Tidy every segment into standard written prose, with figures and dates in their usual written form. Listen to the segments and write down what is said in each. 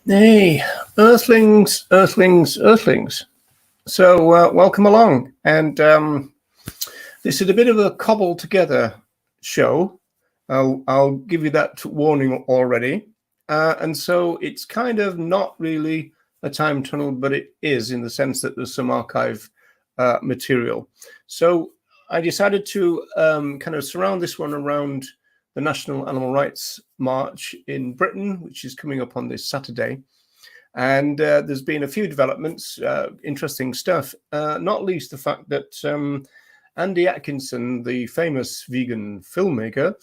Hey, Earthlings, Earthlings, Earthlings. So, welcome along. And this is a bit of a cobbled together show. I'll give you that warning already. And so it's kind of not really a time tunnel, but it is in the sense that there's some archive material. So I decided to kind of surround this one around the National Animal Rights March in Britain, which is coming up on this Saturday. And there's been a few developments, interesting stuff, not least the fact that Andy Atkinson, the famous vegan filmmaker,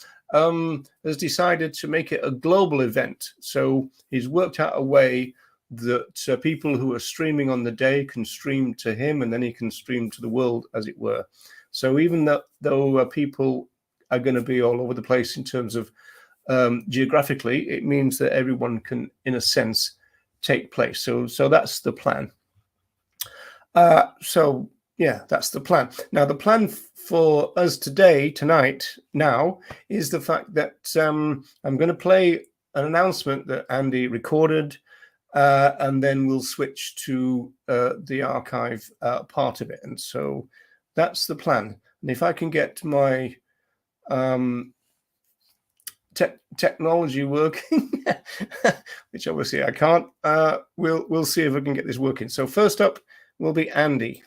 has decided to make it a global event. So he's worked out a way that people who are streaming on the day can stream to him, and then he can stream to the world, as it were. So even though people are going to be all over the place in terms of geographically, it means that everyone can, in a sense, take place. So that's the plan. So yeah, that's the plan. Now the plan for us tonight, now, is the fact that I'm going to play an announcement that Andy recorded, and then we'll switch to the archive part of it. And so that's the plan. And if I can get my technology working, which obviously I can't. We'll see if I can get this working. So first up will be Andy.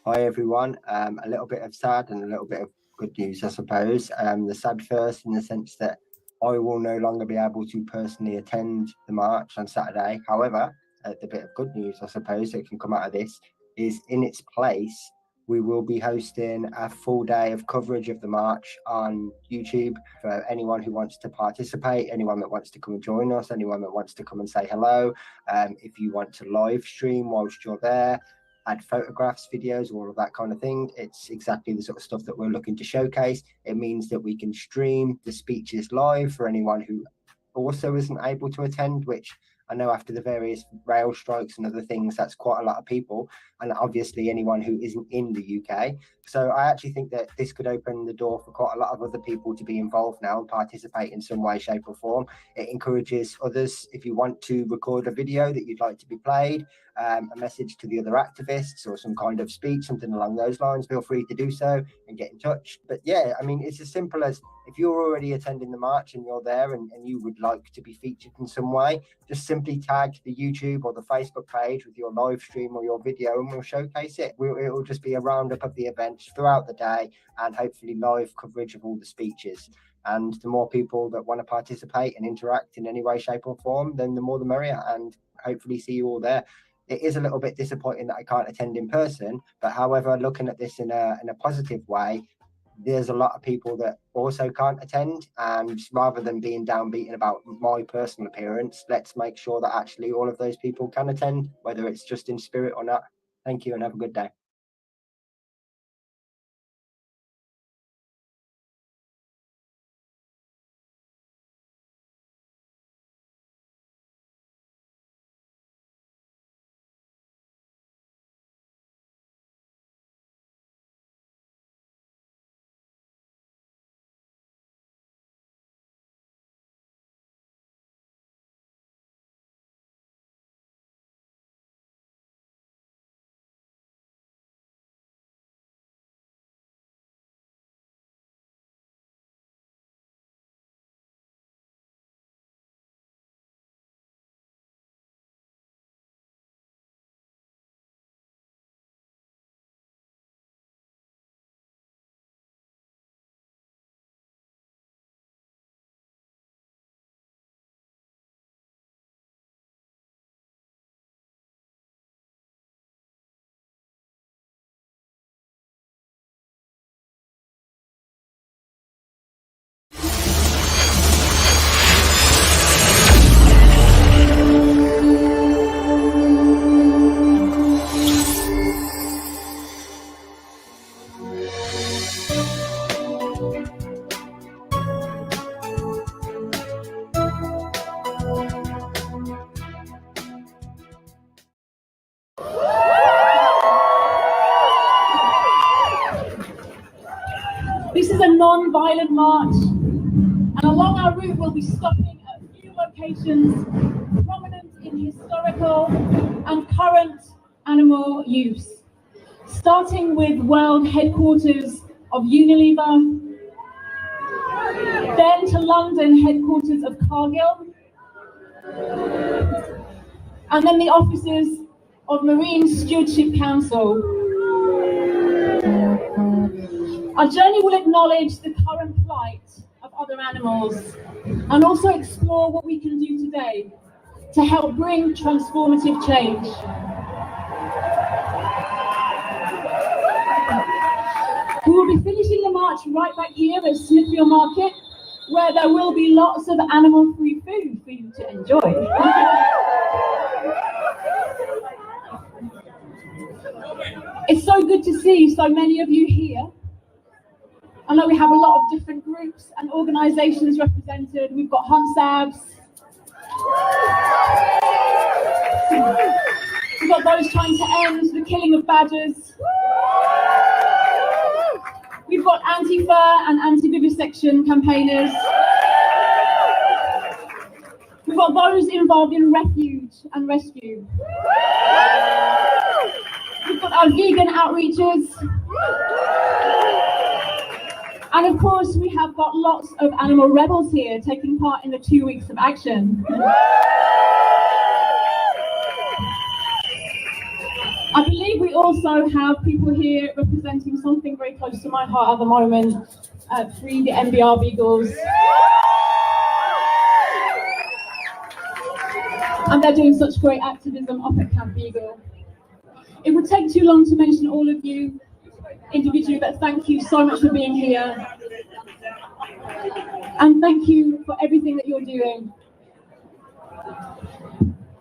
Hi everyone. A little bit of sad and a little bit of good news, I suppose. The sad first in the sense that I will no longer be able to personally attend the march on Saturday. However, the bit of good news, I suppose, that can come out of this is in its place, we will be hosting a full day of coverage of the march on YouTube for anyone who wants to participate, anyone that wants to come and join us, anyone that wants to come and say hello. If you want to live stream whilst you're there, add photographs, videos, all of that kind of thing. It's exactly the sort of stuff that we're looking to showcase. It means that we can stream the speeches live for anyone who also isn't able to attend, which I know after the various rail strikes and other things, that's quite a lot of people, and obviously anyone who isn't in the UK. So I actually think that this could open the door for quite a lot of other people to be involved now and participate in some way, shape or form. It encourages others, if you want to record a video that you'd like to be played, a message to the other activists or some kind of speech, something along those lines, feel free to do so and get in touch. But yeah, I mean, it's as simple as if you're already attending the march and you're there and you would like to be featured in some way, just simply tag the YouTube or the Facebook page with your live stream or your video and we'll showcase it. It will just be a roundup of the events throughout the day and hopefully live coverage of all the speeches. And the more people that want to participate and interact in any way, shape or form, then the more the merrier, and hopefully see you all there. It is a little bit disappointing that I can't attend in person, but however, looking at this in a positive way, there's a lot of people that also can't attend, and rather than being downbeaten about my personal appearance, let's make sure that actually all of those people can attend, whether it's just in spirit or not. Thank you and have a good day. non-violent march, and along our route we'll be stopping at a few locations prominent in historical and current animal use, starting with world headquarters of Unilever, then to London headquarters of Cargill, and then the offices of Marine Stewardship Council. Our journey will acknowledge the current plight of other animals and also explore what we can do today to help bring transformative change. We will be finishing the march right back here at Smithfield Market, where there will be lots of animal-free food for you to enjoy. It's so good to see so many of you here. I know we have a lot of different groups and organisations represented. We've got HUNSABs. We've got those trying to end the killing of badgers. We've got anti-fur and anti-vivisection campaigners. We've got those involved in refuge and rescue. We've got our vegan outreachers. And of course, we have got lots of animal rebels here taking part in the 2 weeks of action. I believe we also have people here representing something very close to my heart at the moment, Free the MBR Beagles. And they're doing such great activism up at Camp Beagle. It would take too long to mention all of you individually, but thank you so much for being here. And thank you for everything that you're doing.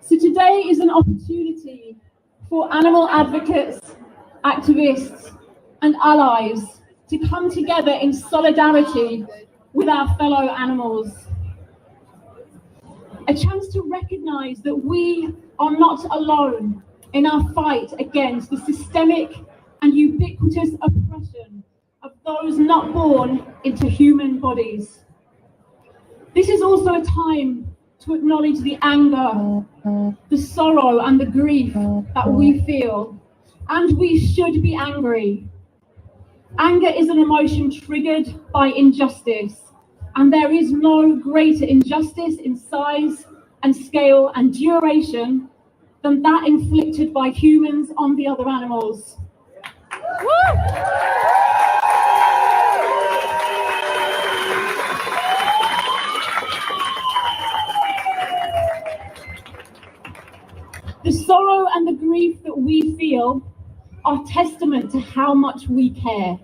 So today is an opportunity for animal advocates, activists, and allies to come together in solidarity with our fellow animals. A chance to recognise that we are not alone in our fight against the systemic and ubiquitous oppression of those not born into human bodies. This is also a time to acknowledge the anger, the sorrow and the grief that we feel, and we should be angry. Anger is an emotion triggered by injustice, and there is no greater injustice in size and scale and duration than that inflicted by humans on the other animals. The sorrow and the grief that we feel are testament to how much we care.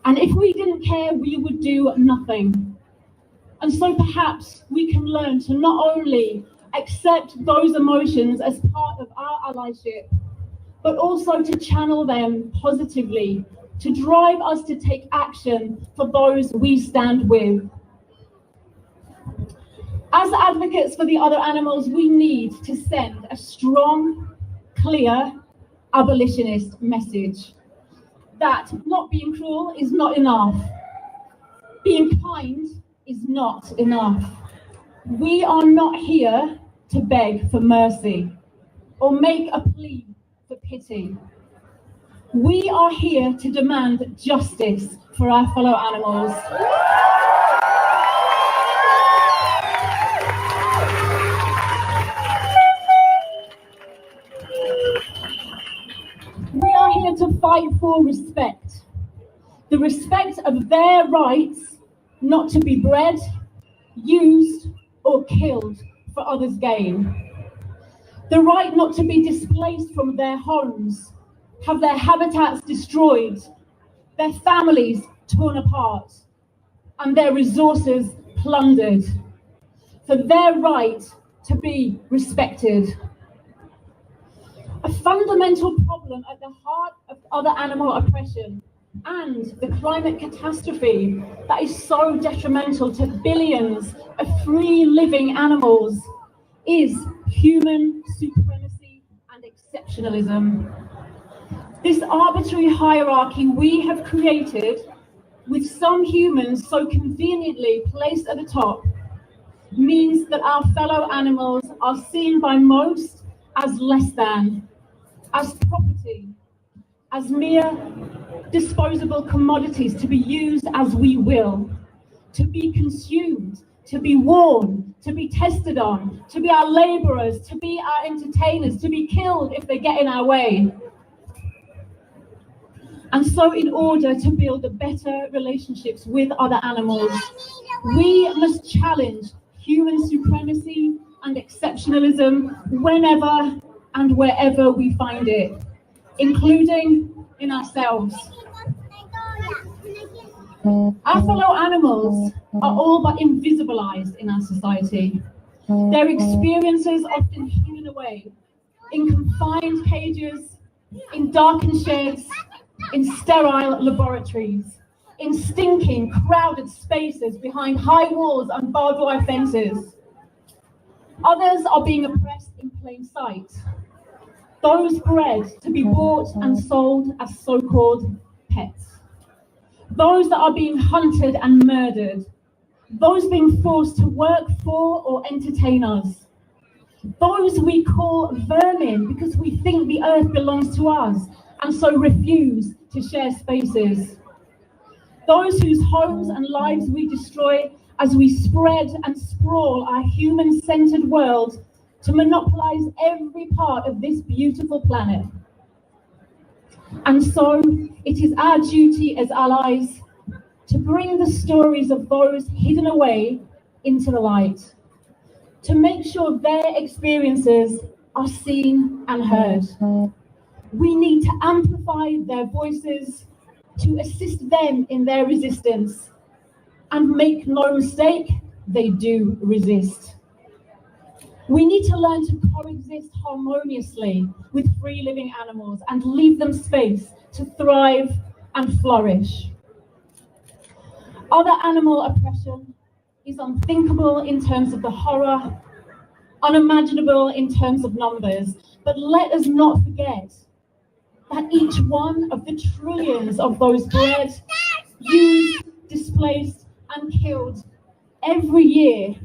And if we didn't care, we would do nothing. And so perhaps we can learn to not only accept those emotions as part of our allyship, but also to channel them positively, to drive us to take action for those we stand with. As advocates for the other animals, we need to send a strong, clear, abolitionist message that not being cruel is not enough. Being kind is not enough. We are not here to beg for mercy or make a plea for pity. We are here to demand justice for our fellow animals. We are here to fight for respect. The respect of their rights not to be bred, used, or killed for others' gain. The right not to be displaced from their homes, have their habitats destroyed, their families torn apart, and their resources plundered. For their right to be respected. A fundamental problem at the heart of other animal oppression and the climate catastrophe that is so detrimental to billions of free living animals is human supremacy and exceptionalism. This arbitrary hierarchy we have created with some humans so conveniently placed at the top, means that our fellow animals are seen by most as less than, as property, as mere disposable commodities to be used as we will, to be consumed, to be worn, to be tested on, to be our laborers, to be our entertainers, to be killed if they get in our way. And so in order to build better relationships with other animals, we must challenge human supremacy and exceptionalism whenever and wherever we find it, including in ourselves. Our fellow animals are all but invisibilized in our society. Their experiences often hidden away in confined cages, in darkened sheds, in sterile laboratories, in stinking, crowded spaces behind high walls and barbed wire fences. Others are being oppressed in plain sight. Those bred to be bought and sold as so-called pets. Those that are being hunted and murdered. Those being forced to work for or entertain us. Those we call vermin because we think the earth belongs to us and so refuse to share spaces. Those whose homes and lives we destroy as we spread and sprawl our human-centered world to monopolize every part of this beautiful planet. And so it is our duty as allies to bring the stories of those hidden away into the light, to make sure their experiences are seen and heard. We need to amplify their voices, to assist them in their resistance, and make no mistake, they do resist. We need to learn to coexist harmoniously with free living animals and leave them space to thrive and flourish. Other animal oppression is unthinkable in terms of the horror, unimaginable in terms of numbers, but let us not forget that each one of the trillions of those bred, used, displaced, and killed every year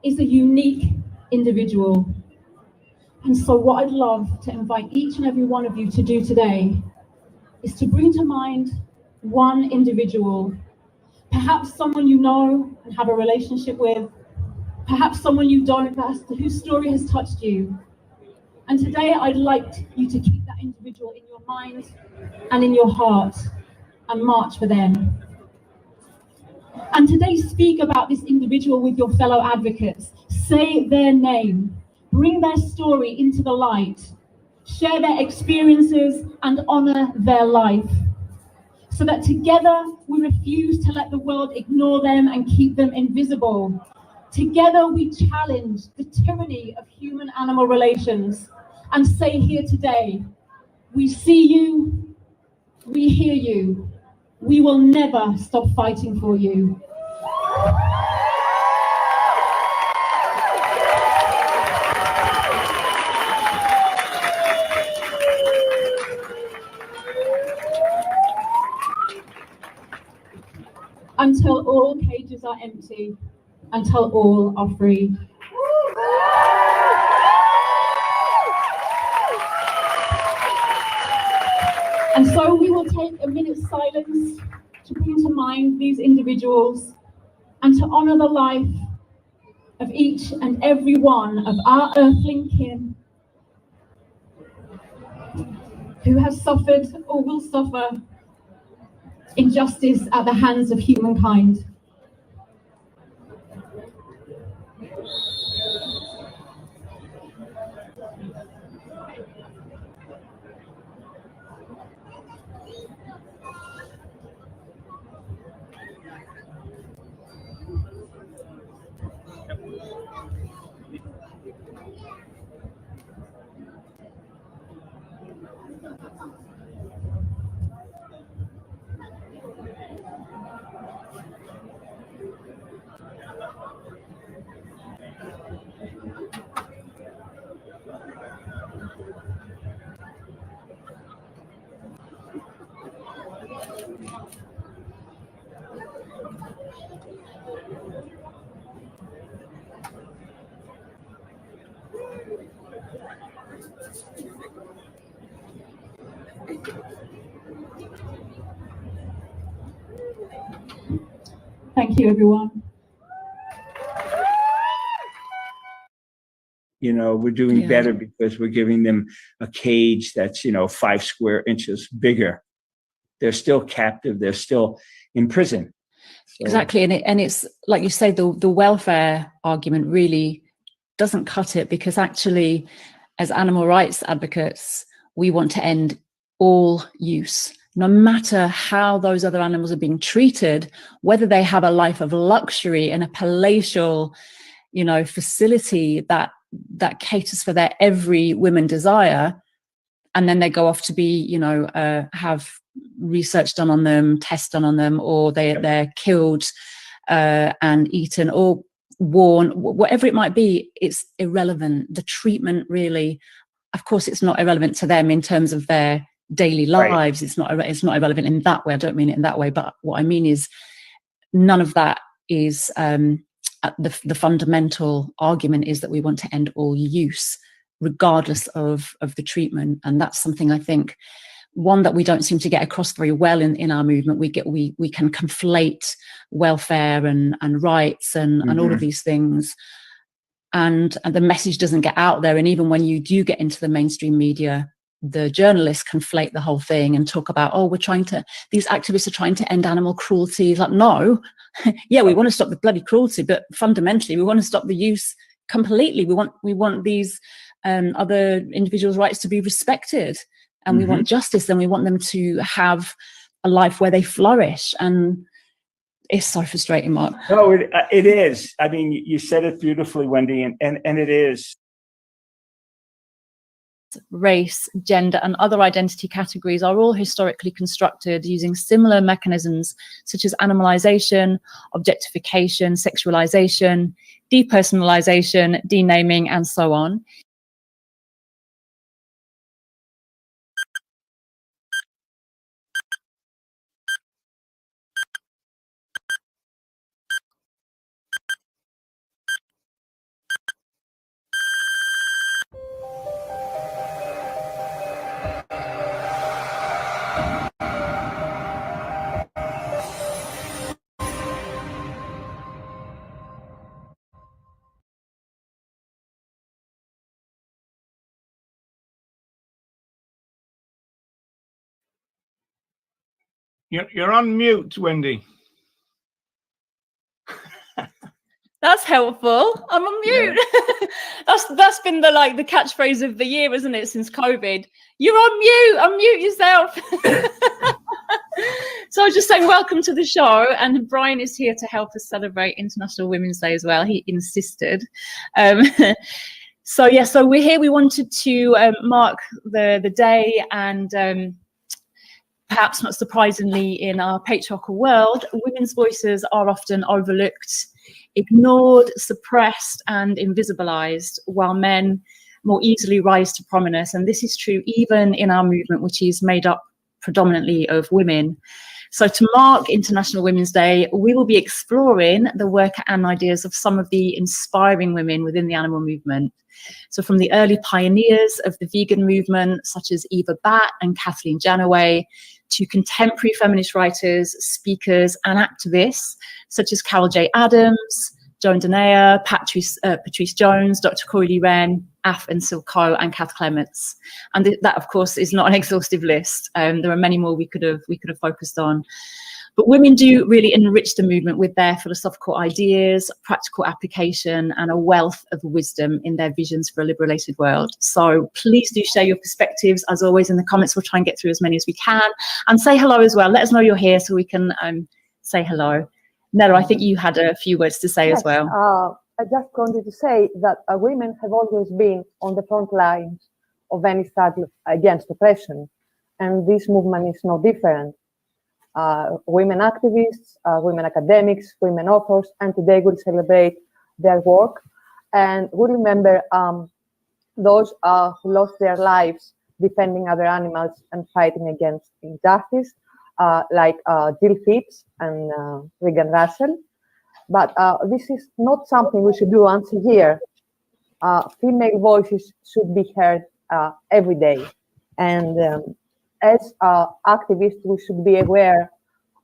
is a unique individual. And so what I'd love to invite each and every one of you to do today is to bring to mind one individual, perhaps someone you know and have a relationship with, perhaps someone you don't, but whose story has touched you. And today I'd like you to keep that individual in your mind and in your heart and march for them. And today speak about this individual with your fellow advocates. Say their name, bring their story into the light, share their experiences and honor their life, so that together we refuse to let the world ignore them and keep them invisible. Together we challenge the tyranny of human-animal relations and say here today, we see you, we hear you, we will never stop fighting for you. Until all cages are empty, until all are free. And so we will take a minute's silence to bring to mind these individuals and to honor the life of each and every one of our earthling kin who has suffered or will suffer injustice at the hands of humankind. Thank you, everyone. We're doing better because we're giving them a cage that's, 5 square inches bigger. They're still captive. They're still in prison. So, exactly. And it's like you say, the welfare argument really doesn't cut it, because actually, as animal rights advocates, we want to end all use, no matter how those other animals are being treated, whether they have a life of luxury in a palatial, facility that caters for their every whim desire, and then they go off to be, have research done on them, tests done on them, or they're killed and eaten or worn, whatever it might be. It's irrelevant. The treatment really, of course, it's not irrelevant to them in terms of their daily lives. Right. It's not irrelevant in that way. I don't mean it in that way, but what I mean is none of that is the fundamental argument is that we want to end all use, regardless of the treatment. And that's something I think, one, that we don't seem to get across very well in our movement. We can conflate welfare and rights and all of these things, and the message doesn't get out there. And even when you do get into the mainstream media, the journalists conflate the whole thing and talk about, these activists are trying to end animal cruelty. It's like, no, yeah, we want to stop the bloody cruelty, but fundamentally we want to stop the use completely. We want these other individuals' rights to be respected, and we want justice, and we want them to have a life where they flourish. And it's so frustrating, Mark. No, it is. I mean, you said it beautifully, Wendy, and it is. Race, gender, and other identity categories are all historically constructed using similar mechanisms such as animalization, objectification, sexualization, depersonalization, denaming, and so on. You're on mute, Wendy. That's helpful. I'm on mute. Yeah. That's been the catchphrase of the year, isn't it, since COVID? You're on mute. Unmute yourself. So I was just saying, welcome to the show, and Brian is here to help us celebrate International Women's Day as well. He insisted. So we're here. We wanted to mark the day, and perhaps not surprisingly, in our patriarchal world, women's voices are often overlooked, ignored, suppressed, and invisibilized, while men more easily rise to prominence. And this is true even in our movement, which is made up predominantly of women. So to mark International Women's Day, we will be exploring the work and ideas of some of the inspiring women within the animal movement. So from the early pioneers of the vegan movement, such as Eva Batt and Kathleen Janaway, to contemporary feminist writers, speakers, and activists, such as Carol J. Adams, Joan Denea, Patrice Jones, Dr. Coralie Wren, Af and Silko, and Kath Clements. And that, of course, is not an exhaustive list. There are many more we could have focused on. But women do really enrich the movement with their philosophical ideas, practical application, and a wealth of wisdom in their visions for a liberated world. So please do share your perspectives. As always, in the comments, we'll try and get through as many as we can. And say hello as well. Let us know you're here so we can say hello. Nella, I think you had a few words to say as well. I just wanted to say that women have always been on the front lines of any struggle against oppression. And this movement is no different. Women activists, women academics, women authors, and today we'll celebrate their work. And we remember those who lost their lives defending other animals and fighting against injustice, like Jill Phipps and Regan Russell. But this is not something we should do once a year. Female voices should be heard every day. And as activists, we should be aware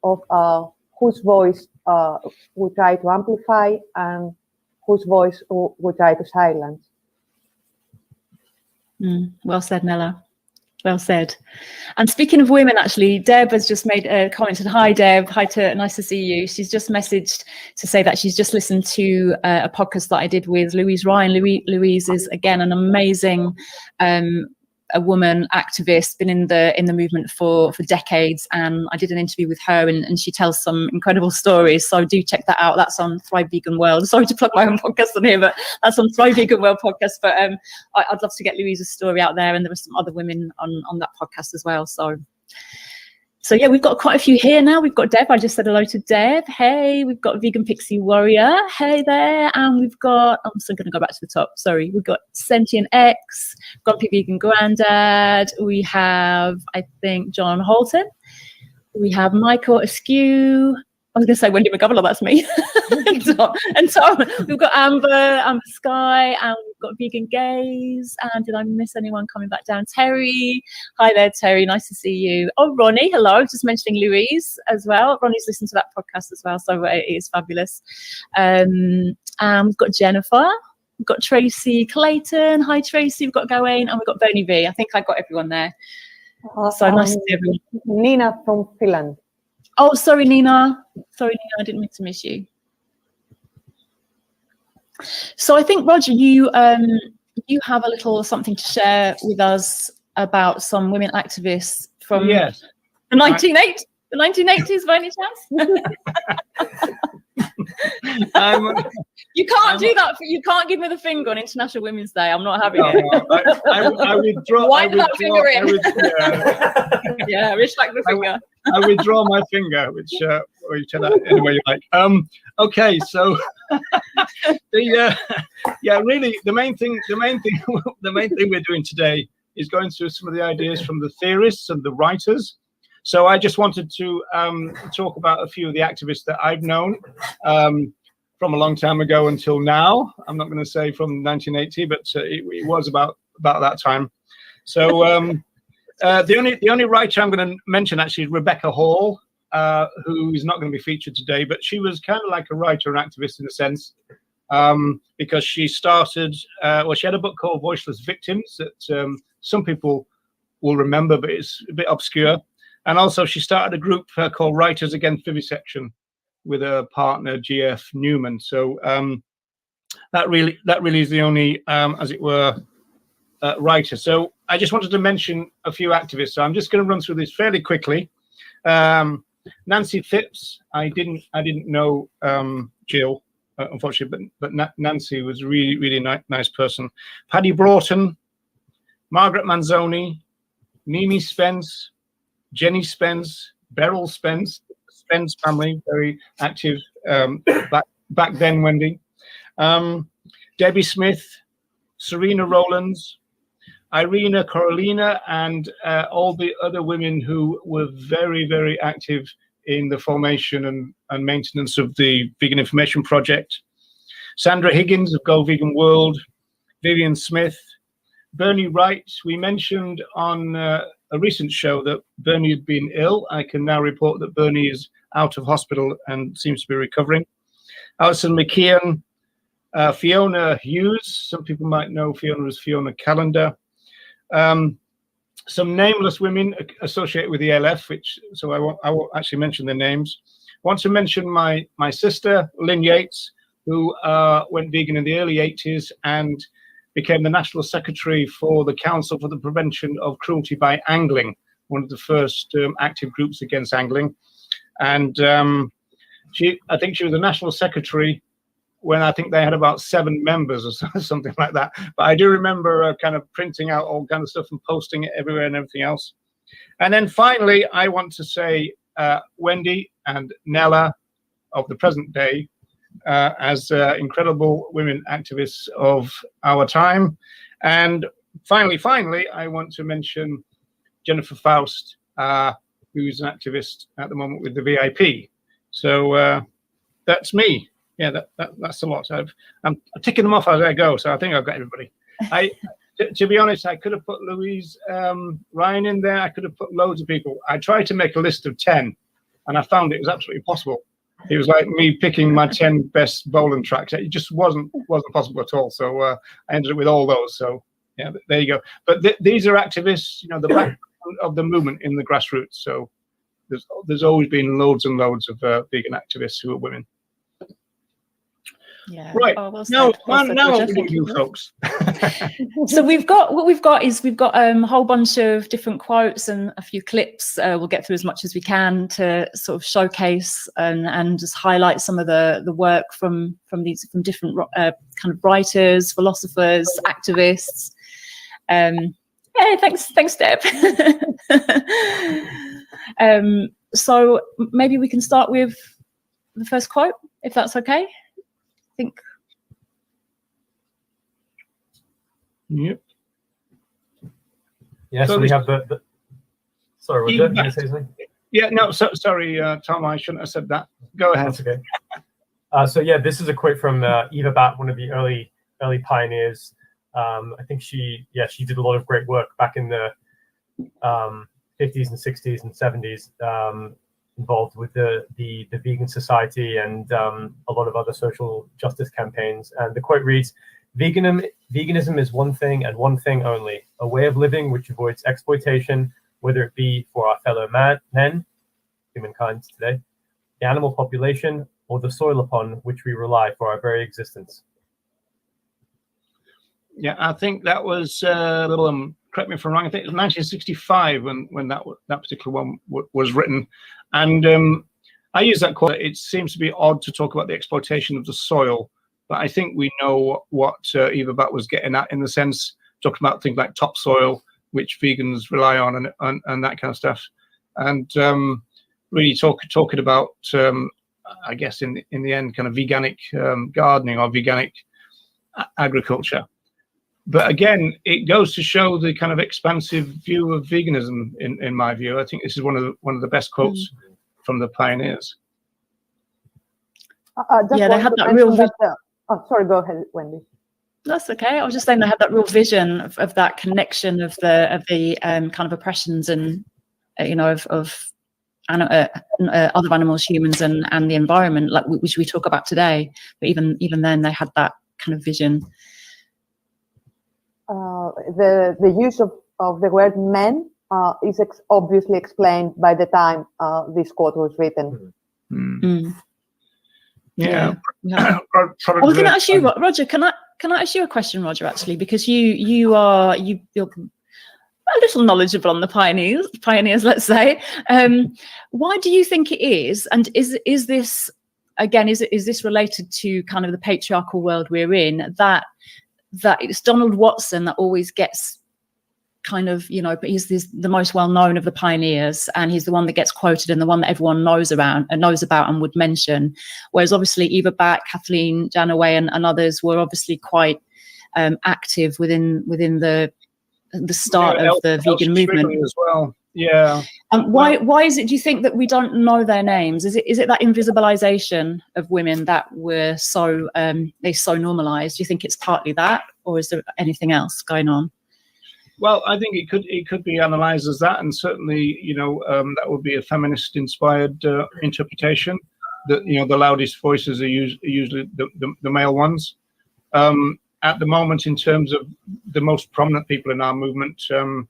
of whose voice we try to amplify and whose voice we try to silence. Well said, Nella. Well said. And speaking of women, actually, Deb has just made a comment. Said, hi, Deb. Hi, nice to see you. She's just messaged to say that she's just listened to a podcast that I did with Louise Ryan. Louise is, again, an amazing a woman activist, been in the movement for decades, and I did an interview with her, and she tells some incredible stories, so do check that out. That's on Thrive Vegan World. Sorry to plug my own podcast on here, but that's on Thrive Vegan World podcast. But I'd love to get Louise's story out there, and there were some other women on that podcast as well. So yeah, we've got quite a few here now. We've got Deb. I just said hello to Deb. Hey, we've got Vegan Pixie Warrior. Hey there. And we've got, I'm still going to go back to the top. Sorry. We've got Sentient X, Grumpy Vegan Grandad. We have, I think, John Holton. We have Michael Askew. I was going to say Wendy McGovern, that's me. and so we've got Amber Sky, and we've got Vegan Gaze. And did I miss anyone coming back down? Terry. Hi there, Terry. Nice to see you. Oh, Ronnie. Hello. I was just mentioning Louise as well. Ronnie's listened to that podcast as well, so it is fabulous. And we've got Jennifer. We've got Tracy Clayton. Hi, Tracy. We've got Gawain, and we've got Bernie V. I think I got everyone there. So nice to see everyone. Nina from Finland. Oh, sorry, Nina. Sorry, Nina, I didn't mean to miss you. So I think, Roger, you have a little something to share with us about some women activists from the 1980s, by any chance? You can't do that. You can't give me the finger on International Women's Day. I'm not having it. I withdraw. Wipe that finger in. Yeah, respect the finger. I withdraw my finger, which any way you like. Okay, so really the main thing we're doing today is going through some of the ideas from the theorists and the writers. So I just wanted to talk about a few of the activists that I've known from a long time ago until now. I'm not going to say from 1980, but it was about that time. So the only writer I'm going to mention actually is Rebecca Hall, who is not going to be featured today, but she was kind of like a writer and activist in a sense, because she started, she had a book called Voiceless Victims that some people will remember, but it's a bit obscure. And also she started a group called Writers Against Vivisection with her partner, G.F. Newman. So that really is the only, as it were, writer. So I just wanted to mention a few activists. So I'm just going to run through this fairly quickly. Nancy Phipps, I didn't know Jill, unfortunately, but Nancy was really nice person. Paddy Broughton, Margaret Manzoni, Mimi Spence, Jenny Spence, Beryl Spence, Spence family, very active back then, Wendy. Debbie Smith, Serena Rowlands, Irina Corolina, and all the other women who were very active in the formation and maintenance of the Vegan Information Project. Sandra Higgins of Go Vegan World, Vivian Smith, Bernie Wright. We mentioned on a recent show that Bernie had been ill. I can now report that Bernie is out of hospital and seems to be recovering. Alison McKeon, Fiona Hughes. Some people might know Fiona as Fiona Callender. Some nameless women associated with the LF, so I won't actually mention their names. I want to mention my sister, Lynn Yates, who went vegan in the early 80s and became the National Secretary for the Council for the Prevention of Cruelty by Angling, one of the first active groups against angling. And I think she was the National Secretary when I think they had about 7 members or something like that. But I do remember kind of printing out all kind of stuff and posting it everywhere and everything else. And then finally, I want to say Wendy and Nella of the present day as incredible women activists of our time. And finally, I want to mention Jennifer Faust, who's an activist at the moment with the VIP. So that's me. Yeah, that's a lot. I'm ticking them off as I go, so I think I've got everybody. To be honest, I could have put Louise Ryan in there. I could have put loads of people. I tried to make a list of 10, and I found it was absolutely impossible. It was like me picking my 10 best bowling tracks. It just wasn't possible at all. So I ended up with all those. So yeah, there you go. But these are activists, the background of the movement in the grassroots. So there's always been loads and loads of vegan activists who are women. Yeah. Right. Oh, well now said, what Roger. do you do, folks? So we've got a whole bunch of different quotes and a few clips. We'll get through as much as we can to sort of showcase and just highlight some of the work from different kind of writers, philosophers, activists. Hey, thanks, Deb. So maybe we can start with the first quote, if that's okay. I think. Yep. Yeah, so we have the sorry, Roger, did you say something? Yeah, no, sorry, Tom, I shouldn't have said that. Go ahead. That's okay. So yeah, this is a quote from Eva Batt, one of the early pioneers. I think she did a lot of great work back in the 50s and 60s and 70s, involved with the Vegan Society and a lot of other social justice campaigns. And the quote reads, Veganism is one thing and one thing only, a way of living which avoids exploitation, whether it be for our fellow men, humankind today, the animal population, or the soil upon which we rely for our very existence. Yeah, I think that was correct me if I'm wrong. I think it was 1965 when that particular one was written, and I use that quote. It seems to be odd to talk about the exploitation of the soil, but I think we know what Eva Batt was getting at, in the sense talking about things like topsoil, which vegans rely on, and that kind of stuff, and really talking about I guess in the end kind of veganic gardening or veganic agriculture. But again, it goes to show the kind of expansive view of veganism. In my view, I think this is one of the best quotes from the pioneers. They had that real. Sorry, go ahead, Wendy. That's okay. I was just saying they had that real vision of that connection of the kind of oppressions and of other animals, humans, and the environment, like which we talk about today. But even then, they had that kind of vision. The use of the word men is obviously explained by the time this quote was written. Yeah. Well, can I ask you, Roger? Can I ask you a question, Roger? Actually, because you're a little knowledgeable on the pioneers, let's say. Why do you think it is? And is this again? Is this related to kind of the patriarchal world we're in? That it's Donald Watson that always gets kind of, but he's the most well-known of the pioneers, and he's the one that gets quoted and the one that everyone knows about and would mention. Whereas obviously Eva Batt, Kathleen Janaway and others were obviously quite active within the start of the vegan movement as well. Yeah. Why is it, do you think, that we don't know their names? Is it that invisibilization of women that we're so normalized? Do you think it's partly that, or is there anything else going on? Well, I think it could be analysed as that, and certainly that would be a feminist-inspired interpretation. That the loudest voices are usually the male ones. At the moment, in terms of the most prominent people in our movement, a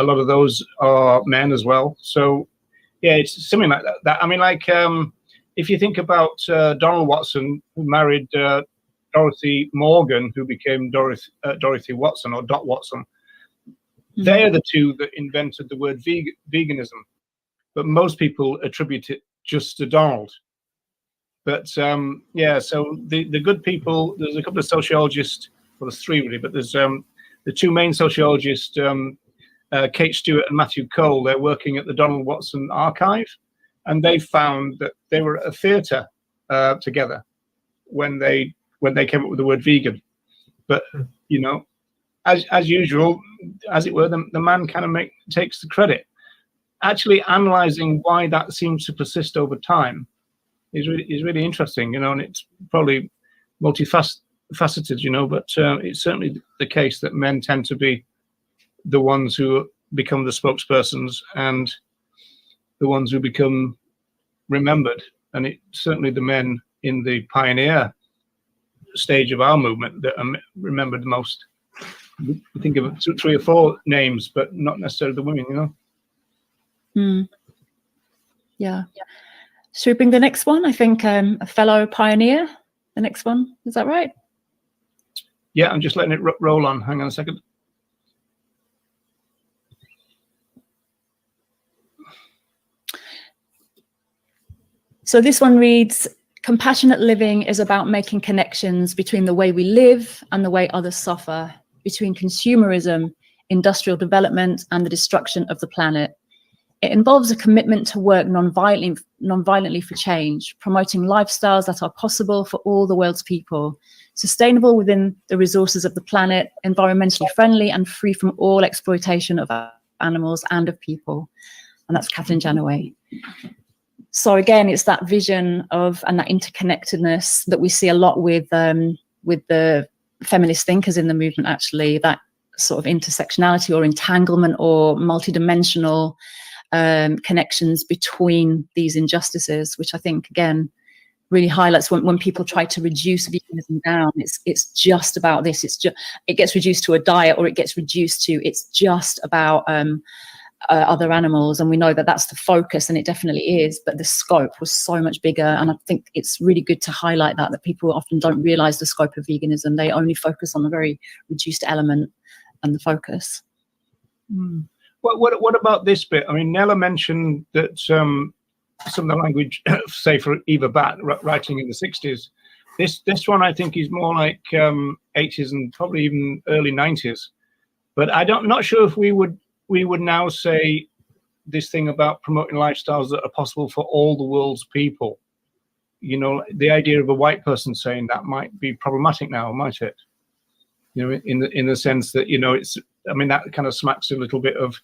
lot of those are men as well. So yeah, it's something like that. I mean, like if you think about Donald Watson, who married Dorothy Morgan, who became Dorothy Watson or Dot Watson. They are the two that invented the word veganism, but most people attribute it just to Donald. But yeah, so the good people, there's a couple of sociologists, well, there's three really, but there's the two main sociologists, Kate Stewart and Matthew Cole. They're working at the Donald Watson Archive, and they found that they were at a theatre together when they came up with the word vegan. But as usual, as it were, the man kind of takes the credit. Actually analysing why that seems to persist over time is really interesting, and it's probably multifaceted, but it's certainly the case that men tend to be the ones who become the spokespersons and the ones who become remembered, and it's certainly the men in the pioneer stage of our movement that are remembered the most. We think of 2, 3 or 4 names, but not necessarily the women, you know. Yeah. Should we bring the next one? I think a fellow pioneer, the next one. Is that right? Yeah, I'm just letting it roll on. Hang on a second. So this one reads, compassionate living is about making connections between the way we live and the way others suffer, between consumerism, industrial development, and the destruction of the planet. It involves a commitment to work non-violently for change, promoting lifestyles that are possible for all the world's people, sustainable within the resources of the planet, environmentally friendly, and free from all exploitation of animals and of people. And that's Kathleen Janaway. So again, it's that vision of and that interconnectedness that we see a lot with the feminist thinkers in the movement, actually, that sort of intersectionality or entanglement or multidimensional connections between these injustices, which I think, again, really highlights when people try to reduce veganism down. It's just about this. It gets reduced to a diet, or it gets reduced to it's just about other animals, and we know that that's the focus, and it definitely is, but the scope was so much bigger. And I think it's really good to highlight that people often don't realize the scope of veganism. They only focus on the very reduced element and the focus. What about this bit? I mean, Nella mentioned that some of the language, say for Eva Batt, writing in the 60s, this one I think is more like 80s and probably even early 90s. But I'm not sure if we would now say this thing about promoting lifestyles that are possible for all the world's people. You know, the idea of a white person saying that might be problematic now, might it? You know, in the sense that, you know, it's, I mean, that kind of smacks a little bit of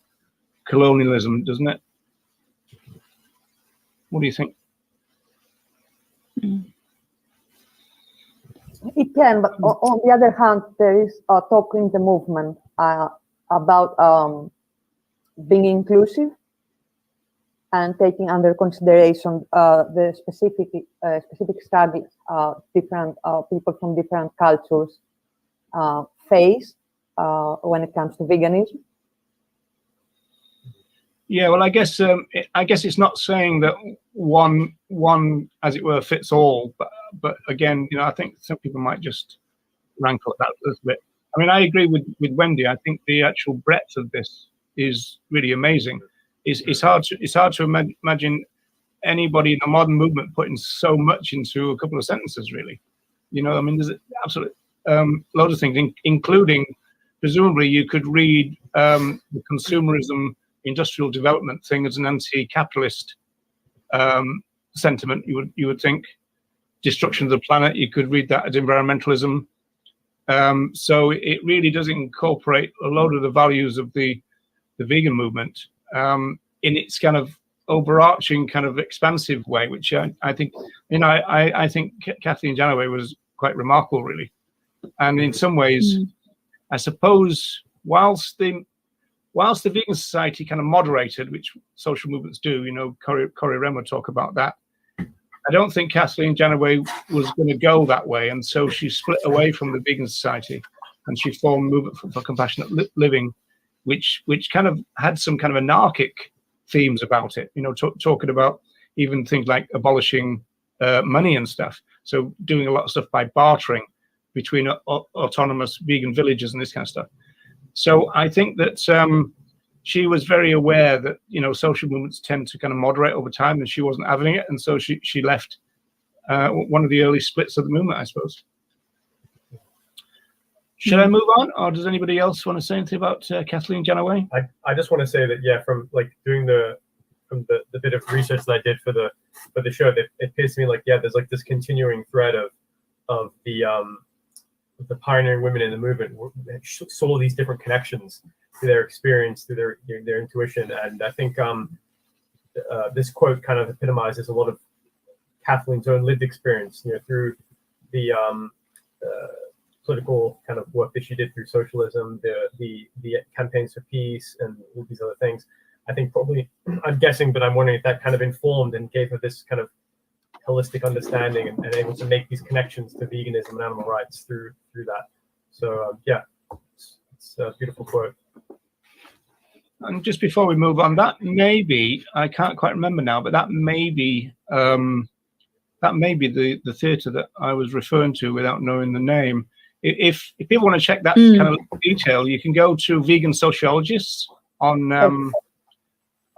colonialism, doesn't it? What do you think? It can, but on the other hand, there is a talk in the movement about being inclusive and taking under consideration the specific struggles different people from different cultures face when it comes to veganism. Yeah, well, I guess it's not saying that one, as it were, fits all, but again, you know, I think some people might just rankle at that a little bit. I mean, I agree with Wendy. I think the actual breadth of this is really amazing. It's hard to imagine anybody in the modern movement putting so much into a couple of sentences, really. You know, I mean, there's absolute loads of things, including presumably you could read the consumerism, industrial development thing as an anti-capitalist sentiment. You would think destruction of the planet. You could read that as environmentalism. So it really does incorporate a load of the values of the vegan movement in its kind of overarching, kind of expansive way, which I think, you know, I think Kathleen Janaway was quite remarkable, really. And in some ways, I suppose, whilst the vegan society kind of moderated, which social movements do, you know, Corey Wren would talk about that, I don't think Kathleen Janaway was going to go that way, and so she split away from the vegan society, and she formed Movement for Compassionate Living, which kind of had some kind of anarchic themes about it, you know, talking about even things like abolishing money and stuff. So doing a lot of stuff by bartering between autonomous vegan villages and this kind of stuff. So I think that she was very aware that, you know, social movements tend to kind of moderate over time, and she wasn't having it, and so she left one of the early splits of the movement, I suppose. Should I move on, or does anybody else want to say anything about Kathleen Janaway? I just want to say that, yeah, from like doing the bit of research that I did for the show, that it appears to me like, yeah, there's like this continuing thread of the pioneering women in the movement saw these different connections through their experience, through their intuition, and I think this quote kind of epitomizes a lot of Kathleen's own lived experience, you know, through the political kind of work that she did through socialism, the campaigns for peace, and all these other things. I think probably, I'm guessing, but I'm wondering if that kind of informed and gave her this kind of holistic understanding and able to make these connections to veganism and animal rights through that. So yeah, it's a beautiful quote. And just before we move on, that maybe, I can't quite remember now, but that may be the theatre that I was referring to without knowing the name. If people want to check that kind of detail, you can go to Vegan Sociologists on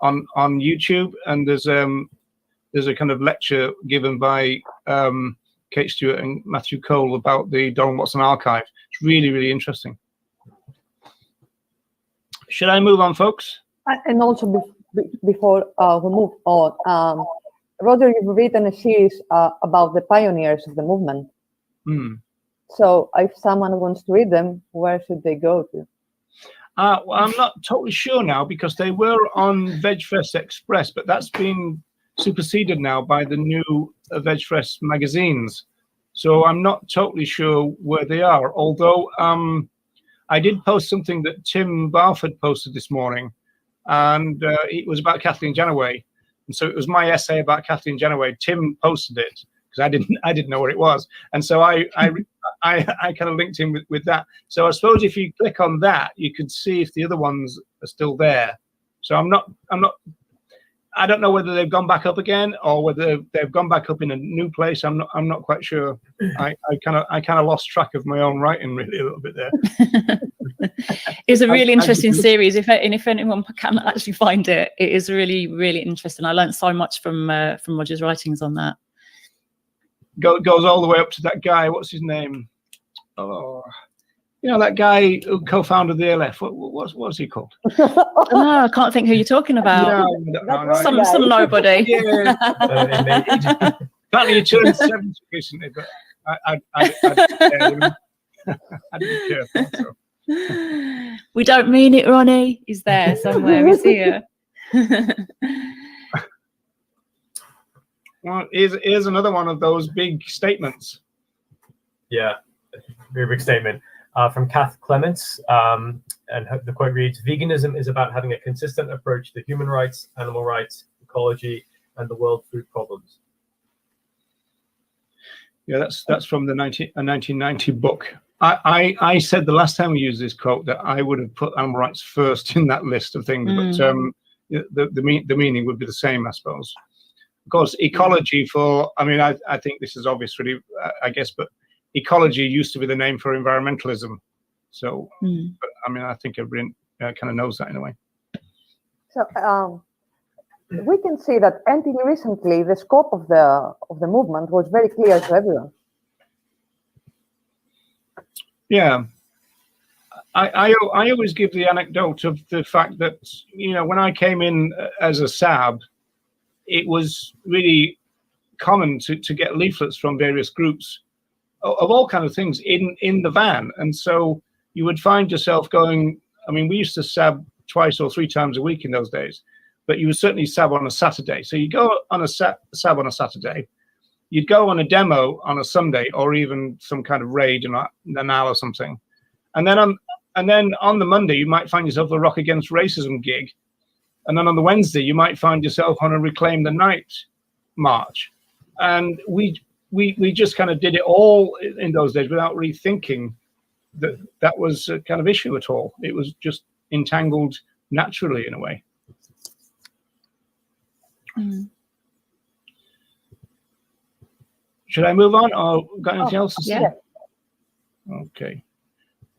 YouTube, and there's a kind of lecture given by Kate Stewart and Matthew Cole about the Donald Watson archive. It's really, really interesting. Should I move on, folks? And also before we move on, Roger, you've written a series about the pioneers of the movement. So if someone wants to read them, where should they go to? Well, I'm not totally sure now, because they were on VegFest Express, but that's been superseded now by the new VegFest magazines. So I'm not totally sure where they are, although I did post something that Tim Barford posted this morning, and it was about Kathleen Janaway. And so it was my essay about Kathleen Janaway. Tim posted it because I didn't know what it was, and so I kind of linked him with that. So I suppose if you click on that, you could see if the other ones are still there. So I don't know whether they've gone back up again or whether they've gone back up in a new place. I'm not quite sure. I kind of lost track of my own writing really a little bit there. It's a really interesting series. If anyone can actually find it, it is really, really interesting. I learned so much from Roger's writings on that. Goes all the way up to that guy. What's his name? Oh, you know, that guy who co-founded the LF. What's he called? Oh, I can't think who you're talking about. No, some nobody. Yeah. Apparently he turned 70 recently, but I didn't care. So. We don't mean it, Ronnie. He's there somewhere. He's here. Well, here's another one of those big statements. Yeah, very big statement from Kath Clements, and the quote reads: "Veganism is about having a consistent approach to human rights, animal rights, ecology, and the world food problems." Yeah, that's from the 1990 book. I said the last time we used this quote that I would have put animal rights first in that list of things, but the meaning would be the same, I suppose. Of course, ecology I think this is obvious, really, I guess, but ecology used to be the name for environmentalism. So, but, I think everyone kind of knows that in a way. So we can see that until recently, the scope of the movement was very clear to everyone. Yeah, I always give the anecdote of the fact that, when I came in as a SAB, it was really common to get leaflets from various groups of all kinds of things in the van. And so you would find yourself going, we used to SAB twice or three times a week in those days, but you would certainly SAB on a Saturday. So you go on a SAB on a Saturday, you'd go on a demo on a Sunday, or even some kind of raid in an hour or something. And then on the Monday, you might find yourself a Rock Against Racism gig. And then on the Wednesday, you might find yourself on a Reclaim the Night march. And we just kind of did it all in those days without really thinking that was a kind of issue at all. It was just entangled naturally in a way. Should I move on, or got anything else to say? Yeah. Okay.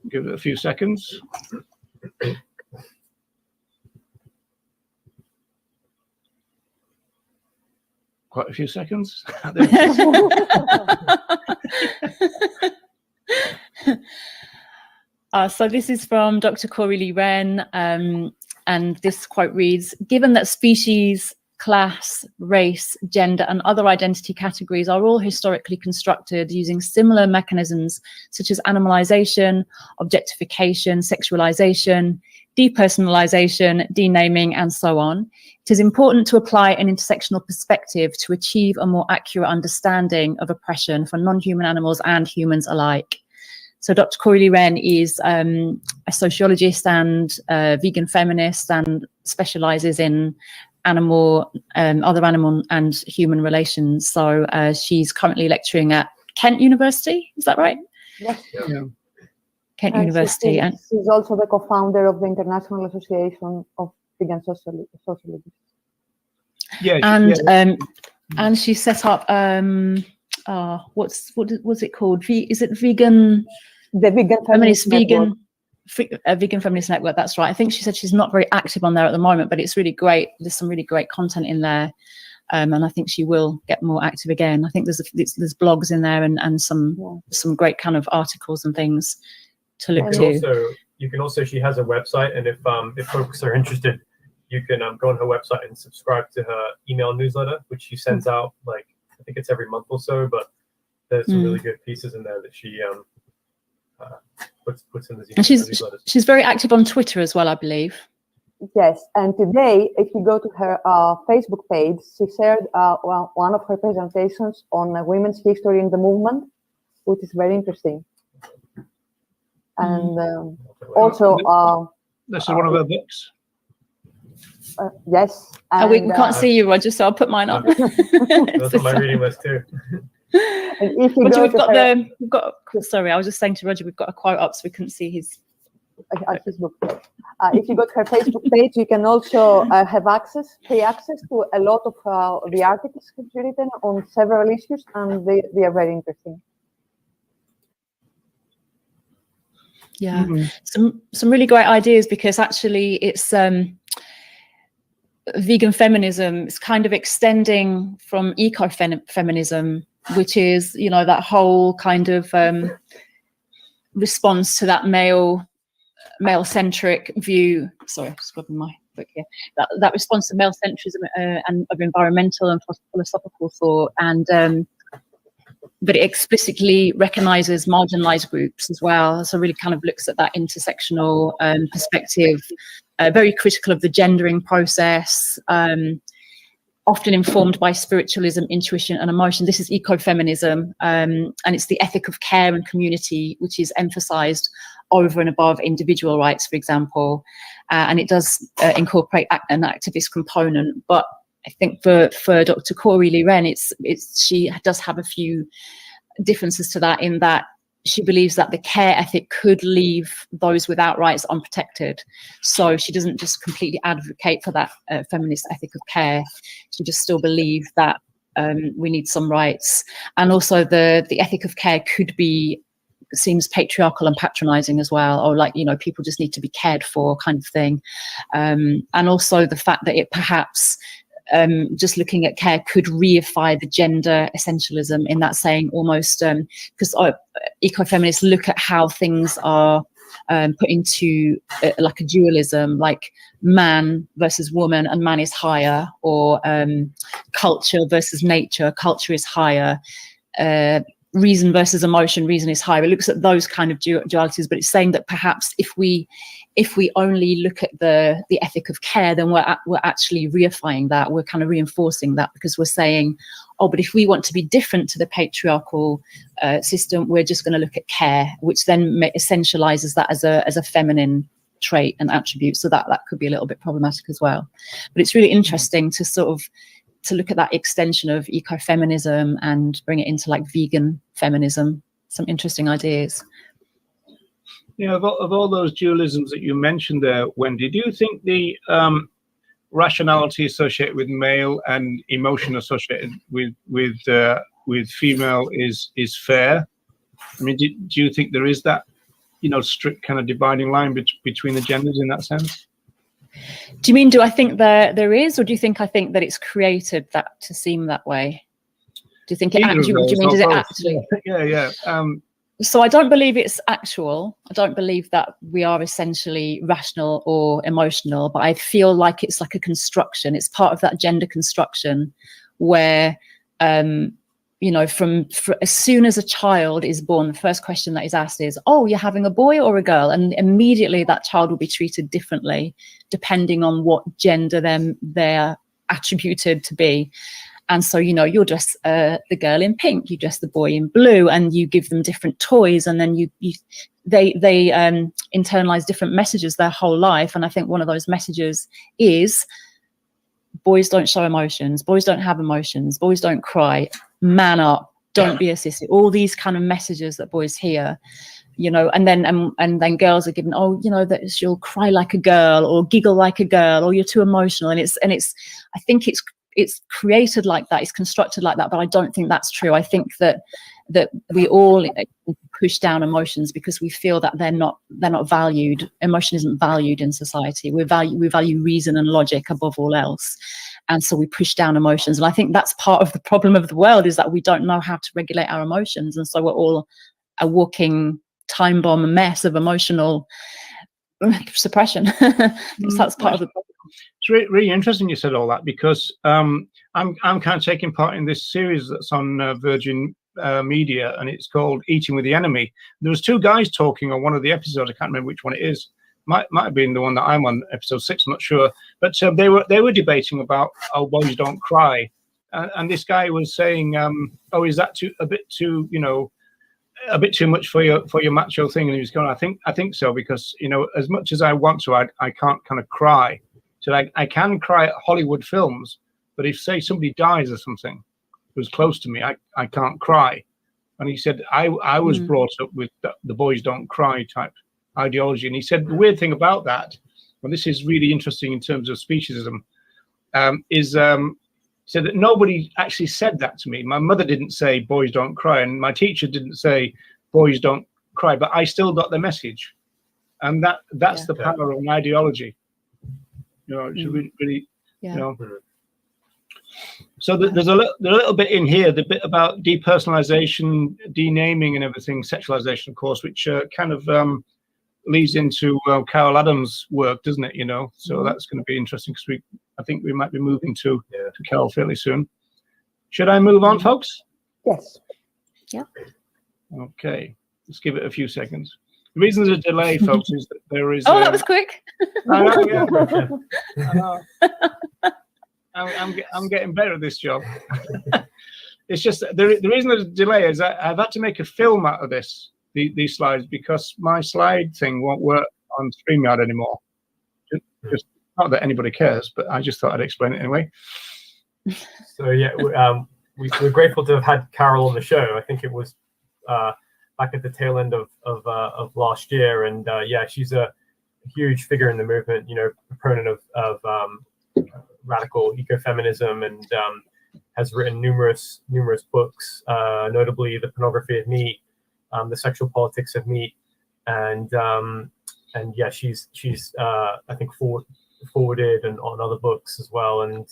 Give it a few seconds. Quite a few seconds. So this is from Dr. Corey Lee Wren, and this quote reads: "Given that species, class, race, gender, and other identity categories are all historically constructed using similar mechanisms such as animalization, objectification, sexualization, depersonalization, denaming, and so on, it is important to apply an intersectional perspective to achieve a more accurate understanding of oppression for non-human animals and humans alike. So Dr. Corey Lee Wren is a sociologist and vegan feminist, and specializes in other animal and human relations. So she's currently lecturing at Kent University. Is that right? Yes. Yeah. Kent And University. she's also the co-founder of the International Association of Vegan Sociologists. Yeah. And she set up what was it called? Is it vegan? The Vegan Feminist Network. Vegan Feminist Network. That's right. I think she said she's not very active on there at the moment, but it's really great. There's some really great content in there, and I think she will get more active again. I think there's blogs in there and some great kind of articles and things to look to. You can also, she has a website, and if folks are interested, you can go on her website and subscribe to her email newsletter, which she sends out, like, I think it's every month or so, but there's some really good pieces in there that she puts in the and newsletters. She's very active on Twitter as well, I believe. Yes, and today, if you go to her Facebook page, she shared one of her presentations on women's history in the movement, which is very interesting. And also, this is one of her books. Yes. And, we can't see you, Roger, so I'll put mine up. That's on my reading list too. And if you Roger, go we've got. Sorry, I was just saying to Roger, we've got a quote up, so we couldn't see his book. If you go to her Facebook page, you can also have free access to a lot of the articles she's written on several issues, and they are very interesting. Yeah, some really great ideas, because actually it's vegan feminism is kind of extending from ecofeminism, which is, you know, that whole kind of response to that male-centric view. Sorry, just grabbing my book here. That response to male-centrism and of environmental and philosophical thought, and but it explicitly recognizes marginalized groups as well. So really kind of looks at that intersectional perspective, very critical of the gendering process, often informed by spiritualism, intuition, and emotion. This is ecofeminism, and it's the ethic of care and community, which is emphasized over and above individual rights, for example. And it does incorporate an activist component. But I think for Dr. Corey Lee Wren, she does have a few differences to that, in that she believes that the care ethic could leave those without rights unprotected. So she doesn't just completely advocate for that feminist ethic of care. She just still believes that we need some rights. And also the ethic of care seems patriarchal and patronizing as well, or like, you know, people just need to be cared for kind of thing. And also the fact that it perhaps just looking at care could reify the gender essentialism, in that saying almost, because ecofeminists look at how things are put into like a dualism, like man versus woman, and man is higher, or culture versus nature, culture is higher, reason versus emotion, reason is higher. It looks at those kind of dualities, but it's saying that perhaps if we only look at the ethic of care, then we're actually reifying that, we're kind of reinforcing that, because we're saying, oh, but if we want to be different to the patriarchal system, we're just going to look at care, which then essentializes that as a feminine trait and attribute. So that could be a little bit problematic as well. But it's really interesting to sort of to look at that extension of ecofeminism and bring it into like vegan feminism. Some interesting ideas. Yeah, of all those dualisms that you mentioned there, Wendy, do you think the rationality associated with male and emotion associated with female is fair? I mean, do you think there is that, you know, strict kind of dividing line between the genders in that sense? Do you mean, do I think there is, or do you think I think that it's created that to seem that way? Do you think it actually, do you mean, does it actually? Yeah. So I don't believe it's actual. I don't believe that we are essentially rational or emotional, but I feel like it's like a construction. It's part of that gender construction where, you know, as soon as a child is born, the first question that is asked is, oh, you're having a boy or a girl? And immediately that child will be treated differently depending on what gender they're attributed to be. And so, you know, you'll dress the girl in pink, you dress the boy in blue, and you give them different toys, and then they internalize different messages their whole life. And I think one of those messages is boys don't show emotions, boys don't have emotions, boys don't cry, man up, don't be a sissy. All these kind of messages that boys hear, you know, and then girls are given, oh, you know, that you'll cry like a girl or giggle like a girl, or you're too emotional. And I think it's created like that, it's constructed like that, but I don't think that's true. I think that we all push down emotions because we feel that they're not valued. Emotion isn't valued in society. We value reason and logic above all else, and so we push down emotions. And I think that's part of the problem of the world, is that we don't know how to regulate our emotions, and so we're all a walking time bomb mess of emotional suppression. So that's part of the problem. It's really interesting you said all that, because I'm kind of taking part in this series that's on Virgin Media, and it's called Eating with the Enemy. There was two guys talking on one of the episodes. I can't remember which one it is. Might have been the one that I'm on, episode 6. I'm not sure. But they were debating about, oh, boys don't cry, and this guy was saying, oh, is that a bit too much for your macho thing? And he was going, I think so, because, you know, as much as I want to, I can't kind of cry. So I can cry at Hollywood films, but if, say, somebody dies or something who's close to me, I can't cry. And he said, I was brought up with the boys don't cry type ideology. And he said the weird thing about that, and this is really interesting in terms of speciesism, is said that nobody actually said that to me. My mother didn't say boys don't cry, and my teacher didn't say boys don't cry, but I still got the message. And that's the power of an ideology. You know, it's really, you know. So there's a little bit in here, the bit about depersonalization, denaming and everything, sexualization, of course, which kind of leads into Carol Adams' work, doesn't it? You know, so that's going to be interesting, because I think we might be moving to Carol fairly soon. Should I move on, folks? Yes. Yeah. Okay, let's give it a few seconds. The reason there's a delay, folks, is that there is. Oh, that was quick. I know, yeah. I know. I'm getting better at this job. It's just the reason there's a delay is I've had to make a film out of these slides, because my slide thing won't work on StreamYard anymore. Just not that anybody cares, but I just thought I'd explain it anyway. So yeah, we're grateful to have had Carol on the show. I think it was back at the tail end of last year, and yeah, she's a huge figure in the movement. You know, proponent of radical ecofeminism, and has written numerous books, notably The Pornography of Meat, The Sexual Politics of Meat, and yeah, she's I think forwarded and on other books as well, and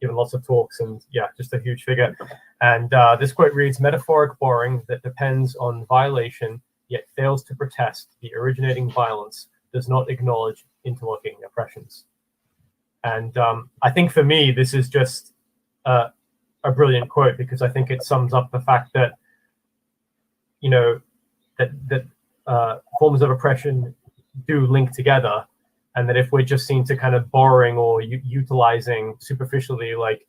given lots of talks, and yeah, just a huge figure. And this quote reads, "Metaphoric boring that depends on violation yet fails to protest the originating violence does not acknowledge interlocking oppressions." And I think for me, this is just a brilliant quote, because I think it sums up the fact that, you know, that forms of oppression do link together, and that if we're just seen to kind of borrowing or utilizing superficially, like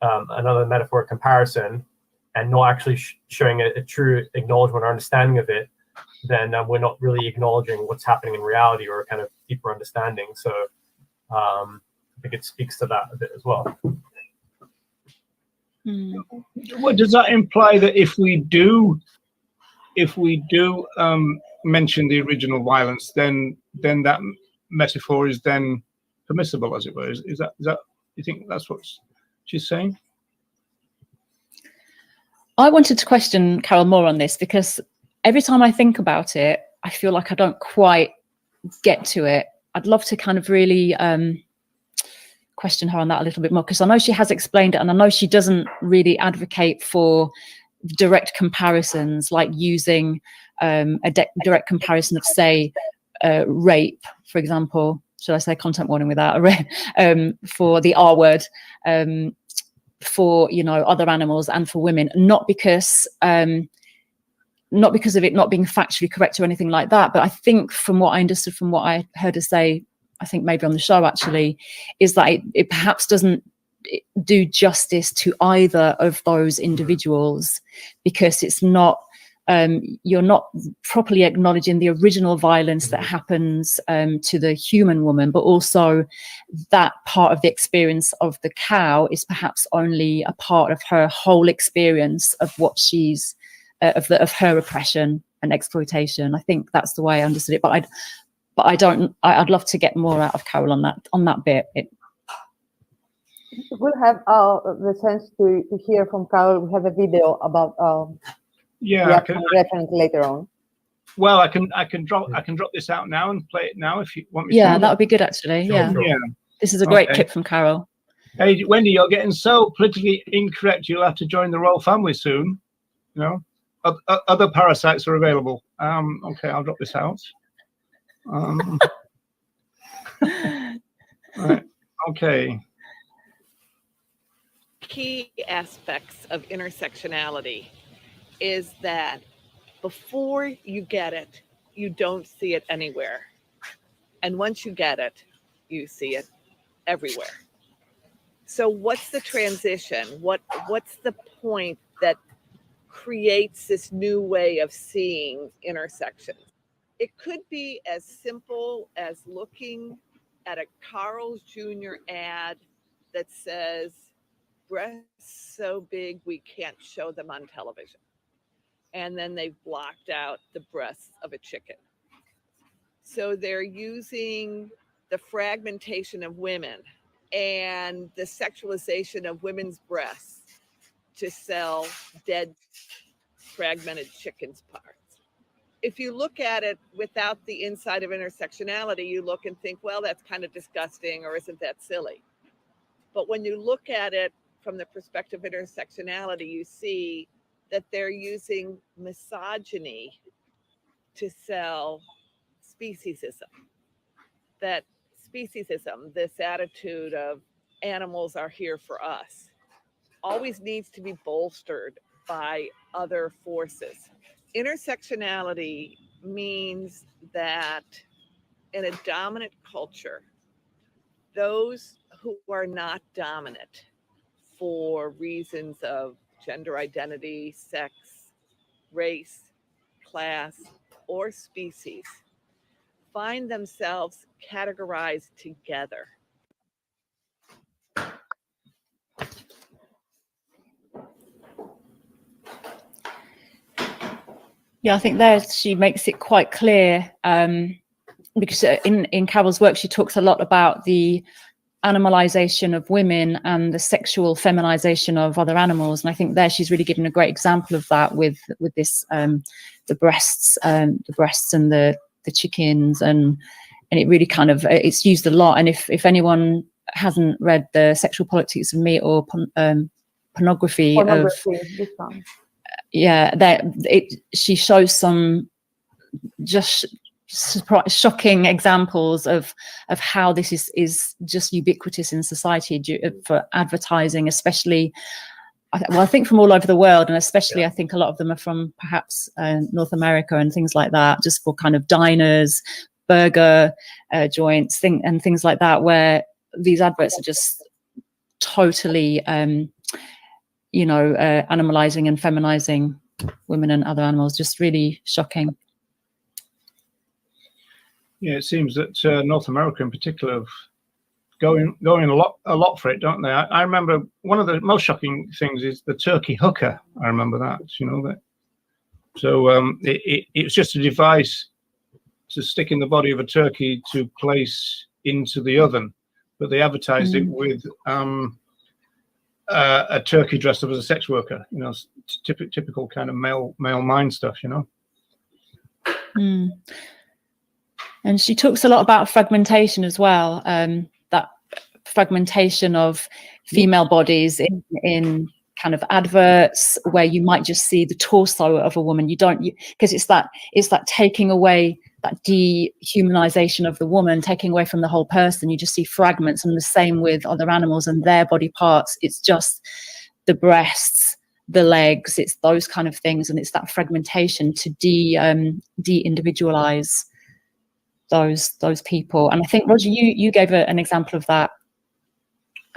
another metaphoric comparison, and not actually showing a true acknowledgement or understanding of it, then we're not really acknowledging what's happening in reality, or a kind of deeper understanding. So I think it speaks to that a bit as well. What does that imply, that if we do mention the original violence, then that metaphor is then permissible, as it were? Is that you think that's what she's saying? I wanted to question Carol more on this, because every time I think about it, I feel like I don't quite get to it. I'd love to kind of really question her on that a little bit more, because I know she has explained it, and I know she doesn't really advocate for direct comparisons, like using a direct comparison of, say, rape, for example. Should I say content warning without a rape? For the R word, for, you know, other animals and for women, not because of it not being factually correct or anything like that, but I think from what I understood, from what I heard her say, I think maybe on the show actually, is that it perhaps doesn't do justice to either of those individuals, because it's not, you're not properly acknowledging the original violence that happens to the human woman, but also that part of the experience of the cow is perhaps only a part of her whole experience of what she's of her oppression and exploitation. I think that's the way I understood it, but I'd love to get more out of Carol on that bit. We'll have the chance to hear from Carol. We have a video about Yeah, reference later on. well, I can drop this out now and play it now if you want me to. Yeah, that would be good actually. Sure, Yeah. sure. Yeah. This is a great Okay. clip from Carol. Hey, Wendy, you're getting so politically incorrect. You'll have to join the royal family soon. You know, other parasites are available. Okay, I'll drop this out. Right. Okay. Key aspects of intersectionality is that before you get it, you don't see it anywhere. And once you get it, you see it everywhere. So what's the transition? What's the point that creates this new way of seeing intersections? It could be as simple as looking at a Carl's Jr. ad that says, breasts so big we can't show them on television. And then they've blocked out the breasts of a chicken. So they're using the fragmentation of women and the sexualization of women's breasts to sell dead, fragmented chickens' parts. If you look at it without the insight of intersectionality, you look and think, well, that's kind of disgusting, or isn't that silly? But when you look at it from the perspective of intersectionality, you see that they're using misogyny to sell speciesism. That speciesism, this attitude of animals are here for us, always needs to be bolstered by other forces. Intersectionality means that in a dominant culture, those who are not dominant for reasons of gender identity, sex, race, class, or species find themselves categorized together. Yeah, I think there she makes it quite clear, because in Carol's work, she talks a lot about the animalization of women and the sexual feminization of other animals. And I think there she's really given a great example of that with this, the breasts and the chickens, and it really kind of, it's used a lot. And if anyone hasn't read The Sexual Politics of Meat or Pornography of, yeah, that she shows some just shocking examples of how this is just ubiquitous in society for advertising, especially, well, I think from all over the world, and especially I think a lot of them are from perhaps North America and things like that, just for kind of diners, burger joints, and things like that, where these adverts are just totally animalizing and feminizing women and other animals. Just really shocking. Yeah, it seems that North America in particular have going a lot for it, don't they? I remember one of the most shocking things is the turkey hooker. I remember that, that. So it's just a device to stick in the body of a turkey to place into the oven, but they advertised it with a turkey dressed up as a sex worker. Typical kind of male mind stuff. And she talks a lot about fragmentation as well, that fragmentation of female bodies in kind of adverts where you might just see the torso of a woman. You don't, because it's that taking away, that dehumanization of the woman, taking away from the whole person. You just see fragments, and the same with other animals and their body parts. It's just the breasts, the legs, it's those kind of things, and it's that fragmentation to de-individualize those people. And I think, Roger, you gave an example of that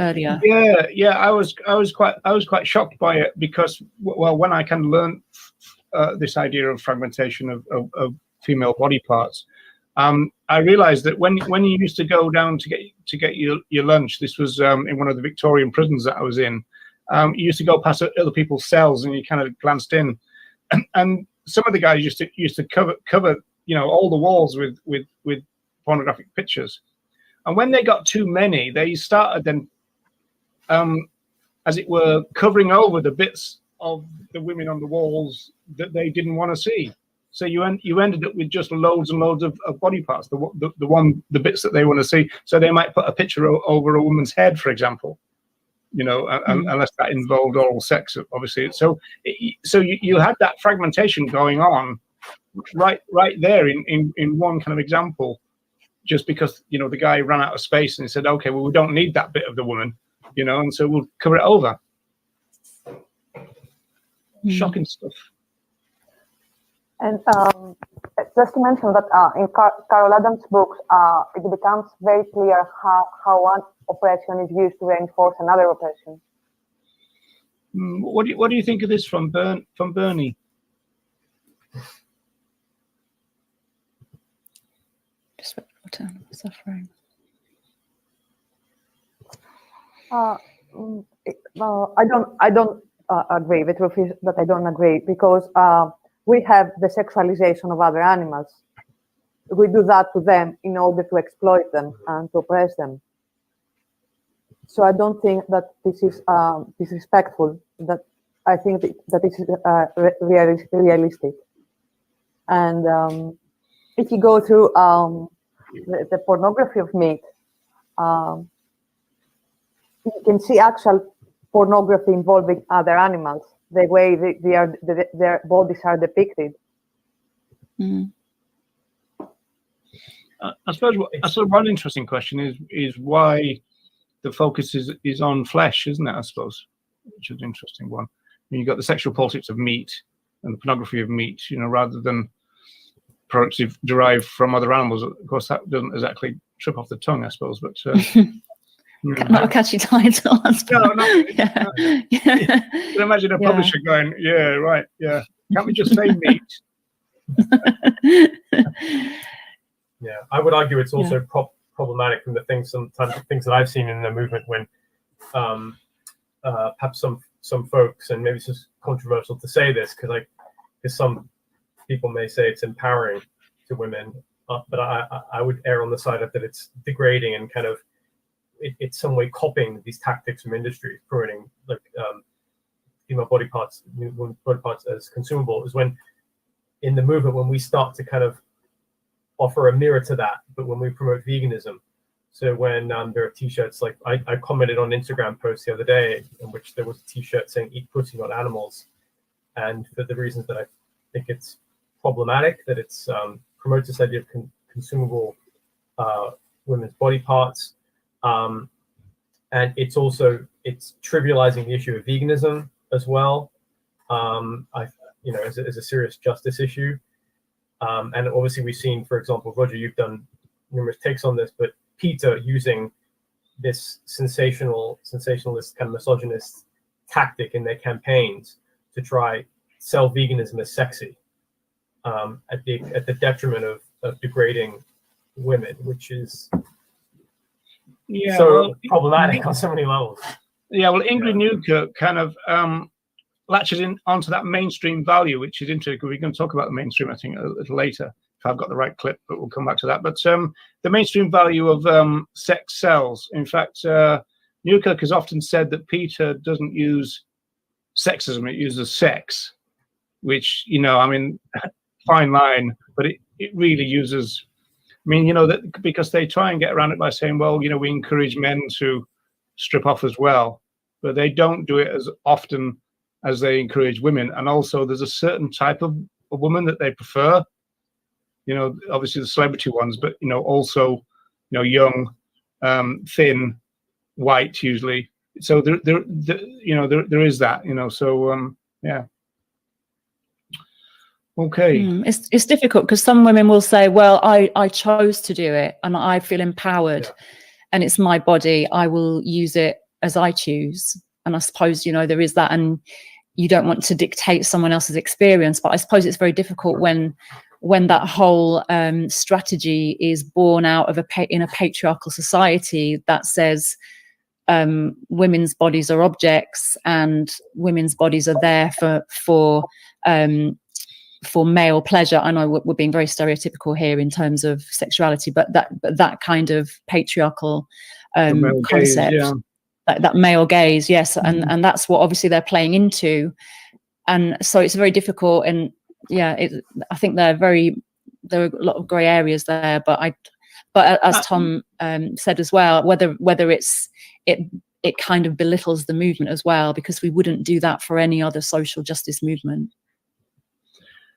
earlier. Yeah. I was quite shocked by it because, well, when I kind of learned this idea of fragmentation of female body parts, I realized that when you used to go down to get your lunch, this was in one of the Victorian prisons that I was in. You used to go past other people's cells and you kind of glanced in, and some of the guys used to cover all the walls with pornographic pictures. And when they got too many, they started then, as it were, covering over the bits of the women on the walls that they didn't want to see. So you ended up with just loads and loads of body parts, the bits that they want to see. So they might put a picture over a woman's head, for example, unless that involved oral sex, obviously. So you had that fragmentation going on right there in one kind of example, just because the guy ran out of space and he said, okay, well, we don't need that bit of the woman, and so we'll cover it over. Shocking stuff. And just to mention that in Carol Adams' books, it becomes very clear how one oppression is used to reinforce another oppression. What do you think of this from Bernie? Just return of suffering. I don't agree. The truth is that I don't agree, because we have the sexualization of other animals. We do that to them in order to exploit them and to oppress them. So I don't think that this is disrespectful. That I think that this is realistic. And if you go through the pornography of meat, you can see actual pornography involving other animals, the way their bodies are depicted. I suppose one interesting question is why the focus is on flesh, isn't it? I suppose, which is an interesting one. I mean, you've got the sexual politics of meat and the pornography of meat, rather than products derived from other animals. Of course, that doesn't exactly trip off the tongue, I suppose, but. Not a catchy title. No. Yeah. You can imagine a publisher going, "Yeah, right, yeah. Can't we just say meat?" Yeah, I would argue it's also problematic from the things that I've seen in the movement when perhaps some folks, and maybe it's just controversial to say this because some people may say it's empowering to women, but I would err on the side of that it's degrading and kind of it's some way copying these tactics from industry, promoting like female body parts as consumable. Is when in the movement when we start to kind of offer a mirror to that, but when we promote veganism. So when there are T-shirts, like I commented on Instagram post the other day in which there was a T-shirt saying "Eat pussy, not animals," and for the reasons that I think it's problematic, that it's promotes this idea of consumable women's body parts. And it's trivializing the issue of veganism as well. As a serious justice issue. And obviously we've seen, for example, Roger, you've done numerous takes on this, but PETA using this sensationalist kind of misogynist tactic in their campaigns to try sell veganism as sexy, at the detriment of degrading women, which is problematic on so many levels. Yeah, well, Ingrid Newkirk kind of latches in onto that mainstream value, which is interesting. We're going to talk about the mainstream, I think, a little later, if I've got the right clip, but we'll come back to that. But the mainstream value of sex sells. In fact, Newkirk has often said that PETA doesn't use sexism, it uses sex, which, fine line, but it really uses, that because they try and get around it by saying, well, we encourage men to strip off as well, but they don't do it as often as they encourage women. And also there's a certain type of woman that they prefer, obviously the celebrity ones, but, also, young, thin, white usually. So there is that, so, yeah. Okay. It's difficult because some women will say, well, I chose to do it and I feel empowered and it's my body. I will use it as I choose. And I suppose, you know, there is that, and you don't want to dictate someone else's experience, but I suppose it's very difficult when that whole strategy is born out of in a patriarchal society that says women's bodies are objects and women's bodies are there for male pleasure. I know we're being very stereotypical here in terms of sexuality, but that kind of patriarchal concept, gaze, that male gaze, yes, and that's what obviously they're playing into, and so it's very difficult. And yeah, I think there are a lot of grey areas there, but as Tom said as well, whether it kind of belittles the movement as well, because we wouldn't do that for any other social justice movement.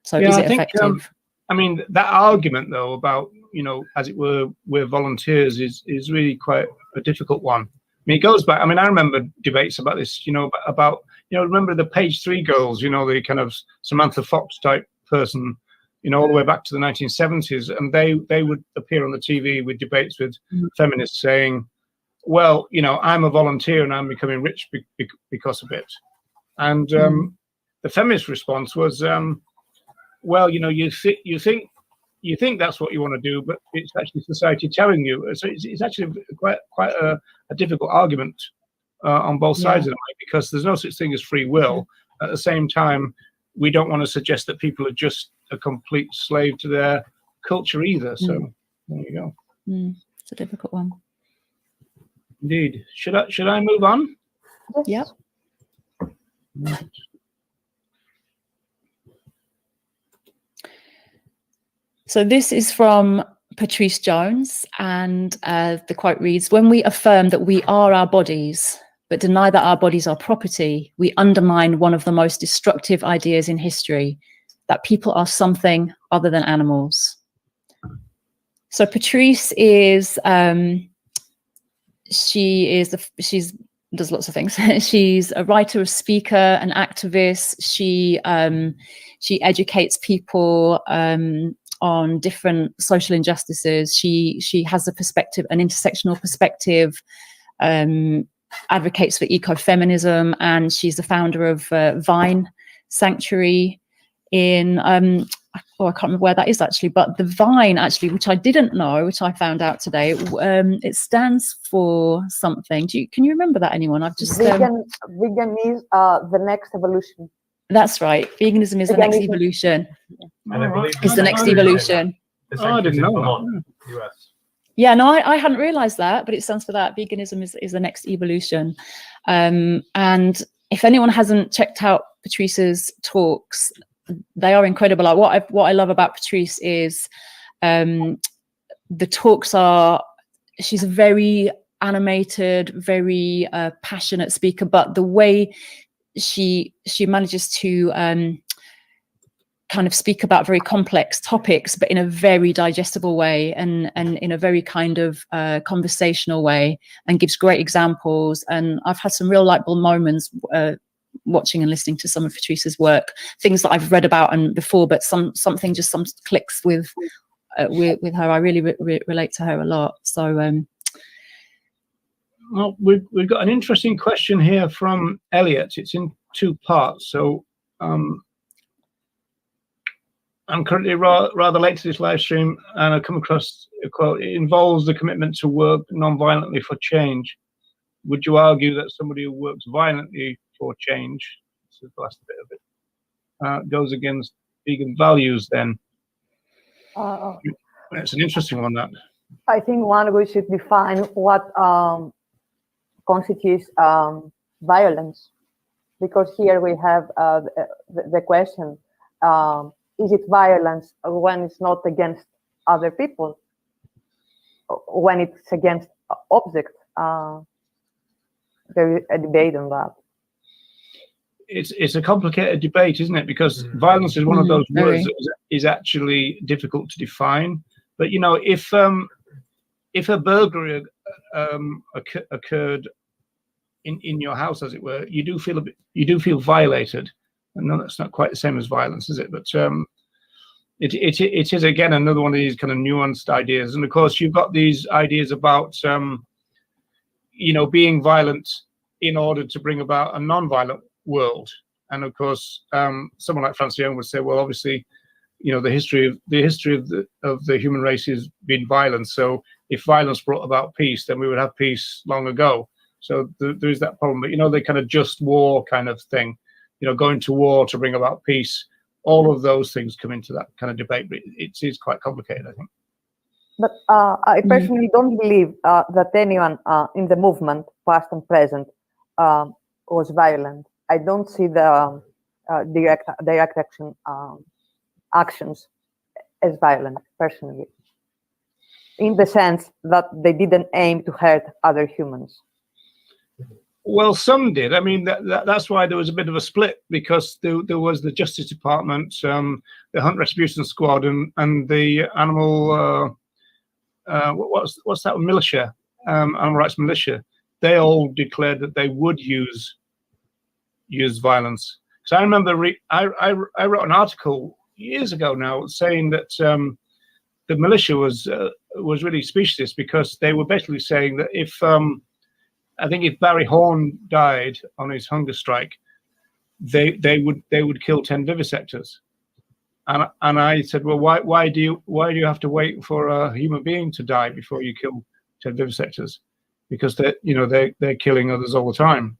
So is it effective? I mean, that argument though about, you know, as it were, we're volunteers is really quite a difficult one. I mean, it goes back. I mean, I remember debates about this, you know, about remember the Page 3 girls, you know, the kind of Samantha Fox type person, you know, all the way back to the 1970s, and they would appear on the TV with debates with feminists saying, well, you know, I'm a volunteer and I'm becoming rich because of it. And the feminist response was, well, you know, you think that's what you want to do, but it's actually society telling you. So it's actually quite a difficult argument on both sides of it, because there's no such thing as free will. At the same time, we don't want to suggest that people are just a complete slave to their culture either. So there you go. It's a difficult one. Indeed. Should I move on? Yep. Right. So this is from Patrice Jones, and the quote reads, "When we affirm that we are our bodies, but deny that our bodies are property, we undermine one of the most destructive ideas in history, that people are something other than animals." So Patrice is, she does lots of things. She's a writer, a speaker, an activist. She educates people on different social injustices. She has an intersectional perspective, advocates for ecofeminism, and she's the founder of Vine Sanctuary in I can't remember where that is actually, but the Vine actually, which I didn't know, which I found out today, it stands for something. Can you remember that, anyone? I've just vegan is the next evolution. That's right. Veganism is the next evolution. And I believe Is the next evolution. I didn't know that. US. Yeah, no, I hadn't realized that, but it stands for that. Veganism is the next evolution. And if anyone hasn't checked out Patrice's talks, they are incredible. Like what I love about Patrice is the talks are, she's a very animated, very passionate speaker, but the way she manages to kind of speak about very complex topics, but in a very digestible way and in a very kind of conversational way, and gives great examples. And I've had some real light bulb moments watching and listening to some of Patrice's work, things that I've read about and before, but something just clicks with her. I really relate to her a lot. So well, we've got an interesting question here from Elliot. It's in two parts. So I'm currently rather late to this live stream, and I come across a quote. It involves the commitment to work non-violently for change. Would you argue that somebody who works violently for change, this is the last bit of it, goes against vegan values then? It's an interesting one, that. I think we should define what constitutes violence, because here we have the question, is it violence when it's not against other people, when it's against objects? There is a debate on that. It's a complicated debate, isn't it? Because violence is one of those words that is actually difficult to define. But you know, if a burglary occurred in your house, as it were, you do feel violated. And no, that's not quite the same as violence, is it? But it is again another one of these kind of nuanced ideas. And of course, you've got these ideas about you know, being violent in order to bring about a non-violent world. And of course, someone like Francione would say, well, obviously, the history of the human race has been violence. So if violence brought about peace, then we would have peace long ago. So there is that problem. But the kind of just war kind of thing, going to war to bring about peace. All of those things come into that kind of debate. But it is quite complicated, I think. But I personally don't believe that anyone in the movement, past and present, was violent. I don't see the direct actions as violent, personally, in the sense that they didn't aim to hurt other humans. Well, some did. I mean, that's why there was a bit of a split, because there was the Justice Department, the Hunt Retribution Squad, and the animal. What's that militia? Animal rights militia. They all declared that they would use violence. So I remember I wrote an article years ago now saying that the militia was really specious, because they were basically saying that if I think if Barry Horn died on his hunger strike, they would kill 10 vivisectors. And I said, well, why do you have to wait for a human being to die before you kill 10 vivisectors? Because they're killing others all the time.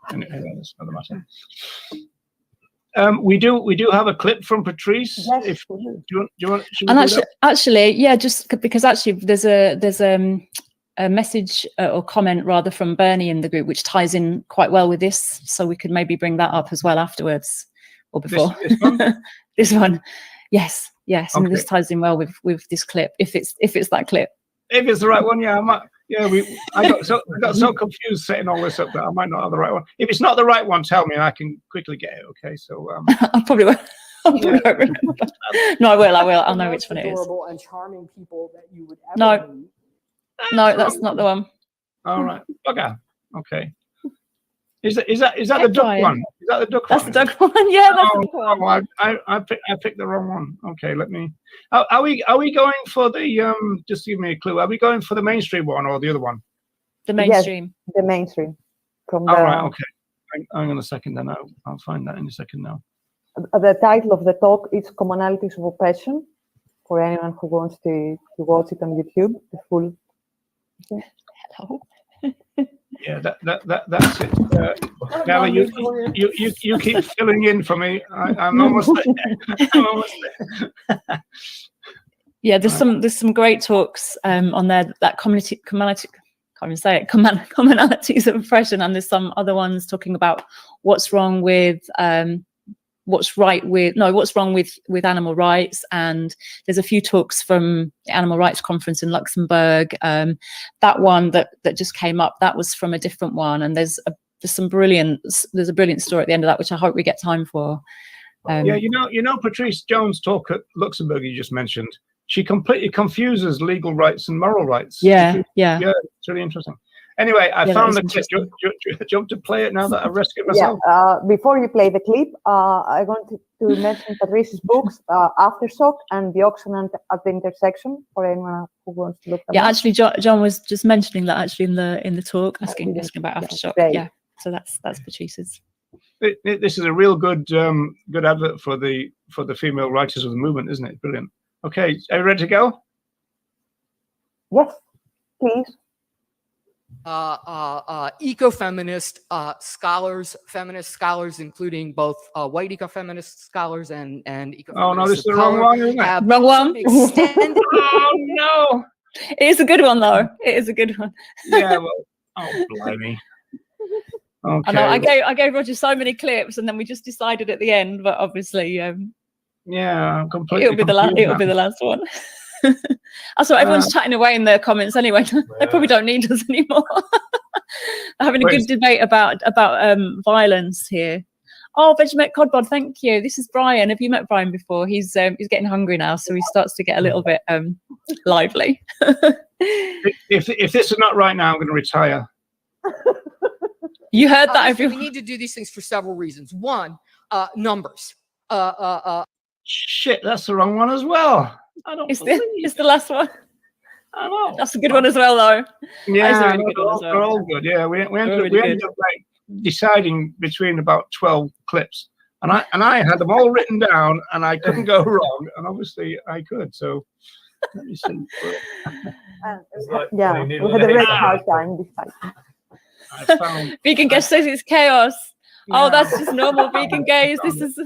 And that's another matter. We do have a clip from Patrice. Yes. Do you want? And actually, yeah, just because actually there's a message or comment rather from Bernie in the group, which ties in quite well with this. So we could maybe bring that up as well afterwards or before. This one? This one. Yes. Okay. And this ties in well with this clip, if it's that clip. If it's the right one, yeah, I might. Yeah, I got so confused setting all this up that I might not have the right one. If it's not the right one, tell me and I can quickly get it. Okay, so I probably won't. Won't remember. No, I will. I'll know which one it is. Adorable and charming people that you would ever No. meet. No, that's not the one. All right. Okay. Is that the duck Ryan. one? Is that the duck That's one? the duck one. Yeah, that's the duck one. I picked the wrong one. Okay, let me. Are we going for the Just give me a clue. Are we going for the mainstream one or the other one? The mainstream. Yes, the mainstream. From All right. Okay. Hang on a second. Then I'll find that in a second now. The title of the talk is "Commonalities of Oppression." For anyone who wants to watch it on YouTube, the full. Hello. Yeah, that's it. Gabby, you keep filling in for me. I'm almost there. I'm almost there. Yeah, there's some great talks on there. That commonality, can't even say it. Commonalities of oppression, and there's some other ones talking about what's wrong with what's wrong with animal rights. And there's a few talks from the Animal Rights Conference in Luxembourg. That one that just came up, that was from a different one. And there's a brilliant story at the end of that, which I hope we get time for. Yeah, Patrice Jones' talk at Luxembourg you just mentioned, she completely confuses legal rights and moral rights. Yeah, it's really interesting. Anyway, I found the clip. Do you want to play it now that I've rescued myself? Yeah, before you play the clip, I wanted to mention Patrice's books, Aftershock and The Auction at the Intersection, for anyone who wants to look them up. Actually, John was just mentioning that actually in the talk, asking about Aftershock. Yeah, so that's Patrice's. This is a real good advert for the female writers of the movement, isn't it? Brilliant. Okay, are you ready to go? Yes, please. Ecofeminist scholars, feminist scholars, including both white ecofeminist scholars and ecofeminists. Oh no, this is the wrong one, isn't it? Wrong one. Oh no! It is a good one though. It is a good one. Yeah. Well, oh blimey. Okay. I know. I gave Roger so many clips, and then we just decided at the end. But obviously, yeah, I'm completely. It'll be the last one. That's why everyone's chatting away in their comments anyway. They probably don't need us anymore. They're having a good debate about violence here. Oh, Vegemite Codbod, thank you. This is Brian. Have you met Brian before? He's getting hungry now, so he starts to get a little bit lively. If this is not right now, I'm going to retire. You heard that, everyone. We need to do these things for several reasons. One, numbers. Shit, that's the wrong one as well. It's the last one. I know. That's a good one as well, though. Yeah, That is a really good one as they're well. all good. Yeah, we ended really up like deciding between about 12 clips, and I had them all written down, and I couldn't go wrong, and obviously I could. So let me see. Yeah, we had a very hard time this time. I found. Vegan Gaze says it's chaos. Oh, Yeah. that's just normal Vegan Gaze. This is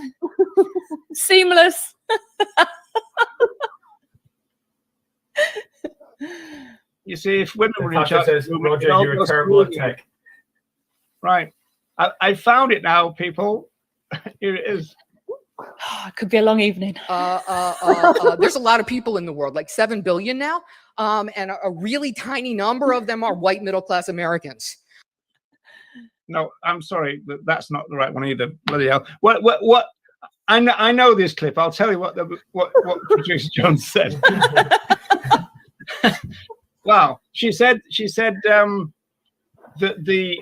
seamless. You see, if women were in Natasha charge, says, Roger, you're terrible at tech. Right, I found it now, people. Here it is. It could be a long evening. There's a lot of people in the world, like 7 billion now, and a really tiny number of them are white middle-class Americans. No, I'm sorry, that's not the right one either. Bloody hell! What? I know this clip. I'll tell you what producer Jones said. Wow, she said that the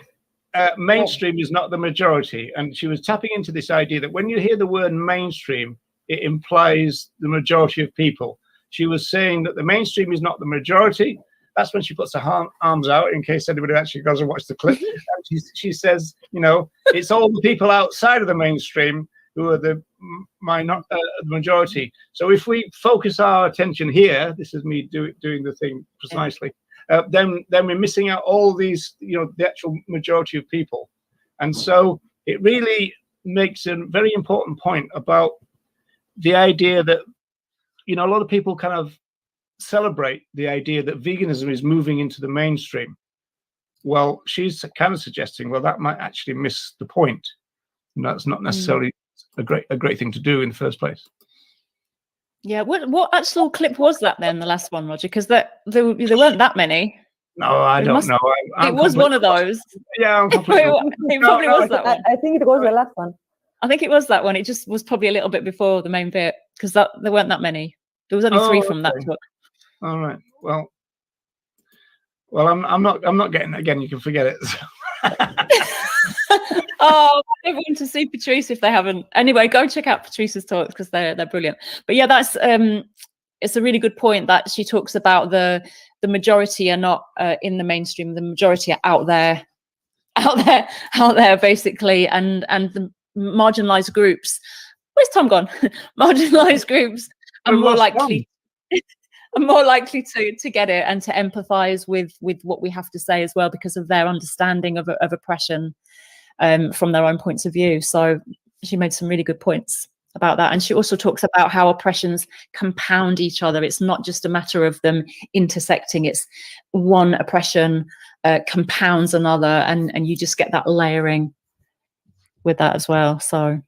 mainstream is not the majority, and she was tapping into this idea that when you hear the word mainstream, it implies the majority of people. She was saying that the mainstream is not the majority. That's when she puts her arms out, in case anybody actually goes and watch the clip. And she says, you know, it's all the people outside of the mainstream who are the majority. So if we focus our attention here, this is me doing the thing precisely, then we're missing out all these, you know, the actual majority of people. And so it really makes a very important point about the idea that, you know, a lot of people kind of celebrate the idea that veganism is moving into the mainstream. Well, she's kind of suggesting, well, that might actually miss the point. And that's not necessarily a great thing to do in the first place. Yeah, what actual clip was that then, the last one, Roger? Because there weren't that many. No, I don't know. It was one of those. Yeah, I'm completely it probably was that one. I think it was the last one. I think it was that one. It just was probably a little bit before the main bit, because there weren't that many. There was only 3 from that book. All right. Well, I'm not getting it again. You can forget it. Oh, everyone to see Patrice if they haven't. Anyway, go check out Patrice's talks because they're brilliant. But yeah, that's it's a really good point that she talks about the majority are not in the mainstream. The majority are out there, basically, and the marginalized groups. Where's Tom gone? Marginalized groups are more likely. Are more likely to get it and to empathize with what we have to say as well, because of their understanding of oppression from their own points of view. So she made some really good points about that. And she also talks about how oppressions compound each other. It's not just a matter of them intersecting. It's one oppression compounds another, and you just get that layering with that as well. So,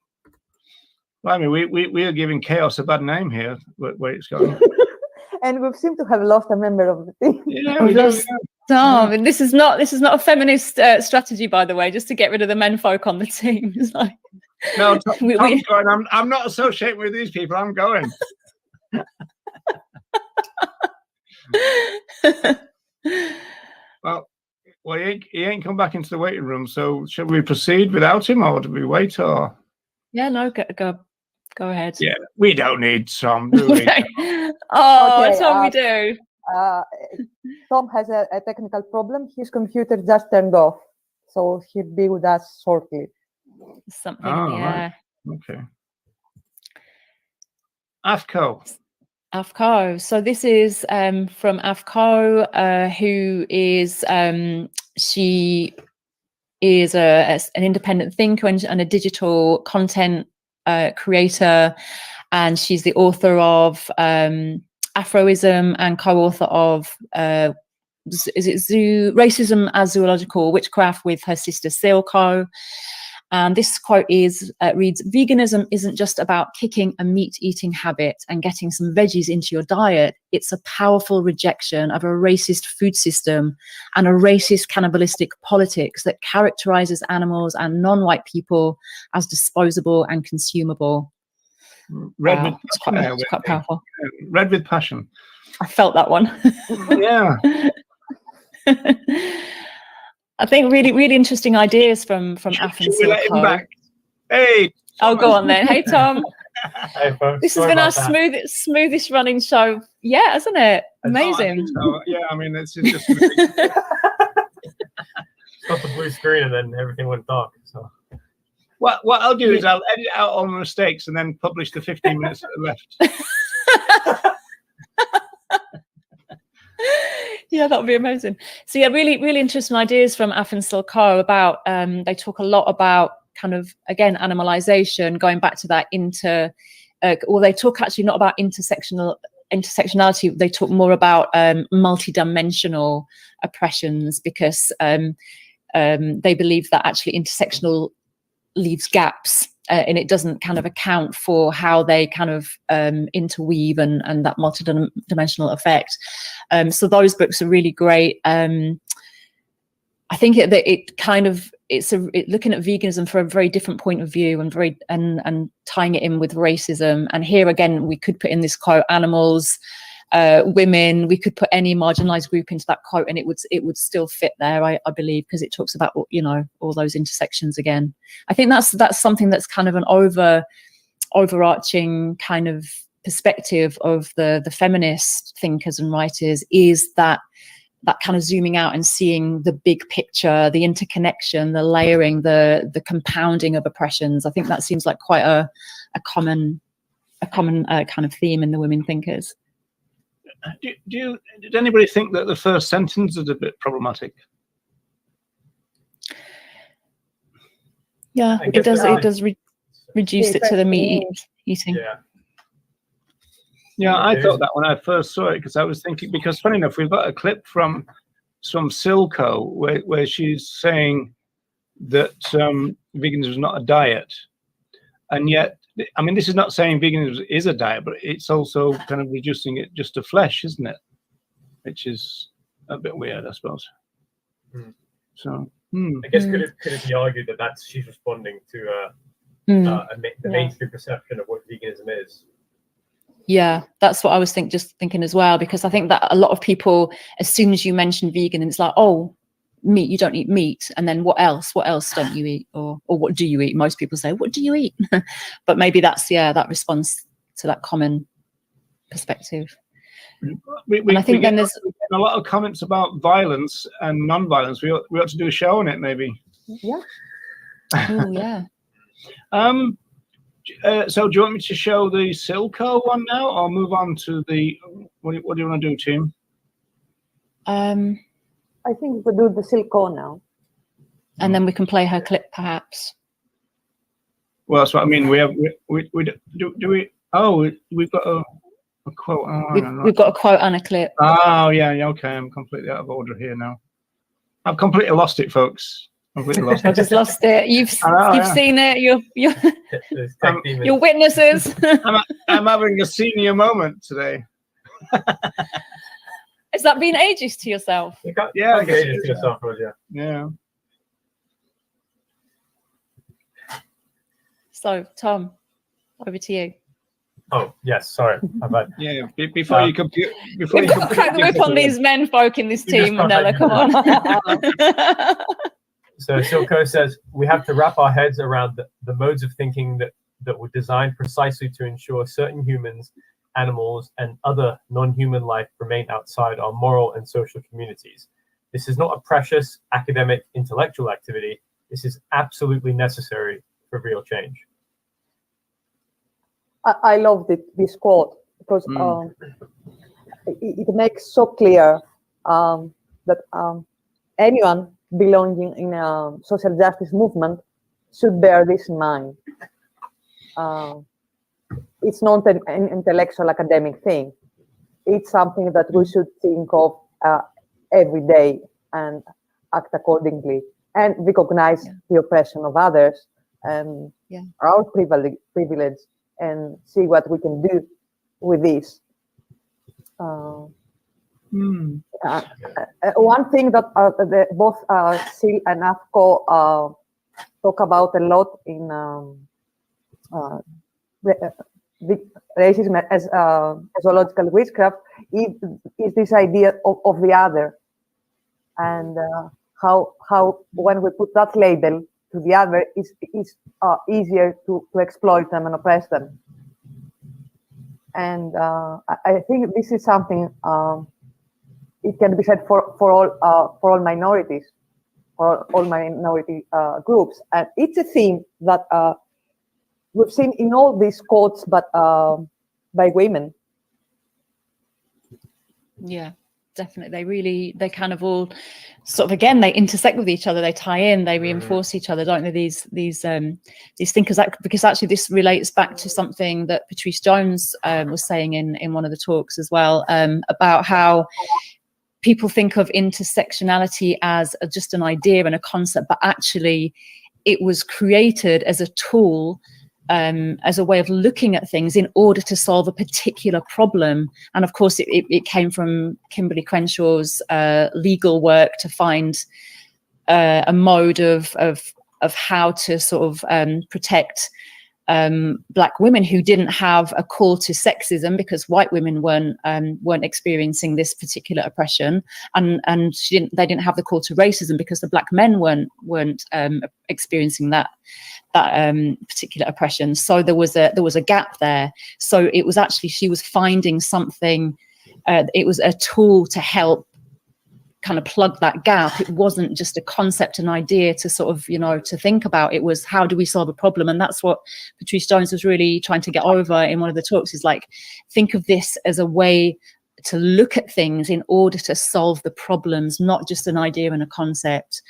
well, I mean, we are giving chaos a bad name here, where it's going. And we seem to have lost a member of the team. Yeah, we do. Tom, and this is not a feminist strategy, by the way, just to get rid of the men folk on the team. It's like, no, Tom's going. I'm not associated with these people. I'm going. Well, he ain't come back into the waiting room. So, should we proceed without him, or do we wait? Or yeah, no, go ahead. Yeah, we don't need Tom, do we? Oh, okay, Tom, we do. Tom has a technical problem. His computer just turned off, so he'll be with us shortly. Something, yeah. Right. Okay. AFCO. So this is from AFCO, who is she is an independent thinker and a digital content creator, and she's the author of Afroism and co-author of Racism as Zoological Witchcraft with her sister Silko. And this quote reads, "Veganism isn't just about kicking a meat-eating habit and getting some veggies into your diet. It's a powerful rejection of a racist food system and a racist cannibalistic politics that characterizes animals and non-white people as disposable and consumable." Read with passion. It's quite powerful. Read with passion. I felt that one. Yeah. I think really interesting ideas from Af and Should we let him Silko. back? Hey. Oh, go on then. Hey, Tom. Hey, folks, This has sorry been our about that. smoothest running show. Yeah, hasn't it? Oh, I Amazing. think so. Yeah, I mean, it's just Got the blue screen and then everything went dark. So what I'll do is I'll edit out all my mistakes and then publish the 15 minutes that are left. Yeah, that would be amazing. So yeah, really interesting ideas from Afan Silko about they talk a lot about kind of, again, animalization, going back to that or they talk actually not about intersectionality, they talk more about multidimensional oppressions, because they believe that actually intersectional leaves gaps, and it doesn't kind of account for how they kind of interweave and that multidimensional effect. So those books are really great. I think it's looking at veganism from a very different point of view, and tying it in with racism. And here again, we could put in this quote, animals, women. We could put any marginalized group into that quote, and it would still fit there, I believe, because it talks about, you know, all those intersections again. I think that's something that's kind of an overarching kind of perspective of the feminist thinkers and writers, is that kind of zooming out and seeing the big picture, the interconnection, the layering, the compounding of oppressions. I think that seems like quite a common kind of theme in the women thinkers. Did anybody think that the first sentence is a bit problematic? Yeah, it does reduce it to the meat eating. Yeah, I thought that when I first saw it, because I was thinking, because funny enough, we've got a clip from Silko where she's saying that veganism is not a diet, and yet, I mean, this is not saying veganism is a diet, but it's also kind of reducing it just to flesh, isn't it? Which is a bit weird, I suppose. So, I guess could it be argued that she's responding to the mainstream perception of what veganism is? Yeah, that's what I was thinking as well, because I think that a lot of people, as soon as you mention vegan, it's like, oh, meat, you don't eat meat, and then what else don't you eat, or what do you eat? Most people say, what do you eat? But maybe that's that response to that common perspective. And I think then there's a lot of comments about violence and non-violence. We ought to do a show on it, maybe. Yeah. Oh yeah. So do you want me to show the Silko one now, or move on to the what do you want to do, team? I think we do the Silko now. And then we can play her clip, perhaps. Well, that's what I mean. We we've got a quote. Oh, we've got a quote and a clip. Oh yeah, okay. I'm completely out of order here now. I've completely lost it, folks. Completely lost I it. just lost it. You've seen it. You're witnesses. I'm having a senior moment today. Has that been ageist to yourself? Yeah, I guess ageist to yourself, Roger. Yeah. So, Tom, over to you. Oh yes, sorry. Yeah, before you compute. We've got to crack the whip on these men folk in this team, Manella. Come on. So Silko says, we have to wrap our heads around the modes of thinking that were designed precisely to ensure certain humans, animals, and other non-human life remain outside our moral and social communities. This is not a precious academic intellectual activity. This is absolutely necessary for real change. I love this quote, because it makes so clear that anyone belonging in a social justice movement should bear this in mind. It's not an intellectual academic thing. It's something that we should think of every day and act accordingly, and recognize the oppression of others and our privilege, and see what we can do with this. One thing that both Sil and Afko talk about a lot in racism as zoological witchcraft is this idea of the other, and how when we put that label to the other is easier to exploit them and oppress them. And I think this is something it can be said for all minorities, for all minority groups, and it's a theme that we've seen in all these quotes, but by women. Yeah, definitely. They kind of all sort of, again, they intersect with each other, they tie in, they reinforce each other, don't they? These thinkers, because actually this relates back to something that Patrice Jones was saying in one of the talks as well, about how people think of intersectionality as just an idea and a concept, but actually it was created as a tool, as a way of looking at things in order to solve a particular problem. And of course, it came from Kimberly Crenshaw's legal work to find a mode of how to sort of protect Black women who didn't have a call to sexism, because white women weren't experiencing this particular oppression, and they didn't have the call to racism because the Black men weren't experiencing that particular oppression. So there was a gap there. So it was actually, she was finding something. It was a tool to help kind of plug that gap. It wasn't just a concept, an idea to sort of, to think about. It was, how do we solve a problem? And that's what Patrice Jones was really trying to get over in one of the talks, is like, think of this as a way to look at things in order to solve the problems, not just an idea and a concept.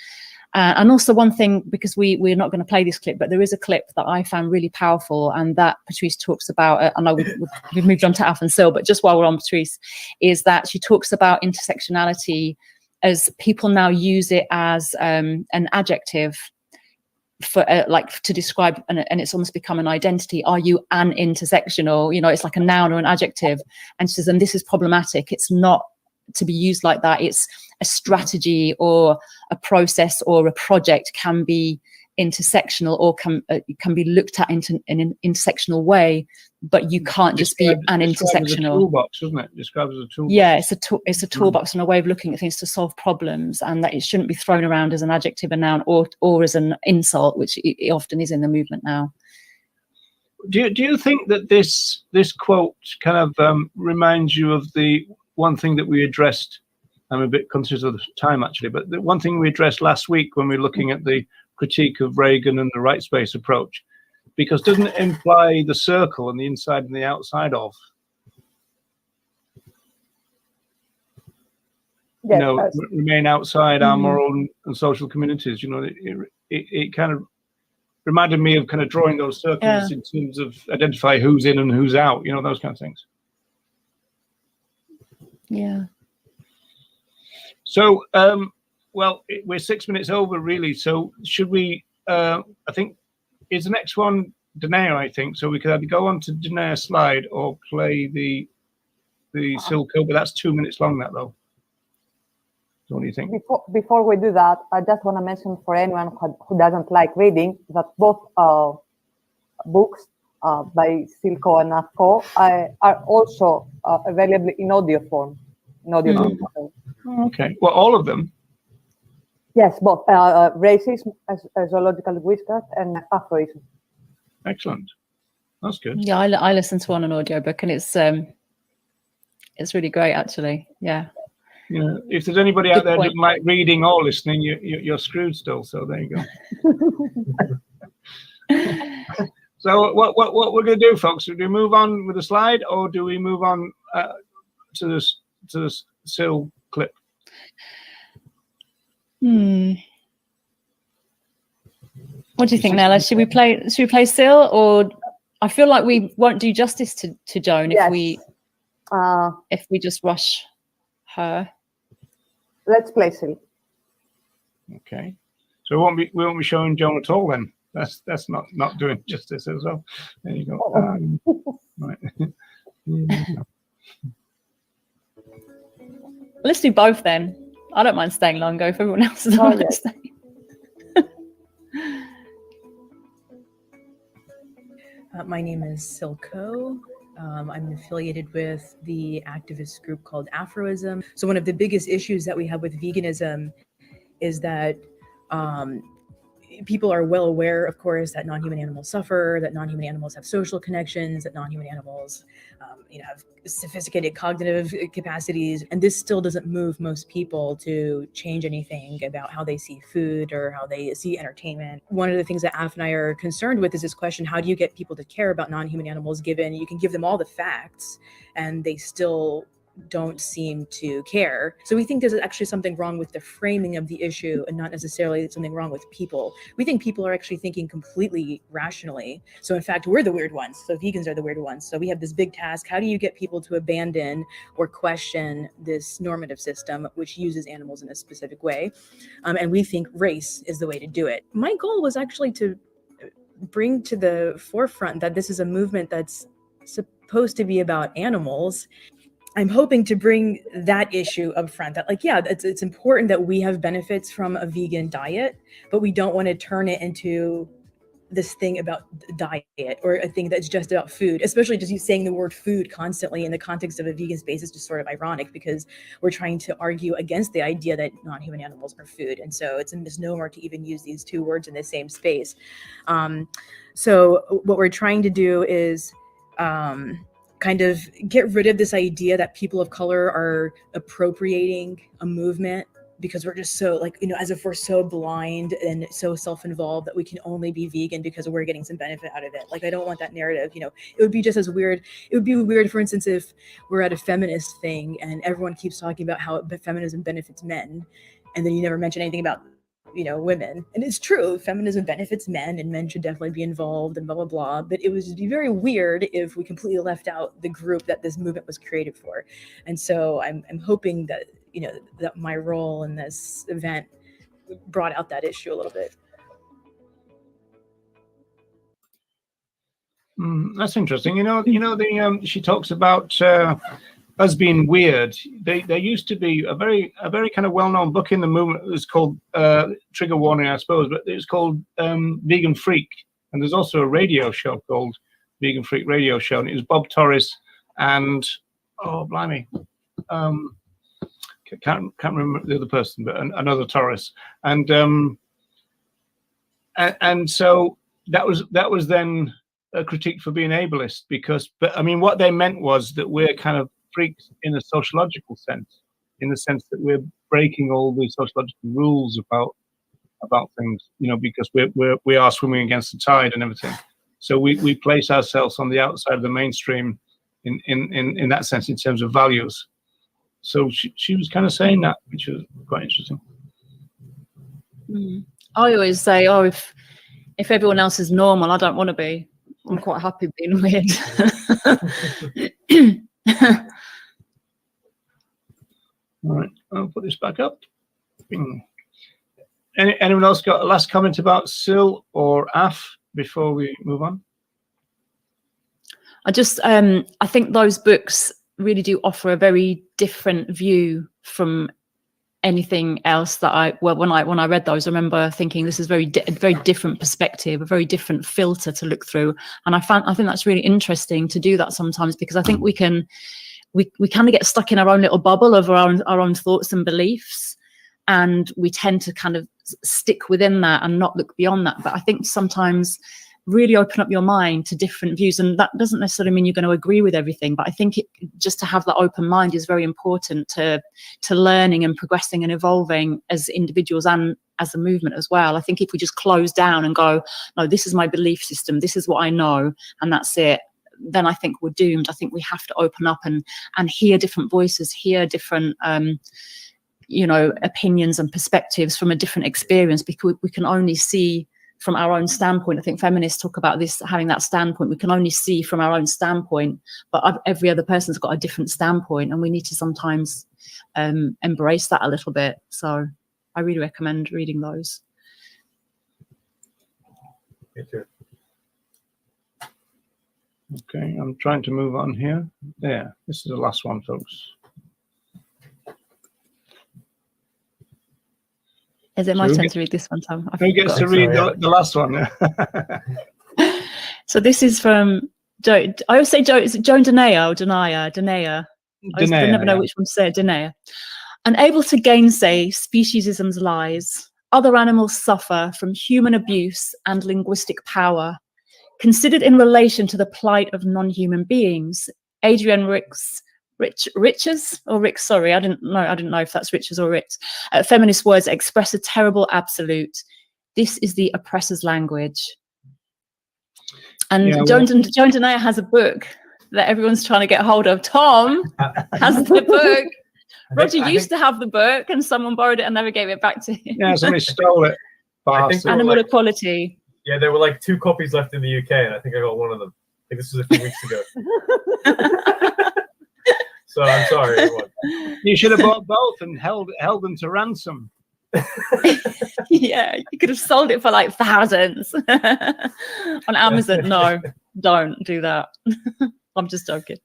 And also one thing, because we're not going to play this clip, but there is a clip that I found really powerful, and that Patrice talks about, I know we've moved on to Alf and Sil, but just while we're on Patrice, is that she talks about intersectionality as people now use it as an adjective for like to describe, and it's almost become an identity. Are you an intersectional? It's like a noun or an adjective. And she says, and this is problematic. It's not to be used like that. It's a strategy or a process or a project can be intersectional, or can be looked at in an intersectional way, but you can't just be an intersectional. Toolbox, isn't it? Described as a toolbox. Yeah, it's a toolbox and a way of looking at things to solve problems, and that it shouldn't be thrown around as an adjective, a noun, or as an insult, which it often is in the movement now. Do you think that this quote kind of reminds you of the one thing that we addressed? I'm a bit conscious of the time actually, but the one thing we addressed last week when we were looking at the critique of Reagan and the right space approach, because doesn't it imply the circle and the inside and the outside of? Yes, remain outside our moral and social communities. It kind of reminded me of kind of drawing those circles in terms of identify who's in and who's out, those kind of things. Yeah. So, well, we're 6 minutes over, really. So, should we? I think is the next one Danae, I think. So we could either go on to Danae's slide or play the Silco, but that's 2 minutes long. That though. So what do you think? Before we do that, I just want to mention for anyone who doesn't like reading that both books by Silco and Afko are also available in audio form. Okay. Well, all of them. Yes, both racism, zoological witchcraft, and Afroism. Excellent. That's good. Yeah, I listened to one on audiobook, and it's really great, actually. Yeah. Yeah. If there's anybody out there who doesn't like reading or listening, you're screwed still. So there you go. So what we're going to do, folks? Do we move on with the slide, or do we move on to the Sil clip? What do you think, Nella? Should we play Sil, or I feel like we won't do justice to Joan if we just rush her. Let's play Sil. Okay. So we won't be showing Joan at all then. That's not doing justice as well. There you go. Right. Let's do both then. I don't mind staying longer if everyone else doesn't want to stay. My name is Silco. I'm affiliated with the activist group called Afroism. So one of the biggest issues that we have with veganism is that people are well aware, of course, that non-human animals suffer, that non-human animals have social connections, that non-human animals, have sophisticated cognitive capacities, and this still doesn't move most people to change anything about how they see food or how they see entertainment. One of the things that Af and I are concerned with is this question: how do you get people to care about non-human animals, given you can give them all the facts and they still don't seem to care? So we think there's actually something wrong with the framing of the issue and not necessarily something wrong with people. We think people are actually thinking completely rationally. So in fact, we're the weird ones. So vegans are the weird ones. So we have this big task. How do you get people to abandon or question this normative system, which uses animals in a specific way? And we think race is the way to do it. My goal was actually to bring to the forefront that this is a movement that's supposed to be about animals. I'm hoping to bring that issue up front, that it's important that we have benefits from a vegan diet, but we don't want to turn it into this thing about diet or a thing that's just about food, especially just you saying the word food constantly in the context of a vegan space is just sort of ironic, because we're trying to argue against the idea that non-human animals are food. And so it's a misnomer to even use these two words in the same space. So what we're trying to do is kind of get rid of this idea that people of color are appropriating a movement because we're just so as if we're so blind and so self-involved that we can only be vegan because we're getting some benefit out of it. I don't want that narrative. It would be just as weird. It would be weird, for instance, if we're at a feminist thing and everyone keeps talking about how feminism benefits men, and then you never mention anything about women. And it's true, feminism benefits men and men should definitely be involved and blah, blah, blah. But it would be very weird if we completely left out the group that this movement was created for. And so I'm hoping that, that my role in this event brought out that issue a little bit. That's interesting. She talks about us being weird. There used to be a very kind of well-known book in the movement. It was called trigger warning, I suppose, but it was called Vegan Freak. And there's also a radio show called Vegan Freak Radio Show. And it was Bob Torres and blimey, can't remember the other person, but another Torres. And so that was then a critique for being ableist, but I mean, what they meant was that we're kind of freaks in a sociological sense, in the sense that we're breaking all the sociological rules about things, because we are swimming against the tide and everything. So we place ourselves on the outside of the mainstream in that sense, in terms of values. So she was kind of saying that, which was quite interesting. I always say, if everyone else is normal, I don't want to be. I'm quite happy being weird. All right, I'll put this back up. Anyone else got a last comment about Sil or Af before we move on? I think those books really do offer a very different view from anything else that when I read those, I remember thinking this is a very different perspective, a very different filter to look through. And I think that's really interesting to do that sometimes, because I think we kind of get stuck in our own little bubble of our own thoughts and beliefs, and we tend to kind of stick within that and not look beyond that. But I think sometimes really open up your mind to different views, and that doesn't necessarily mean you're going to agree with everything, but I think just to have that open mind is very important to learning and progressing and evolving as individuals and as a movement as well. I think if we just close down and go, no, this is my belief system, this is what I know, and that's it, then I think we're doomed. I think we have to open up and hear different voices, hear different opinions and perspectives from a different experience, because we can only see from our own standpoint. I think feminists talk about this, having that standpoint. We can only see from our own standpoint, but every other person's got a different standpoint, and we need to sometimes embrace that a little bit. So I really recommend reading those. Okay, I'm trying to move on here. There, this is the last one, folks. Is it my turn to read this one, Tom? Who gets to read the last one? So this is from Joe. I always say Joe. Is it Joan Denea or Denea? Denea. I never know which one to say. Denea. Unable to gainsay speciesism's lies, other animals suffer from human abuse and linguistic power, considered in relation to the plight of non-human beings. Adrienne Riches, sorry, I didn't know if that's Riches or Rich. Feminist words express a terrible absolute. This is the oppressor's language. And Yeah, Joan Danae has a book that everyone's trying to get hold of. Tom has the book. Roger used to have the book, and someone borrowed it and never gave it back to him. Yeah, somebody stole it. Animal equality. Yeah, there were like 2 copies left in the UK, and I think I got one of them. I think this was a few weeks ago. So I'm sorry, everyone. You should have bought both and held them to ransom. Yeah, you could have sold it for like thousands on Amazon. No, don't do that. I'm just joking.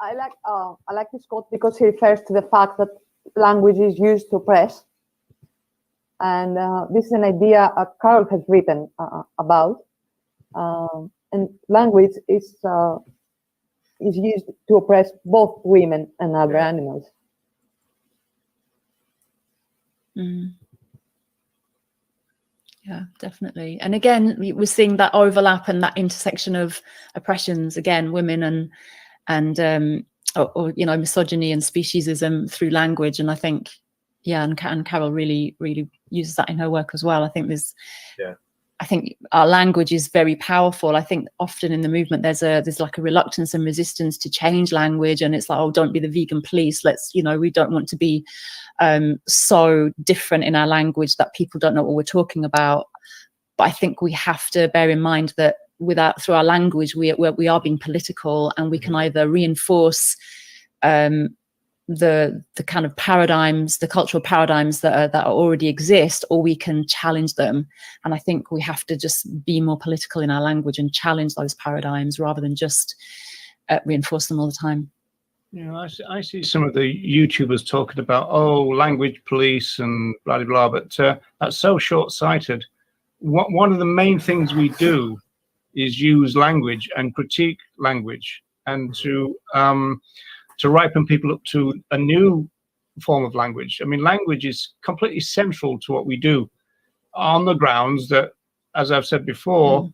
I like this quote because he refers to the fact that language is used to oppress, and this is an idea Carol has written about. And language is used to oppress both women and other animals. Yeah, definitely. And again, we're seeing that overlap and that intersection of oppressions, again, women and you know, misogyny and speciesism through language. And I think, yeah, and Carol really uses that in her work as well. I think I think our language is very powerful. I think often in the movement there's like a reluctance and resistance to change language, and it's like, oh, don't be the vegan police. Let's, you know, we don't want to be so different in our language that people don't know what we're talking about. But I think we have to bear in mind that through our language we are being political, and we can either reinforce the kind of paradigms, the cultural paradigms that already exist, or we can challenge them. And I think we have to just be more political in our language and challenge those paradigms rather than just reinforce them all the time. Yeah, I see some of the YouTubers talking about, oh, language police and blah blah blah, but that's so short-sighted. One of the main things we do is use language and critique language, and to ripen people up to a new form of language. I mean, language is completely central to what we do, on the grounds that, as I've said before,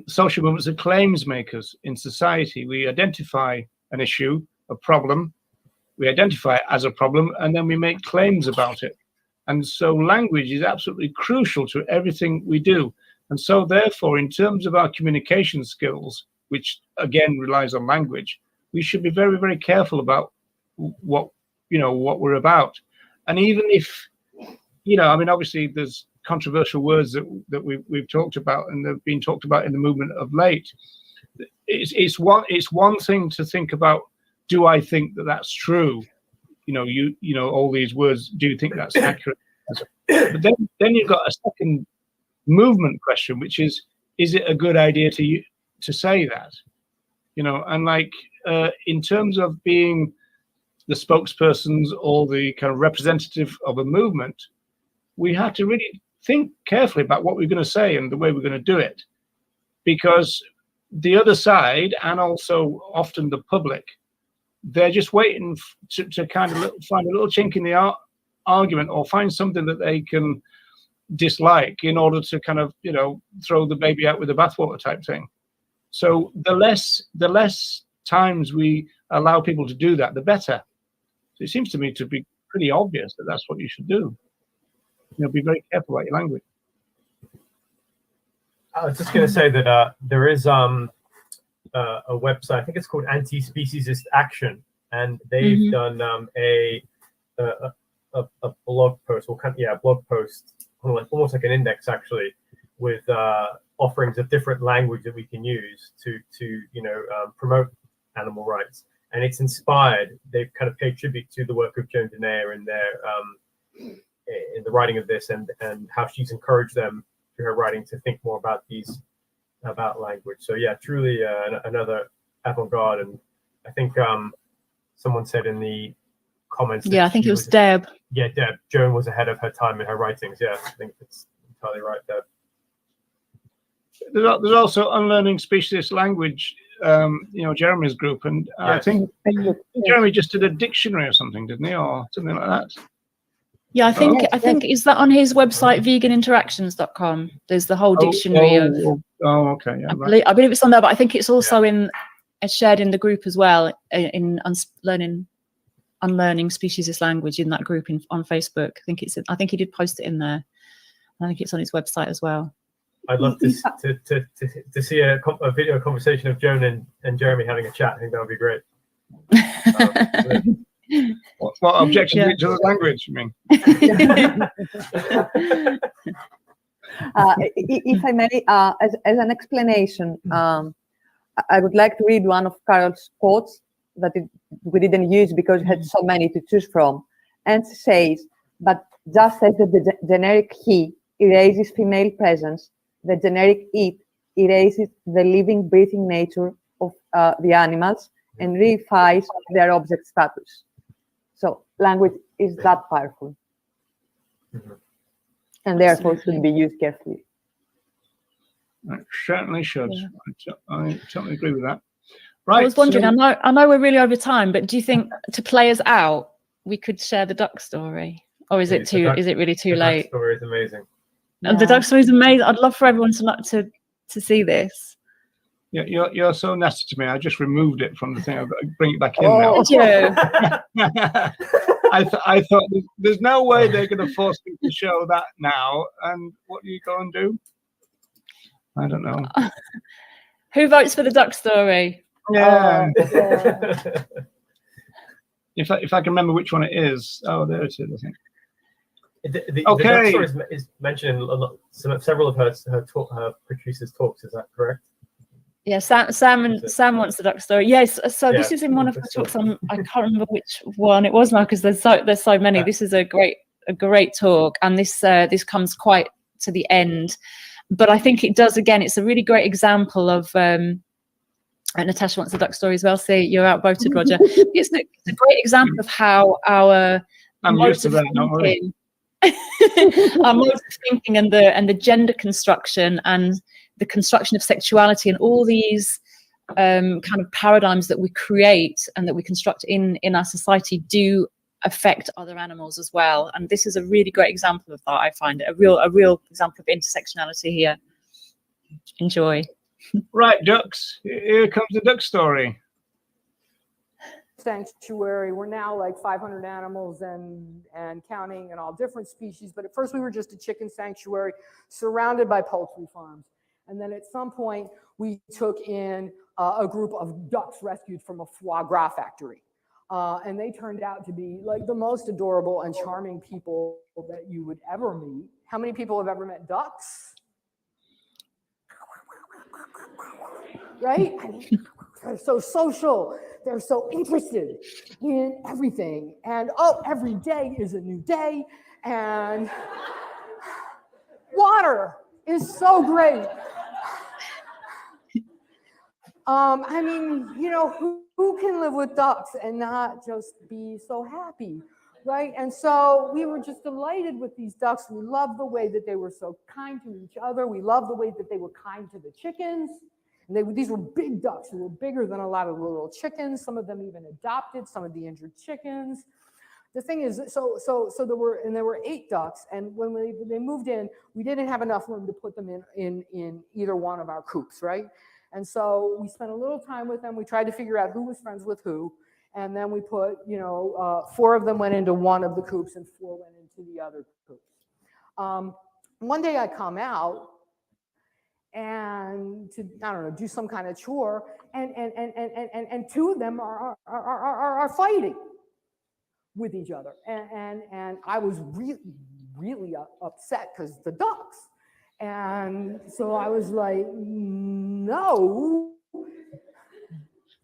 social movements are claims makers in society. We identify an issue, a problem, we identify it as a problem, and then we make claims about it. And so language is absolutely crucial to everything we do. And so therefore, in terms of our communication skills, which again relies on language, we should be very, very careful about what we're about. And even if, you know, I mean, obviously there's controversial words that we've talked about, and they've been talked about in the movement of late. It's one thing to think about, do I think that that's true? You know, all these words, do you think that's accurate? But then you've got a second movement question, which is it a good idea to say that? You know, and like in terms of being the spokespersons or the kind of representative of a movement, we have to really think carefully about what we're going to say and the way we're going to do it, because the other side, and also often the public, they're just waiting to kind of find a little chink in the argument, or find something that they can dislike in order to kind of, you know, throw the baby out with the bathwater type thing. So the less times we allow people to do that, the better. So it seems to me to be pretty obvious that that's what you should do. You know, be very careful about your language. I was just going to say that there is a website, I think it's called Anti-Speciesist Action, and they've done a blog post, blog post, almost like an index actually, with offerings of different language that we can use to promote animal rights. And it's inspired. They've kind of paid tribute to the work of Joan Danae in their in the writing of this, and how she's encouraged them through her writing to think more about language. So yeah, truly another avant-garde. And I think someone said in the comments, I think it was Deb. Yeah, Deb. Joan was ahead of her time in her writings. Yeah, I think that's entirely right, Deb. There's also Unlearning Speciesist Language, Jeremy's group, and yes. I think Jeremy just did a dictionary or something, didn't he, or something like that? Yeah, I think is that on his website, veganinteractions.com. There's the whole dictionary of. Okay, yeah, I believe it's on there, but I think it's also shared in the group as well in unlearning speciesist language in that group on Facebook. I think he did post it in there. I think it's on his website as well. I'd love to see a video conversation of Joan and Jeremy having a chat. I think that would be great. What objection to each other's language, you mean? If I may, as an explanation, I would like to read one of Carol's quotes that we didn't use because we had so many to choose from. And she says, but just as the generic he erases female presence, the generic it erases the living, breathing nature of the animals and reifies their object status. So language is that powerful. And therefore should be used carefully. It certainly should. Yeah. I totally agree with that. Right. I was wondering, I know we're really over time, but do you think to play us out, we could share the duck story? Or is it really too late? The duck story is amazing. Yeah. The duck story is amazing. I'd love for everyone to see this. Yeah, you're so nasty to me. I just removed it from the thing. I've got to bring it back in now. I thought there's no way they're going to force me to show that now. And what do you go and do? I don't know. Who votes for the duck story? Yeah. If I can remember which one it is. Oh, there it is, I think. The duck story is mentioned in several of her producers' talks. Is that correct? Yeah, Sam wants the duck story. Yes, so this is in one of the talks. I can't remember which one it was now because there's so many. Yeah. This is a great talk, and this comes quite to the end. But I think it does again. It's a really great example of. And Natasha wants the duck story as well. See, you're outvoted, Roger. It's a great example of how our modes of thinking, our modes of thinking, and the gender construction and the construction of sexuality and all these kind of paradigms that we create and that we construct in our society do affect other animals as well. And this is a really great example of that. I find it a real example of intersectionality here. Enjoy. Right, ducks. Here comes the duck story. Sanctuary. We're now like 500 animals and counting and all different species. But at first we were just a chicken sanctuary surrounded by poultry farms. And then at some point we took in a group of ducks rescued from a foie gras factory. And they turned out to be like the most adorable and charming people that you would ever meet. How many people have ever met ducks? Right? I mean, they're so social. They're so interested in everything. And every day is a new day. And water is so great. I mean, you know, who can live with ducks and not just be so happy, right? And so we were just delighted with these ducks. We loved the way that they were so kind to each other. We loved the way that they were kind to the chickens. And these were big ducks. They were bigger than a lot of the little chickens. Some of them even adopted some of the injured chickens. The thing is, so there were 8 ducks, and when they moved in, we didn't have enough room to put them in either one of our coops, right? And so we spent a little time with them. We tried to figure out who was friends with who, and then we put, 4 of them went into one of the coops and 4 went into the other coops. One day I come out and to, I don't know, do some kind of chore, and 2 of them are fighting with each other, and I was really upset because the ducks, and so I was like, no,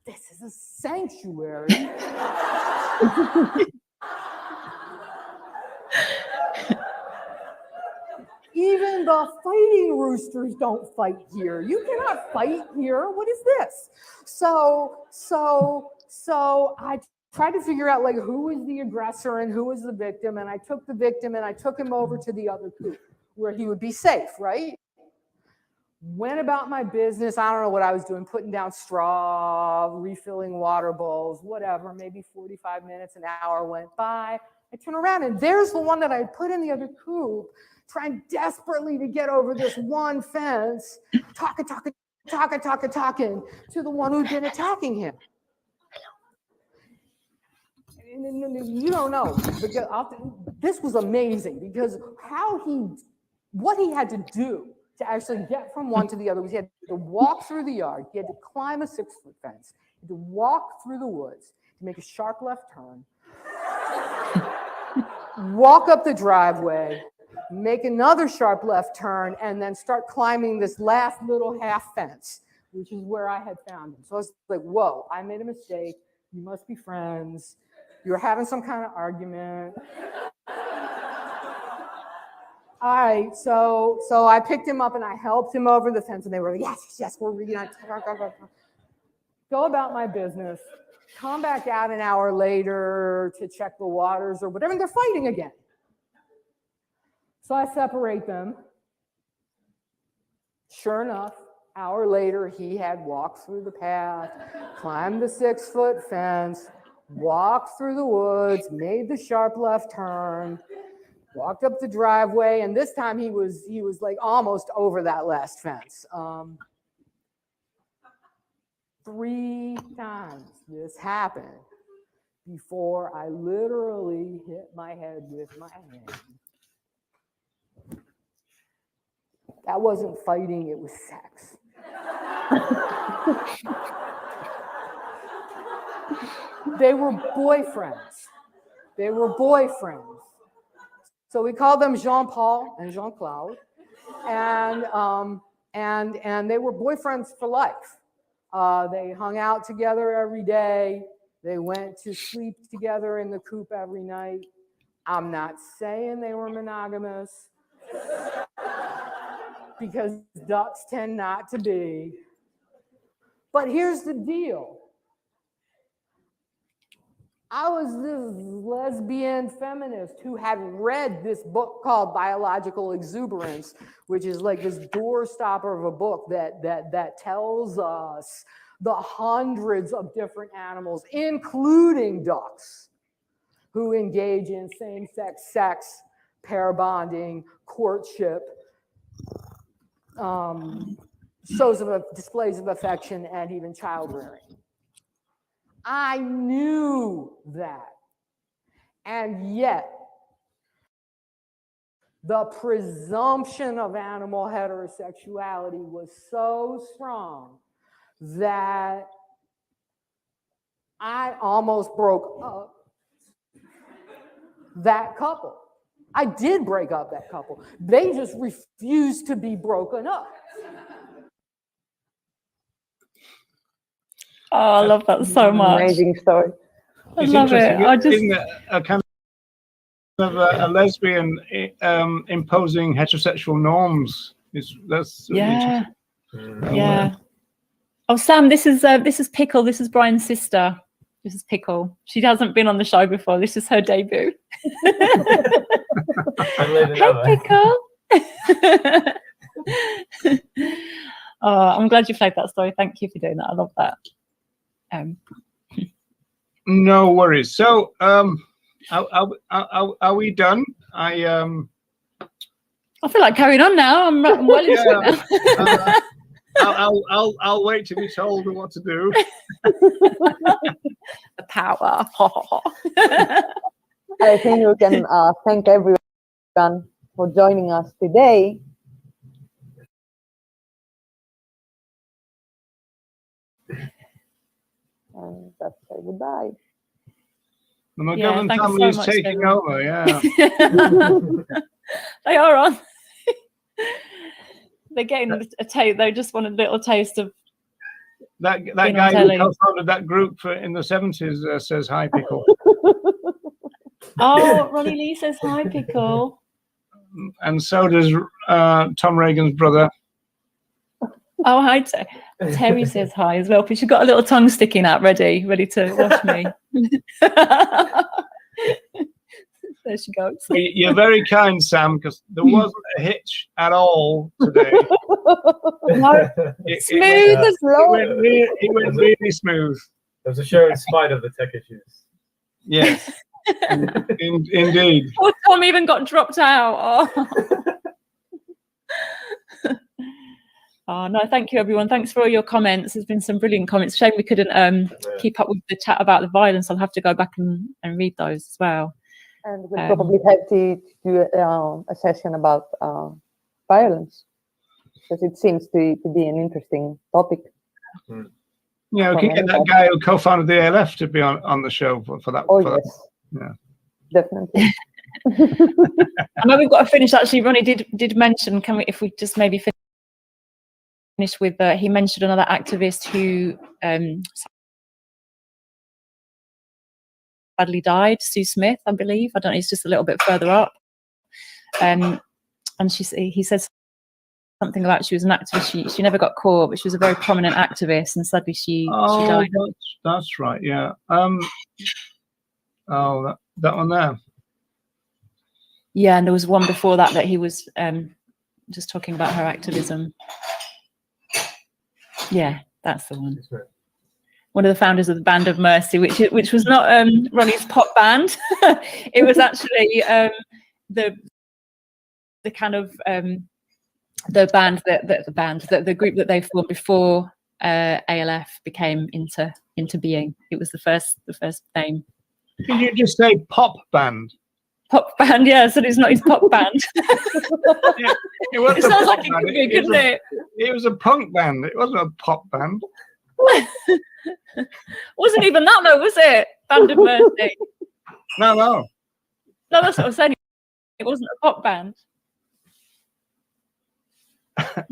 this is a sanctuary. Even the fighting roosters don't fight here. You cannot fight here. What is this? So I tried to figure out like who was the aggressor and who was the victim, and I took the victim and I took him over to the other coop where he would be safe, right? Went about my business. I don't know what I was doing, putting down straw, refilling water bowls, whatever. Maybe 45 minutes, an hour went by. I turn around and there's the one that I put in the other coop, trying desperately to get over this one fence, talking to the one who'd been attacking him. And you don't know, but this was amazing because what he had to do to actually get from one to the other was he had to walk through the yard, he had to climb a 6-foot fence, he had to walk through the woods, to make a sharp left turn, walk up the driveway, make another sharp left turn, and then start climbing this last little half fence, which is where I had found him. So I was like, whoa, I made a mistake. You must be friends. You're having some kind of argument. All right, so I picked him up and I helped him over the fence, and they were like, yes, we're reunited. Go about my business. Come back out an hour later to check the waters or whatever, and they're fighting again. So I separate them. Sure enough, hour later, he had walked through the path, climbed the 6-foot fence, walked through the woods, made the sharp left turn, walked up the driveway, and this time he was like almost over that last fence. 3 times this happened before I literally hit my head with my hand. That wasn't fighting, it was sex. They were boyfriends. So we called them Jean-Paul and Jean-Claude, and they were boyfriends for life. They hung out together every day. They went to sleep together in the coop every night. I'm not saying they were monogamous, because ducks tend not to be. But here's the deal. I was this lesbian feminist who had read this book called Biological Exuberance, which is like this doorstopper of a book that tells us the hundreds of different animals, including ducks, who engage in same-sex sex, pair bonding, courtship, displays of affection, and even child rearing. I knew that. And yet, the presumption of animal heterosexuality was so strong that I almost broke up that couple. I did break up that couple. They just refused to be broken up. Oh, I love that so much. Amazing story. I It's love it. interesting. I just Isn't it a kind of a lesbian imposing heterosexual norms? That's yeah. Oh, Sam, this is Pickle. This is Brian's sister. This is Pickle. She hasn't been on the show before. This is her debut. Hey, Pickle. Oh, I'm glad you played that story. Thank you for doing that. I love that. No worries. So, are we done? I feel like carrying on now. I'm well into it now. I'll wait to be told what to do. The power. I think we can thank everyone for joining us today. And let's say goodbye. The McGovern family is taking over, yeah. They are on. They're getting a taste. They just want a little taste of that guy who co-founded that group in the 70s says hi, Pickle. Oh, Ronnie Lee says hi, Pickle. And so does Tom Reagan's brother. Oh, hi, Terry says hi as well, but she's got a little tongue sticking out, ready to wash me. There she goes. You're very kind, Sam, because there wasn't a hitch at all today. Smooth as it went really smooth. There was a show in spite of the tech issues. Yes. Indeed. Poor Tom even got dropped out. Oh no, thank you everyone. Thanks for all your comments. There's been some brilliant comments. Shame we couldn't keep up with the chat about the violence. I'll have to go back and read those as well. And we'll probably have to do a session about violence, because it seems to be an interesting topic. Yeah, we can get that guy who co-founded the ALF to be on the show for that. Oh, for yes. That. Yeah. Definitely. I know we've got to finish. Actually, Ronnie did mention, can we, if we just maybe finish with, he mentioned another activist who sadly died, Sue Smith, I believe. I don't know, it's just a little bit further up. And he says something about she was an activist. She never got caught, but she was a very prominent activist, and sadly she died. That's right. Yeah. Oh, that one there. Yeah, and there was one before that he was just talking about her activism. Yeah, that's the one. One of the founders of the Band of Mercy, which was not Ronnie's pop band. It was actually the kind of the group that they formed before ALF became into being. It was the first name. Did you just say pop band? Pop band, yeah. So it's not his pop band. Yeah, it sounds like it could be, couldn't it? It was a punk band. It wasn't a pop band. Wasn't even that though, was it? Band of Mercy. No, that's what I'm saying. It wasn't a pop band.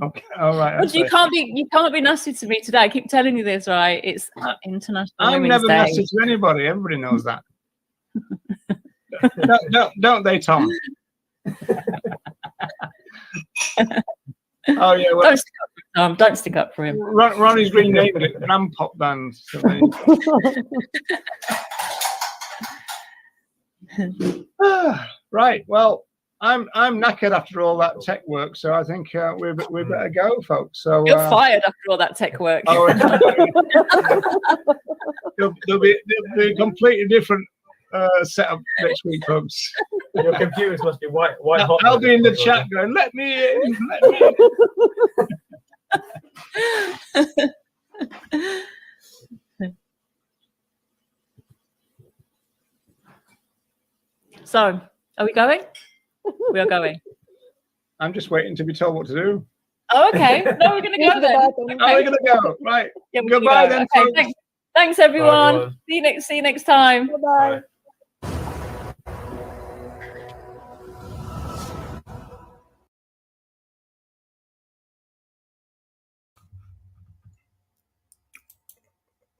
Okay, all right. But you can't be nasty to me today. I keep telling you this, right? It's International I'm Women's never Day. nasty to anybody. Everybody knows that. Don't they, Tom? Oh yeah. Well, don't stick up for Tom. Don't stick up for him. Ronnie's renamed it Grand Pop Band. So right. Well, I'm knackered after all that tech work, so I think we better go, folks. So you're fired after all that tech work. Oh, there'll be a completely different setup next week, folks. Your computers must be white hot. I'll be in the chat going, "Let me in, let me in." So, are we going? We are going. I'm just waiting to be told what to do. Oh, okay. No, we're going to go then. Okay. Oh, we're going to go. Right. Yeah, goodbye then. Okay, thanks everyone. Bye, everyone. See you next time. Bye.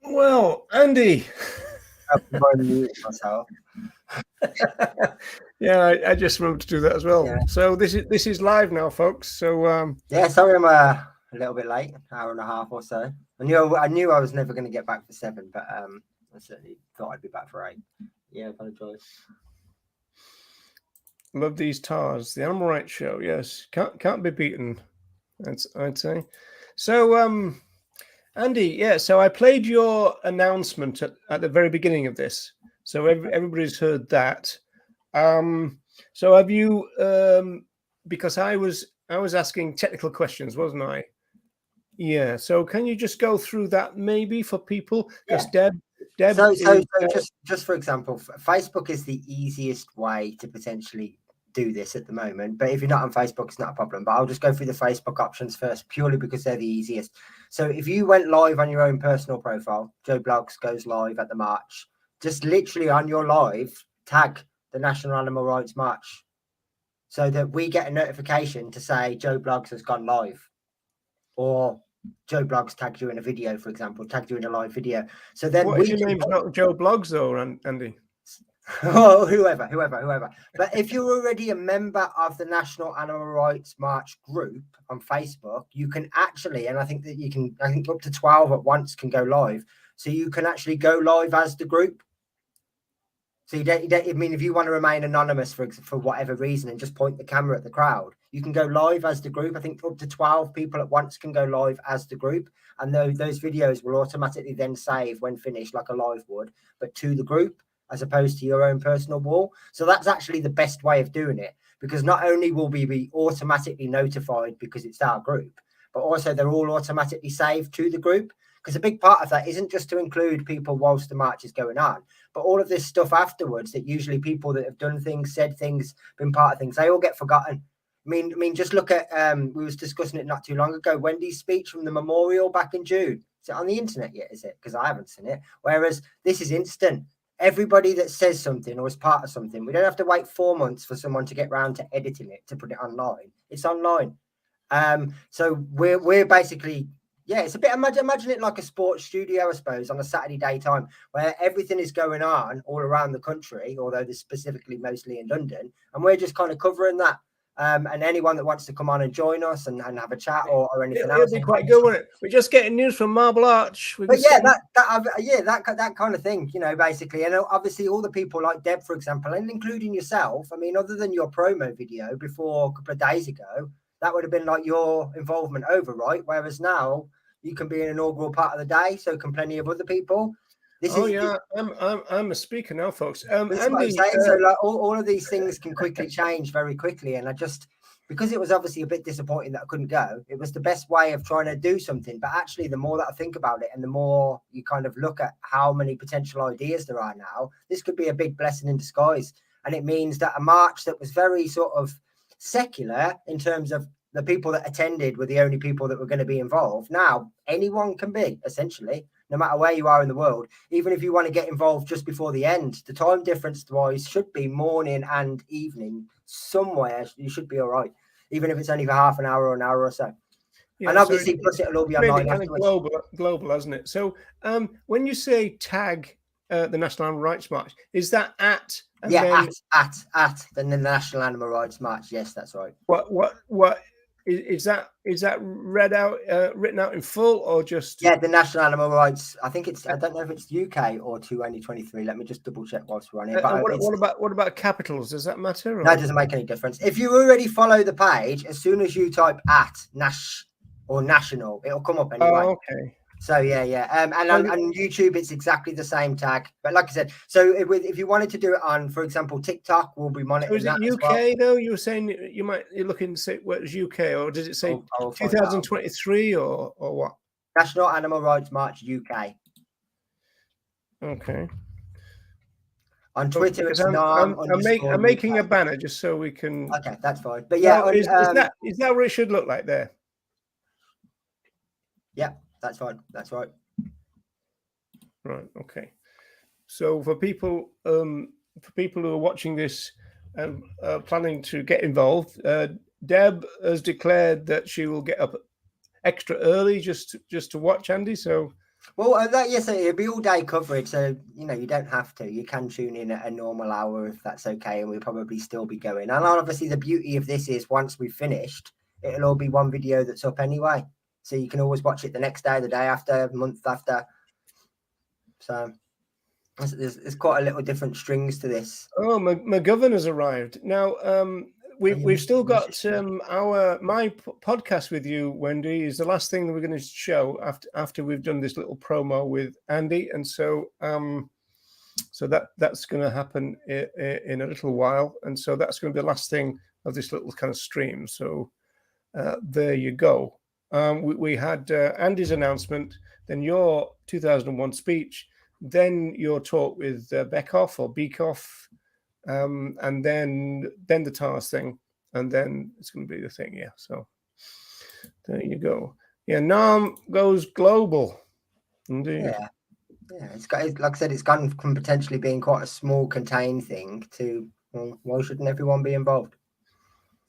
Well, Andy. Myself. Yeah, I just remembered to do that as well. Yeah. So this is live now, folks. So yeah, sorry I'm a little bit late, hour and a half or so. I knew I was never going to get back for 7, but I certainly thought I'd be back for 8. Yeah, apologize. Love these tars. The Animal Rights Show. Yes, can't be beaten. I'd say. So Andy, yeah. So I played your announcement at the very beginning of this. So everybody's heard that. So have you? Because I was asking technical questions, wasn't I? Yeah. So can you just go through that maybe for people? Because Deb. So just for example, Facebook is the easiest way to potentially do this at the moment. But if you're not on Facebook, it's not a problem. But I'll just go through the Facebook options first, purely because they're the easiest. So if you went live on your own personal profile, Joe Blogs goes live at the march. Just literally on your live, tag the National Animal Rights March, so that we get a notification to say Joe Blogs has gone live, or Joe Blogs tagged you in a video, for example, tagged you in a live video. So then your name's not Joe Blogs though, Andy. Oh, whoever. But if you're already a member of the National Animal Rights March group on Facebook, you can actually, and I think up to 12 at once can go live. So you can actually go live as the group. So you don't, I mean, if you want to remain anonymous for whatever reason and just point the camera at the crowd, you can go live as the group. I think up to 12 people at once can go live as the group. And those videos will automatically then save when finished, like a live would, but to the group. as opposed to your own personal wall. So that's actually the best way of doing it, because not only will we be automatically notified because it's our group, but also they're all automatically saved to the group. Because a big part of that isn't just to include people whilst the march is going on, but all of this stuff afterwards that usually people that have done things, said things, been part of things, they all get forgotten. I mean, just look at, we was discussing it not too long ago, Wendy's speech from the memorial back in June. Is it on the internet yet, is it? Because I haven't seen it. Whereas this is instant. Everybody that says something or is part of something, we don't have to wait 4 months for someone to get round to editing it, to put it online. It's online. So we're basically, yeah, it's a bit, imagine it like a sports studio, I suppose, on a Saturday daytime, where everything is going on all around the country, although there's specifically mostly in London, and we're just kind of covering that. And anyone that wants to come on and join us and have a chat or anything else, it'll be quite good, won't it? We're just getting news from Marble Arch. But yeah, that kind of thing, you know, basically. And obviously all the people like Deb, for example, and including yourself, I mean, other than your promo video before a couple of days ago, that would have been like your involvement over, right? Whereas now you can be an inaugural part of the day, so can plenty of other people. I'm a speaker now, folks. That's Andy, what I'm saying. So like all of these things can quickly change very quickly, and I just, because it was obviously a bit disappointing that I couldn't go, it was the best way of trying to do something. But actually, the more that I think about it and the more you kind of look at how many potential ideas there are now, this could be a big blessing in disguise. And it means that a march that was very sort of secular in terms of the people that attended were the only people that were going to be involved. Now, anyone can be, essentially, no matter where you are in the world. Even if you want to get involved just before the end, the time difference wise should be morning and evening somewhere. You should be all right, even if it's only for half an hour or an hour or so. Yeah, and obviously, so plus it'll all be online afterwards. Global, hasn't it? So when you say tag the National Animal Rights March, is that at? And yeah, then, at the National Animal Rights March. Yes, that's right. What is that read out, written out in full, or just? Yeah, the National Animal Rights. I think it's. I don't know if it's UK or 2023. Let me just double check whilst we're on here. But what about capitals? Does that matter? Or? No, it doesn't make any difference. If you already follow the page, as soon as you type at Nash or National, it'll come up anyway. Oh, okay. So yeah. And on YouTube, it's exactly the same tag. But like I said, so if you wanted to do it on, for example, TikTok, we'll be monitoring. So is it UK though? You were saying you're looking to say what is UK, or does it say 2023 or what? National Animal Rights March UK. Okay. On Twitter, it's I'm making a banner just so we can. Okay, that's fine. But yeah, is that what it should look like there? Yeah. That's fine. That's right. Right. Okay. So for people who are watching this and planning to get involved, Deb has declared that she will get up extra early just to watch Andy. So. Well, yes, it'll be all day coverage. So you know you don't have to. You can tune in at a normal hour if that's okay, and we'll probably still be going. And obviously, the beauty of this is once we've finished, it'll all be one video that's up anyway. So you can always watch it the next day, the day after, the month after. So there's quite a little different strings to this. Oh, McGovern has arrived. Now, we've still got my podcast with you, Wendy, is the last thing that we're going to show after we've done this little promo with Andy. And so that's going to happen in a little while. And so that's going to be the last thing of this little kind of stream. So there you go. We had Andy's announcement, then your 2001 speech, then your talk with Bekoff, and then the TARS thing, and then it's going to be the thing. Yeah, so there you go. Yeah, NARM goes global. Indeed. Yeah. It's got, like I said, it's gone from potentially being quite a small, contained thing to, well, why shouldn't everyone be involved?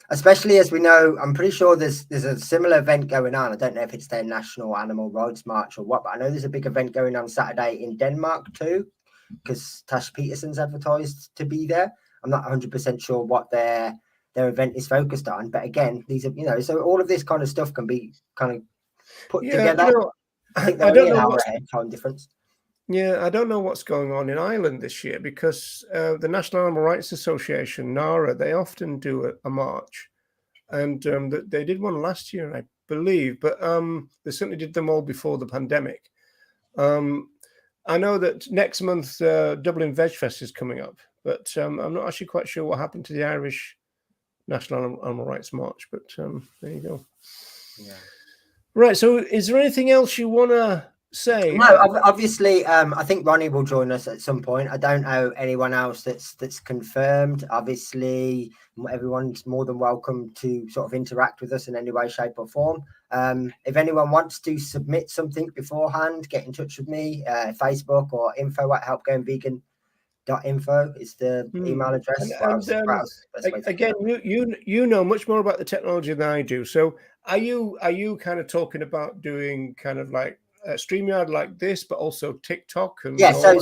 Especially as we know, I'm pretty sure there's a similar event going on. I don't know if it's their National Animal Rights March or what, but I know there's a big event going on Saturday in Denmark too, because Tash Peterson's advertised to be there. I'm not 100% sure what their event is focused on, but again, these are, so all of this kind of stuff can be kind of put together. I think they're only an hour ahead time difference. Yeah, I don't know what's going on in Ireland this year because the National Animal Rights Association, NARA, they often do a march. And they did one last year, I believe, but they certainly did them all before the pandemic. I know that next month Dublin Veg Fest is coming up, but I'm not actually quite sure what happened to the Irish National Animal Rights March. But there you go. Yeah. Right. So, is there anything else you want to say? No, obviously, I think Ronnie will join us at some point. I don't know anyone else that's confirmed. Obviously, everyone's more than welcome to sort of interact with us in any way, shape, or form. If anyone wants to submit something beforehand, get in touch with me. Facebook or info@helpgoingvegan.info is the email address. Again, you know much more about the technology than I do. So, are you kind of talking about doing kind of like StreamYard like this, but also TikTok and So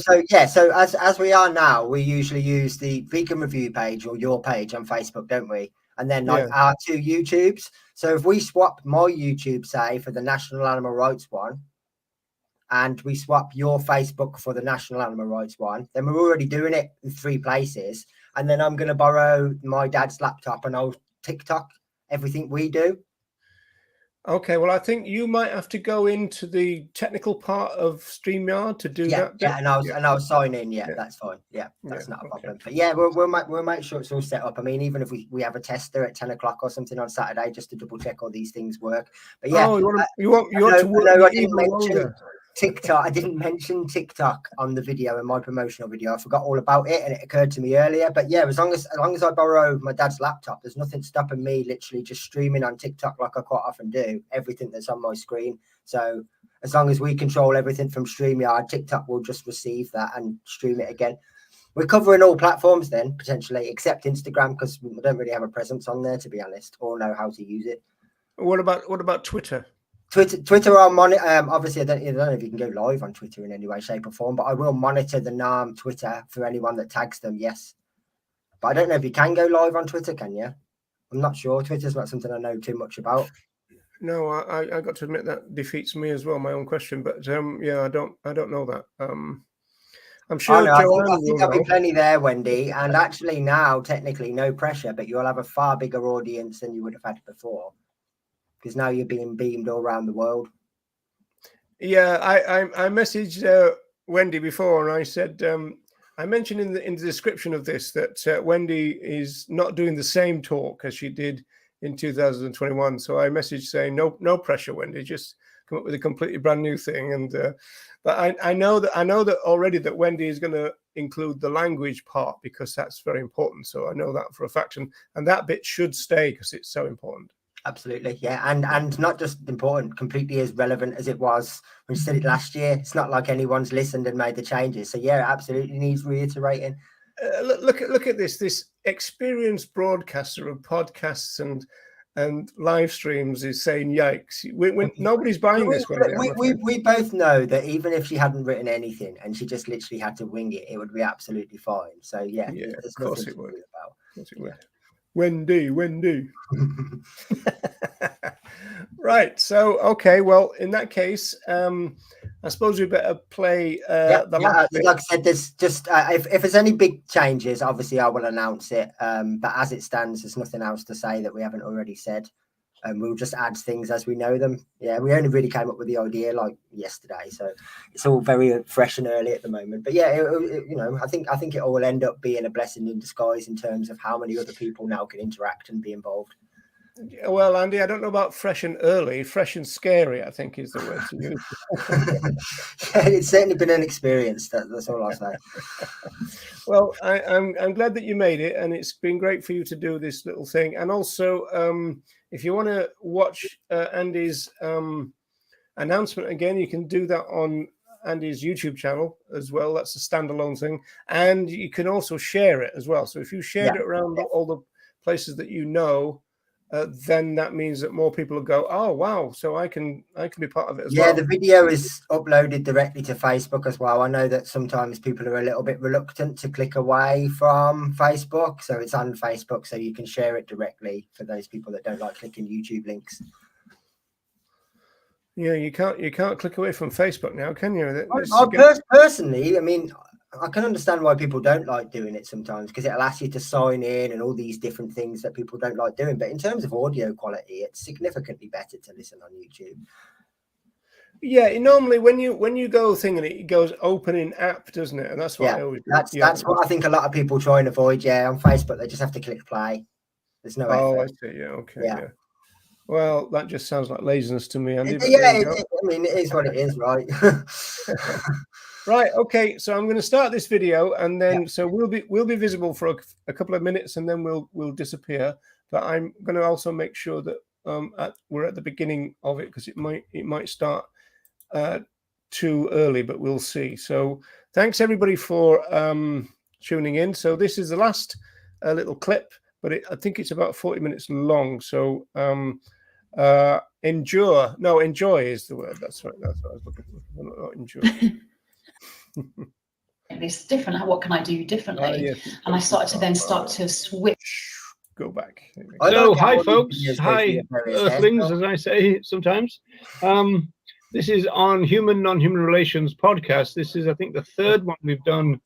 as we are now, we usually use the Vegan Review page or your page on Facebook, don't we? And then like our 2 YouTubes. So if we swap my YouTube, say, for the National Animal Rights one, and we swap your Facebook for the National Animal Rights one, then we're already doing it in 3 places. And then I'm going to borrow my dad's laptop and I'll TikTok everything we do. Okay, well, I think you might have to go into the technical part of StreamYard to do that. Yeah, and I'll sign in. Yeah, that's fine. Yeah, that's not a problem. But yeah, we'll make sure it's all set up. I mean, even if we have a tester at 10 o'clock or something on Saturday just to double check all these things work. But yeah, you want to work even longer. TikTok. I didn't mention TikTok on the video in my promotional video. I forgot all about it, and it occurred to me earlier. But yeah, as long as I borrow my dad's laptop, there's nothing stopping me literally just streaming on TikTok like I quite often do. Everything that's on my screen. So as long as we control everything from StreamYard, TikTok will just receive that and stream it again. We're covering all platforms then potentially, except Instagram, because we don't really have a presence on there, to be honest, or know how to use it. What about Twitter? Twitter, I'll monitor. Obviously, I don't know if you can go live on Twitter in any way, shape, or form, but I will monitor the NARM Twitter for anyone that tags them. Yes, but I don't know if you can go live on Twitter. Can you? I'm not sure. Twitter's not something I know too much about. No, I got to admit that defeats me as well. My own question, but yeah, I don't know that. I'm sure. I think there'll be plenty there, Wendy. And actually, now technically, no pressure, but you'll have a far bigger audience than you would have had before. Because now you're being beamed all around the world. Yeah, I messaged Wendy before, and I said I mentioned in the description of this that Wendy is not doing the same talk as she did in 2021. So I messaged saying no pressure, Wendy, just come up with a completely brand new thing. And but I know that already that Wendy is going to include the language part because that's very important. So I know that for a fact, and that bit should stay because it's so important. Absolutely, yeah, and not just important, completely as relevant as it was when you said it last year. It's not like anyone's listened and made the changes. So yeah, it absolutely needs reiterating. Look at this experienced broadcaster of podcasts and live streams is saying yikes. Nobody's buying this one. We both know that even if she hadn't written anything and she just literally had to wing it, it would be absolutely fine. So yeah, of course it would. Wendy. Right. So, okay. Well, in that case, I suppose we better play the last bit. Like I said, there's just if there's any big changes, obviously I will announce it. But as it stands, there's nothing else to say that we haven't already said. We'll just add things as we know them. Yeah, we only really came up with the idea like yesterday, so it's all very fresh and early at the moment. But yeah, I think it all will end up being a blessing in disguise in terms of how many other people now can interact and be involved. Well, Andy, I don't know about fresh and early. Fresh and scary, I think, is the word to use. Yeah, it's certainly been an experience. That's all I'll say. Well, I'm glad that you made it, and it's been great for you to do this little thing. And also, if you want to watch Andy's announcement again, you can do that on Andy's YouTube channel as well. That's a standalone thing, and you can also share it as well. So if you shared it around all the places that you know. Then that means that more people will go, oh wow, so I can be part of it as well. Yeah, the video is uploaded directly to Facebook as well. I know that sometimes people are a little bit reluctant to click away from Facebook, so it's on Facebook, so you can share it directly for those people that don't like clicking YouTube links. Yeah, you can't click away from Facebook now, can you? Personally, I mean, I can understand why people don't like doing it sometimes because it'll ask you to sign in and all these different things that people don't like doing. But in terms of audio quality, it's significantly better to listen on YouTube. Yeah, normally when you go thinking it goes open in app, doesn't it? And that's what I always do. That's what I think a lot of people try and avoid. Yeah, on Facebook they just have to click play. There's no effort. Oh, I see. Yeah, okay. Yeah. Well, that just sounds like laziness to me, Andy. But I mean, it is what it is, right? Right. Okay. So I'm going to start this video, and then so we'll be visible for a couple of minutes, and then we'll disappear. But I'm going to also make sure that we're at the beginning of it, because it might start too early, but we'll see. So thanks everybody for tuning in. So this is the last little clip, but I think it's about 40 minutes long. So enjoy is the word. That's right. That's what I was looking for. Not enjoy. It's different. What can I do differently? And I started to switch. Go back. So, hi folks, hi Earthlings, as I say sometimes. This is on Human Non-Human Relations podcast. This is, I think, the third one we've done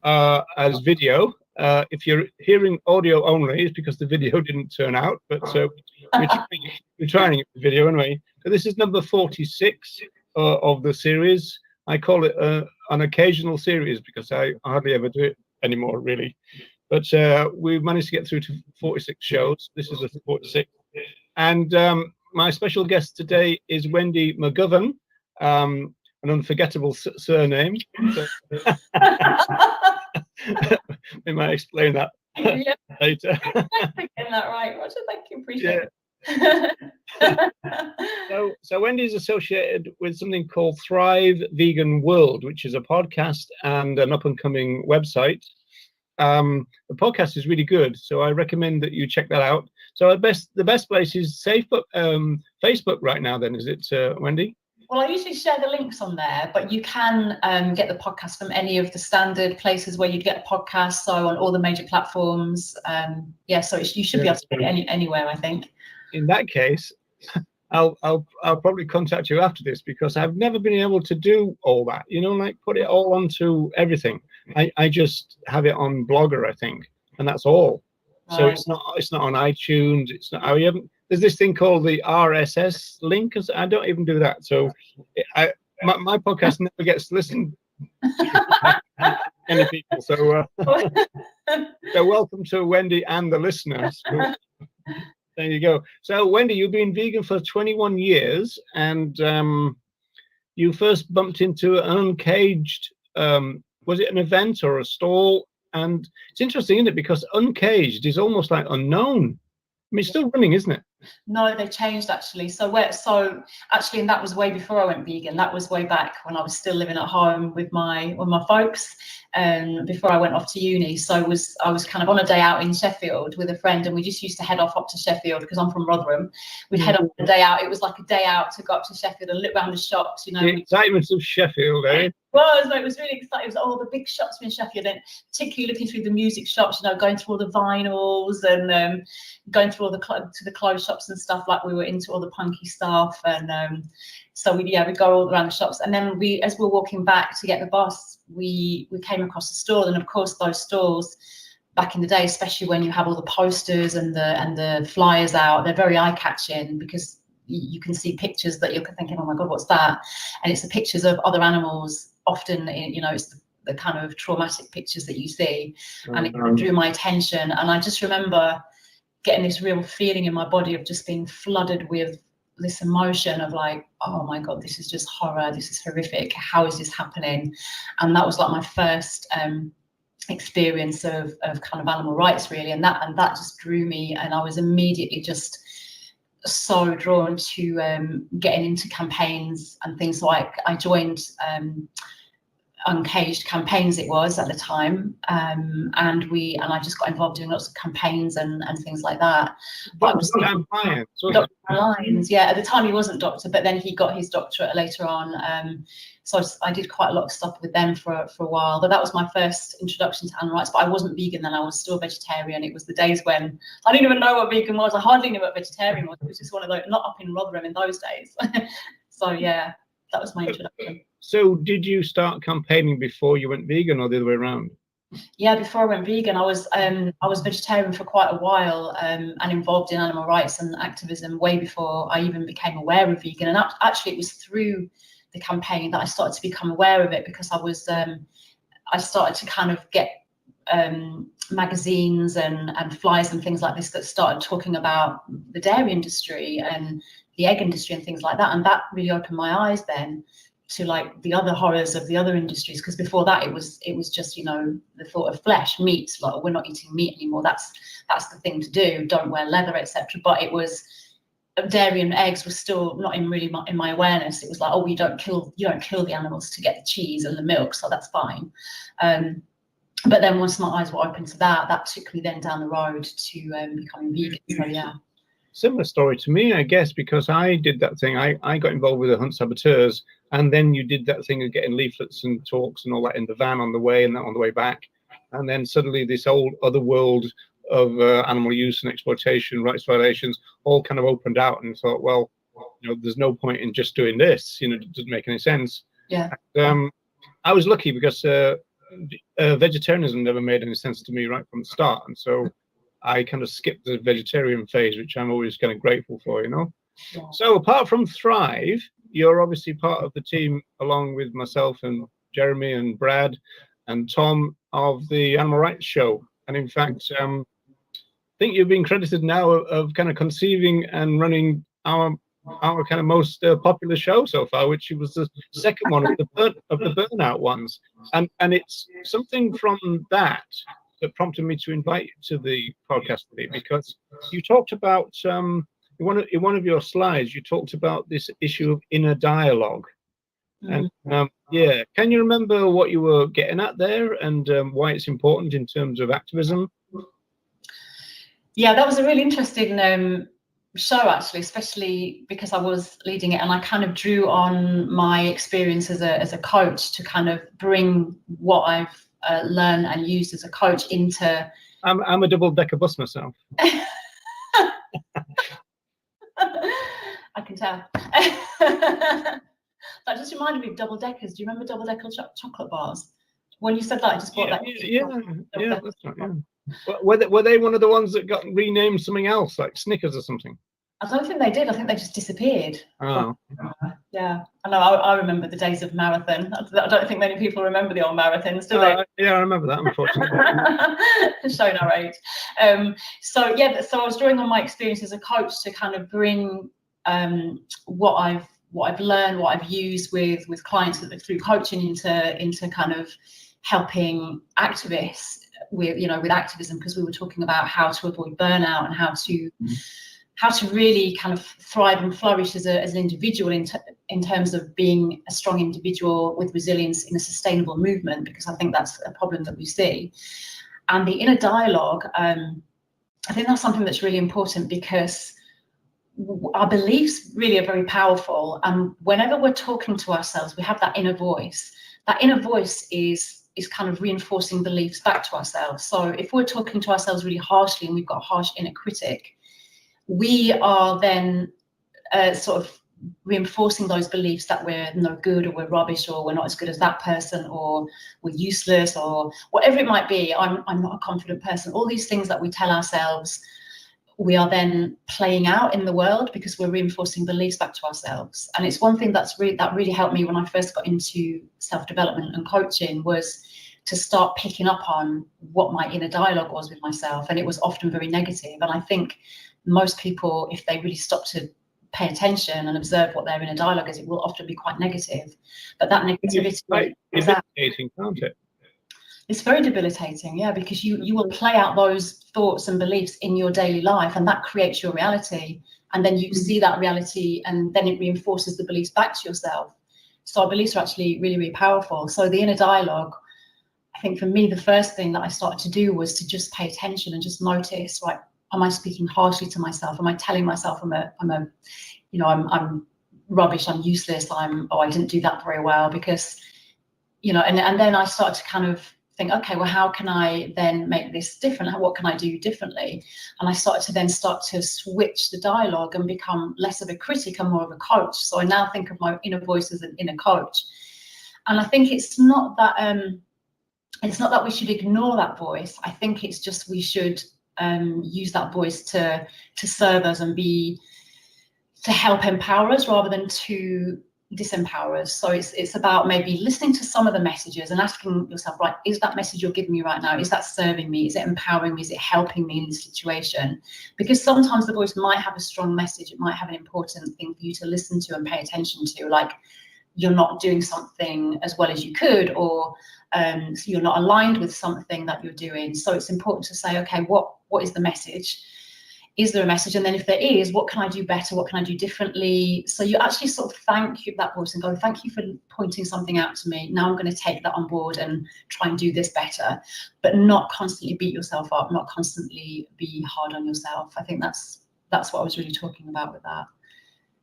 as video. If you're hearing audio only, it's because the video didn't turn out. But so we're trying the video anyway. So this is number 46 of the series. I call it an occasional series because I hardly ever do it anymore, really. But we've managed to get through to 46 shows. This is the 46th. And my special guest today is Wendy McGovern, an unforgettable surname. So, we might explain that later. Getting that right, Roger. Thank you. Appreciate it. So Wendy's associated with something called Thrive Vegan World, which is a podcast and an up-and-coming website. The podcast is really good, so I recommend that you check that out. So the best place is Facebook right now. Then is it, Wendy? Well, I usually share the links on there, but you can get the podcast from any of the standard places where you'd get a podcast. So on all the major platforms, so you should be able to get it anywhere, I think. In that case, I'll probably contact you after this, because I've never been able to do all that. You know, like put it all onto everything. I just have it on Blogger, I think, and that's all. So it's not on iTunes. It's not. There's this thing called the RSS link. I don't even do that. So my podcast never gets listened to any people. So welcome to Wendy and the listeners. There you go. So Wendy, you've been vegan for 21 years, and you first bumped into an Uncaged. Was it an event or a stall? And it's interesting, isn't it? Because Uncaged is almost like unknown. I mean, it's still running, isn't it? No, they changed actually. So actually, and that was way before I went vegan. That was way back when I was still living at home with my folks, before I went off to uni. So I was kind of on a day out in Sheffield with a friend, and we just used to head off up to Sheffield because I'm from Rotherham. We'd head on a day out. It was like a day out to go up to Sheffield and look around the shops. You know, the excitement of Sheffield, eh? It was really exciting. It was all the big shops in Sheffield, and particularly looking through the music shops, you know, going through all the vinyls and going through all the clothes shops and stuff. Like we were into all the punky stuff, and so we go all around the shops. And then as we were walking back to get the bus, we came across a stall, and of course those stalls back in the day, especially when you have all the posters and the flyers out, they're very eye-catching because you can see pictures that you're thinking, oh my god, what's that? And it's the pictures of other animals. Often, you know, it's the kind of traumatic pictures that you see, and it drew my attention. And I just remember getting this real feeling in my body of just being flooded with this emotion of like, oh my god, this is just horror, this is horrific, how is this happening? And that was like my first experience of kind of animal rights, really, and that just drew me, and I was immediately just so drawn to getting into campaigns and things. Like I joined Uncaged Campaigns, it was at the time, and I just got involved in lots of campaigns and things like that. But Dr. Lyons, yeah, at the time he wasn't doctor, but then he got his doctorate later on. So I did quite a lot of stuff with them for a while. But that was my first introduction to animal rights. But I wasn't vegan then; I was still vegetarian. It was the days when I didn't even know what vegan was. I hardly knew what vegetarian was. It was just one of those, not up in Rotherham in those days. So yeah, that was my introduction. So did you start campaigning before you went vegan, or the other way around? Yeah, before I went vegan, I was vegetarian for quite a while, and involved in animal rights and activism way before I even became aware of vegan. And actually, it was through the campaign that I started to become aware of it, because I started to kind of get magazines and flyers and things like this that started talking about the dairy industry and the egg industry and things like that, and that really opened my eyes then to like the other horrors of the other industries, because before that it was just, you know, the thought of flesh, meat, like, we're not eating meat anymore, that's the thing to do, don't wear leather, etc. But it was, dairy and eggs was still not in my awareness. It was like, oh, you don't kill the animals to get the cheese and the milk, so that's fine. But then once my eyes were open to that took me then down the road to becoming vegan. So yeah. Similar story to me, I guess, because I did that thing. I got involved with the Hunt Saboteurs, and then you did that thing of getting leaflets and talks and all that in the van on the way and on the way back. And then suddenly this whole other world of animal use and exploitation, rights violations, all kind of opened out, and thought, well, you know, there's no point in just doing this. You know, it doesn't make any sense. Yeah. And, I was lucky because vegetarianism never made any sense to me right from the start, and so I kind of skipped the vegetarian phase, which I'm always kind of grateful for, you know. Yeah. So apart from Thrive, you're obviously part of the team, along with myself and Jeremy and Brad and Tom, of the Animal Rights Show. And in fact, I think you've been credited now of kind of conceiving and running our kind of most popular show so far, which was the second one of the burnout ones. And it's something from that prompted me to invite you to the podcast today, because you talked about in one of your slides, you talked about this issue of inner dialogue. And yeah, can you remember what you were getting at there, and why it's important in terms of activism? Yeah, that was a really interesting show, actually, especially because I was leading it, and I kind of drew on my experience as a coach to kind of bring what I've learned and used as a coach into. I'm a double-decker bus myself. I can tell. That just reminded me of double deckers. Do you remember double decker chocolate bars? When you said that, I just bought that. Yeah, that's right. Yeah. Were they one of the ones that got renamed something else, like Snickers or something? I don't think they did. I think they just disappeared. Oh. Yeah, I know. I remember the days of marathon. I don't think many people remember the old marathons, do they? Yeah, I remember that, unfortunately. Showing our age. So yeah, so I was drawing on my experience as a coach to kind of bring what I've learned, what I've used with clients through coaching into kind of helping activists with activism, because we were talking about how to avoid burnout and how to really kind of thrive and flourish as an individual in terms of being a strong individual with resilience in a sustainable movement, because I think that's a problem that we see. And the inner dialogue, I think that's something that's really important, because our beliefs really are very powerful, and whenever we're talking to ourselves, we have that inner voice. That inner voice is kind of reinforcing beliefs back to ourselves. So if we're talking to ourselves really harshly and we've got a harsh inner critic, we are then sort of reinforcing those beliefs that we're no good, or we're rubbish, or we're not as good as that person, or we're useless, or whatever it might be. I'm not a confident person. All these things that we tell ourselves, we are then playing out in the world, because we're reinforcing beliefs back to ourselves. And it's one thing that really helped me when I first got into self-development and coaching, was to start picking up on what my inner dialogue was with myself. And it was often very negative. And I think most people, if they really stop to pay attention and observe what their inner dialogue is, it will often be quite negative. But that negativity, it's debilitating, can't it? It's very debilitating, yeah, because you will play out those thoughts and beliefs in your daily life, and that creates your reality. And then you see that reality, and then it reinforces the beliefs back to yourself. So our beliefs are actually really, really powerful. So the inner dialogue, I think for me, the first thing that I started to do was to just pay attention and just notice, right, am I speaking harshly to myself? Am I telling myself I'm rubbish, I'm useless, I didn't do that very well? Because, and then I started to kind of think, okay, well, how can I then make this different? What can I do differently? And I started to switch the dialogue and become less of a critic and more of a coach. So I now think of my inner voice as an inner coach. And I think it's not that, it's not that we should ignore that voice. I think it's just we should use that voice to serve us and to help empower us rather than to disempower us. So it's about maybe listening to some of the messages and asking yourself, right, is that message you're giving me right now, is that serving me? Is it empowering me? Is it helping me in this situation? Because sometimes the voice might have a strong message. It might have an important thing for you to listen to and pay attention to, like you're not doing something as well as you could, or so you're not aligned with something that you're doing. So it's important to say, okay, what is the message? Is there a message? And then if there is, what can I do better? What can I do differently? So you actually sort of thank that voice and go, thank you for pointing something out to me. Now I'm going to take that on board and try and do this better, but not constantly beat yourself up, not constantly be hard on yourself. I think that's what I was really talking about with that.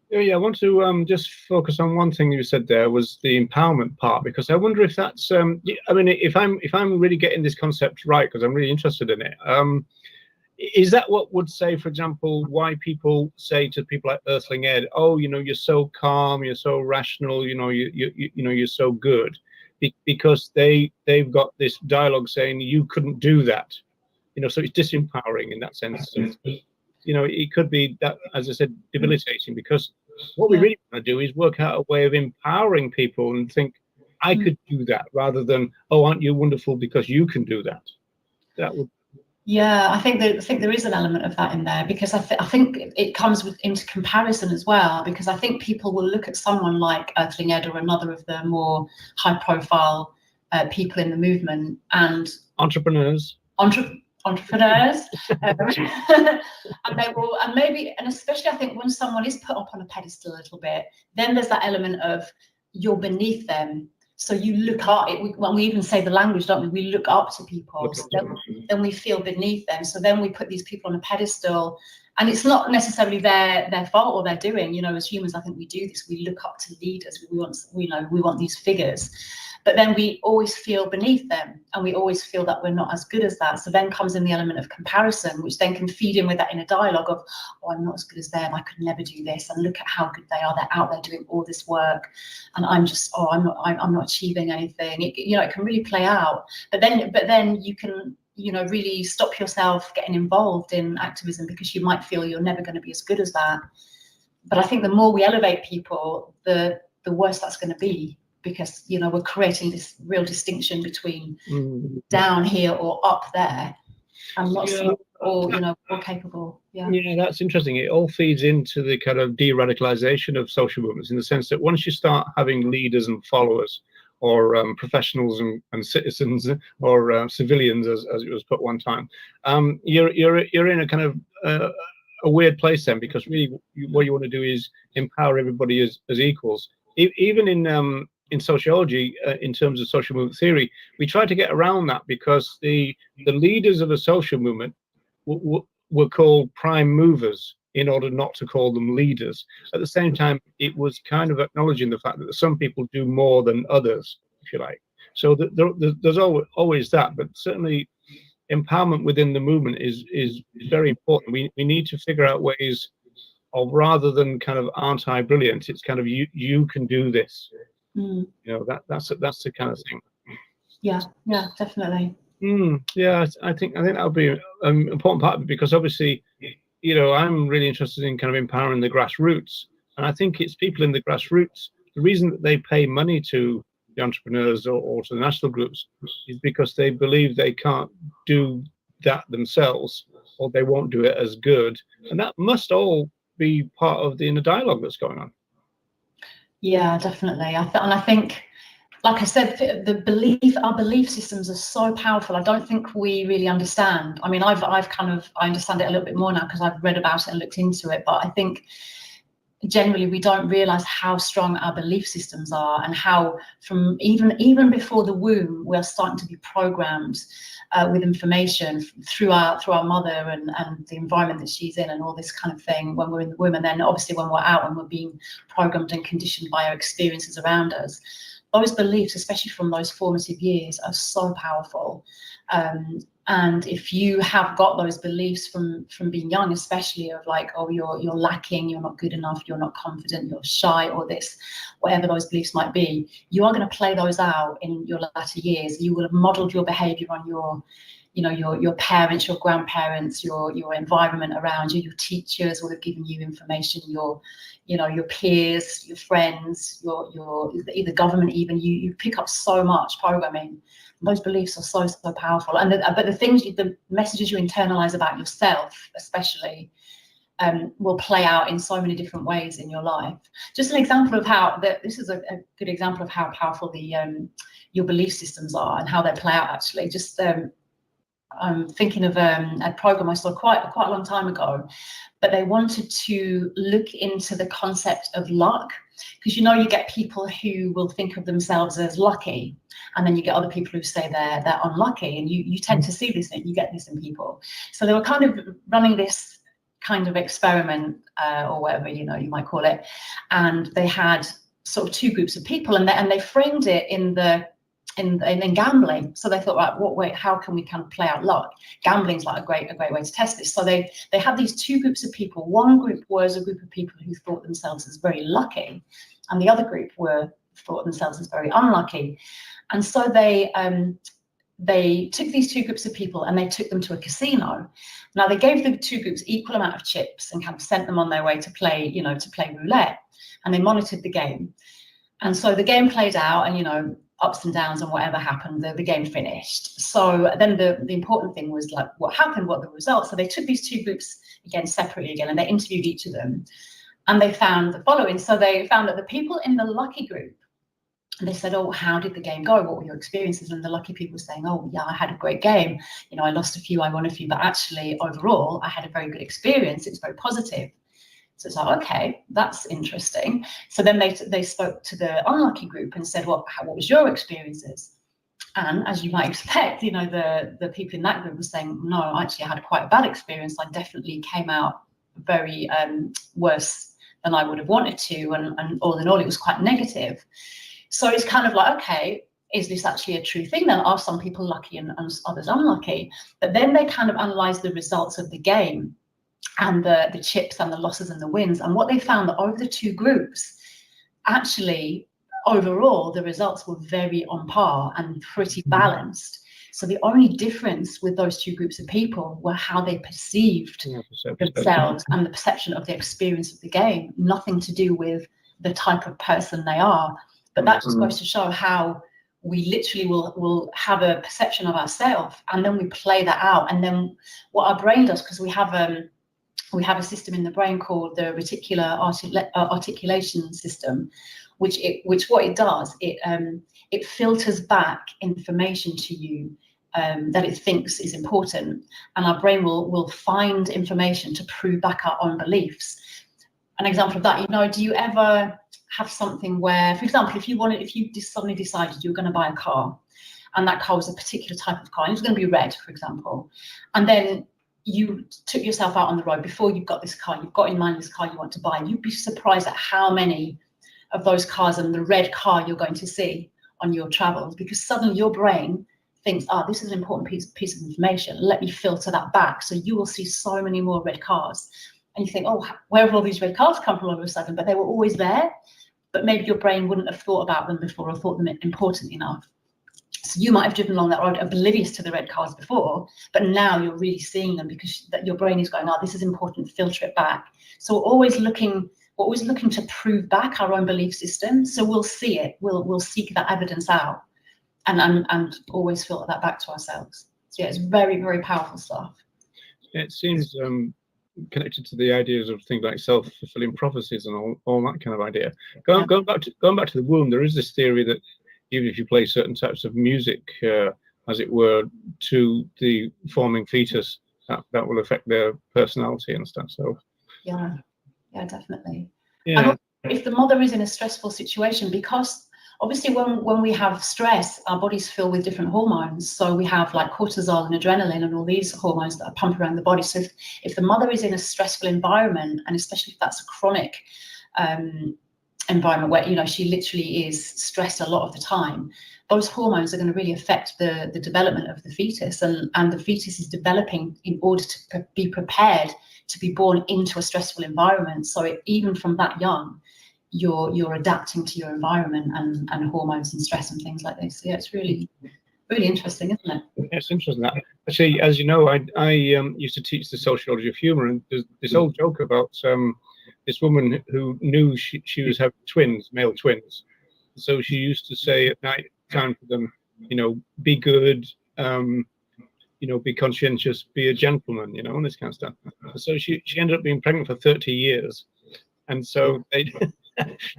Yeah, I want to just focus on one thing you said there, was the empowerment part, because I wonder if that's I mean, if I'm really getting this concept right, because I'm really interested in it. Is that what would say, for example, why people say to people like Earthling Ed, oh, you know, you're so calm, you're so rational, you know, you're so good, because they've got this dialogue saying you couldn't do that, you know, so it's disempowering in that sense. You know, it could be that, as I said, debilitating, because what we really want to do is work out a way of empowering people and think, I could do that, rather than, oh, aren't you wonderful because you can do that. That would. Yeah, I think there is an element of that in there, because I think it comes into comparison as well, because I think people will look at someone like Earthling Ed or another of the more high-profile people in the movement and entrepreneurs, and they will, and maybe, and especially I think when someone is put up on a pedestal a little bit, then there's that element of you're beneath them. So you look up, when we even say the language, don't we? We look up to people, so then we feel beneath them. So then we put these people on a pedestal, and it's not necessarily their fault or their doing. You know, as humans, I think we do this. We look up to leaders. We want these figures, but then we always feel beneath them, and we always feel that we're not as good as that. So then comes in the element of comparison, which then can feed in with that inner dialogue of, oh, I'm not as good as them, I could never do this, and look at how good they are, they're out there doing all this work, and I'm just, oh, I'm not achieving anything. It can really play out. But then you can, really stop yourself getting involved in activism, because you might feel you're never going to be as good as that. But I think the more we elevate people, the worse that's going to be, because we're creating this real distinction between down here or up there, and not all all capable. Yeah, that's interesting. It all feeds into the kind of de-radicalization of social movements, in the sense that once you start having leaders and followers, or professionals and citizens, or civilians, as it was put one time, you're in a kind of a weird place then, because really what you want to do is empower everybody as equals. Even in sociology, in terms of social movement theory, we try to get around that, because the leaders of a social movement were called prime movers in order not to call them leaders. At the same time, it was kind of acknowledging the fact that some people do more than others, if you like. So there's always that, but certainly empowerment within the movement is very important. We need to figure out ways of, rather than kind of aren't I brilliant, it's kind of you can do this. That's the kind of thing. Yeah, definitely. Yeah, I think that'll be an important part of it, because obviously, I'm really interested in kind of empowering the grassroots, and I think it's people in the grassroots. The reason that they pay money to the entrepreneurs or to the national groups is because they believe they can't do that themselves, or they won't do it as good, and that must all be part of the inner dialogue that's going on. Yeah, definitely. And I think, like I said, our belief systems are so powerful. I don't think we really understand. I mean, I understand it a little bit more now because I've read about it and looked into it. But I think generally we don't realize how strong our belief systems are, and how from even before the womb, we're starting to be programmed with information through our mother and the environment that she's in, and all this kind of thing when we're in the womb. And then obviously when we're out and we're being programmed and conditioned by our experiences around us. Those beliefs, especially from those formative years, are so powerful. And if you have got those beliefs from being young, especially of like, oh, you're lacking, you're not good enough, you're not confident, you're shy, or this, whatever those beliefs might be, you are going to play those out in your latter years. You will have modeled your behavior on your, you know, your parents, your grandparents, your environment around you. Your teachers will have given you information, your, you know, your peers, your friends, your the government, even you pick up so much programming. Those beliefs are so powerful, and but the messages you internalize about yourself, especially, will play out in so many different ways in your life. Just an example of how this is a good example of how powerful the your belief systems are and how they play out. Actually, just I'm thinking of a program I saw quite a long time ago, but they wanted to look into the concept of luck, because you know you get people who will think of themselves as lucky, and then you get other people who say they're unlucky, and you tend to see this, you get this in people. So they were kind of running this kind of experiment, or whatever, you know, you might call it, and they had sort of two groups of people, and they framed it in gambling. So they thought, right, how can we kind of play out luck? Gambling's like a great way to test this. So they had these two groups of people. One group was a group of people who thought themselves as very lucky, and the other group thought themselves as very unlucky. And so they took these two groups of people and they took them to a casino. Now they gave the two groups equal amount of chips and kind of sent them on their way to play, you know, to play roulette, and they monitored the game. And so the game played out, and, you know, ups and downs and whatever happened, the game finished. So then the important thing was like what happened, what the results. So they took these two groups again separately again, and they interviewed each of them, and they found the following. So they found that the people in the lucky group, and they said, oh, how did the game go? What were your experiences? And the lucky people were saying, oh, yeah, I had a great game. You know, I lost a few, I won a few, but actually overall, I had a very good experience. It was very positive. So it's like, okay, that's interesting. So then they spoke to the unlucky group and said, well, what was your experiences? And as you might expect, you know, the people in that group were saying, no, actually, I had quite a bad experience. I definitely came out very worse than I would have wanted to. And all in all, it was quite negative. So it's kind of like, okay, is this actually a true thing? Then are some people lucky and others unlucky? But then they kind of analyze the results of the game and the chips and the losses and the wins. And what they found that over the two groups, actually, overall, the results were very on par and pretty balanced. So the only difference with those two groups of people were how they perceived themselves and the perception of the experience of the game, nothing to do with the type of person they are. But that just goes to show how we literally will have a perception of ourselves, and then we play that out. And then what our brain does, because we have a system in the brain called the reticular articulation system, which what it does, it filters back information to you that it thinks is important, and our brain will find information to prove back our own beliefs. An example of that, you know, do you ever have something where, for example, if you suddenly decided you were going to buy a car, and that car was a particular type of car, and it was going to be red, for example, and then you took yourself out on the road before you've got this car, you've got in mind this car you want to buy, you'd be surprised at how many of those cars and the red car you're going to see on your travels, because suddenly your brain thinks, this is an important piece of information, let me filter that back. So you will see so many more red cars, and you think, oh, where have all these red cars come from all of a sudden? But they were always there, but maybe your brain wouldn't have thought about them before or thought them important enough. So you might have driven along that road oblivious to the red cars before, but now you're really seeing them because your brain is going, this is important, filter it back. So we're always looking to prove back our own belief system. So we'll see it, we'll seek that evidence out and always filter that back to ourselves. So yeah, it's very, very powerful stuff. It seems connected to the ideas of things like self-fulfilling prophecies and all that kind of idea. Going back to the womb, there is this theory that even if you play certain types of music, as it were, to the forming fetus, that will affect their personality and stuff. So yeah, definitely. Yeah. And if the mother is in a stressful situation, because obviously when we have stress, our bodies fill with different hormones. So we have like cortisol and adrenaline and all these hormones that are pumped around the body. So if the mother is in a stressful environment, and especially if that's a chronic environment where, you know, she literally is stressed a lot of the time, those hormones are going to really affect the development of the fetus, and the fetus is developing in order to be prepared to be born into a stressful environment. So even from that young, you're adapting to your environment and hormones and stress and things like this. So yeah, it's really interesting, isn't it? It's interesting that. Actually, as you know, I used to teach the sociology of humor, and there's this old joke about this woman who knew she was having twins, male twins. So she used to say at night time for them, you know, be good, you know, be conscientious, be a gentleman, you know, and this kind of stuff. So she ended up being pregnant for 30 years. And so they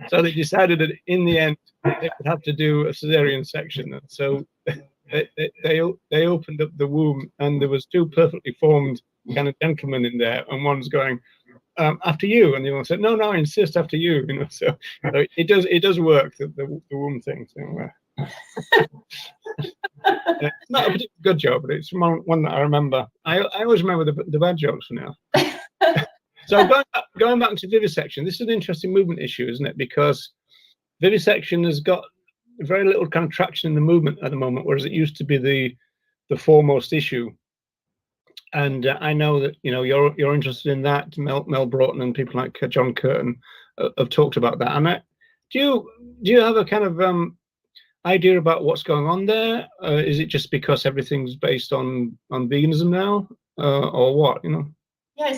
so they decided that in the end they would have to do a cesarean section. And so they opened up the womb, and there was two perfectly formed kind of gentlemen in there, and one's going, after you, and the other one said, no, I insist after you, you know. So it does work, the womb thing. So, it's not a particularly good joke, but it's one that I remember. I always remember the bad jokes for now. So going back to vivisection, this is an interesting movement issue, isn't it? Because vivisection has got very little kind of traction in the movement at the moment, whereas it used to be the foremost issue. And I know that, you know, you're interested in that. Mel Broughton and people like John Curtin have talked about that. And do you have a kind of idea about what's going on there? Is it just because everything's based on veganism now, or what? You know? Yeah,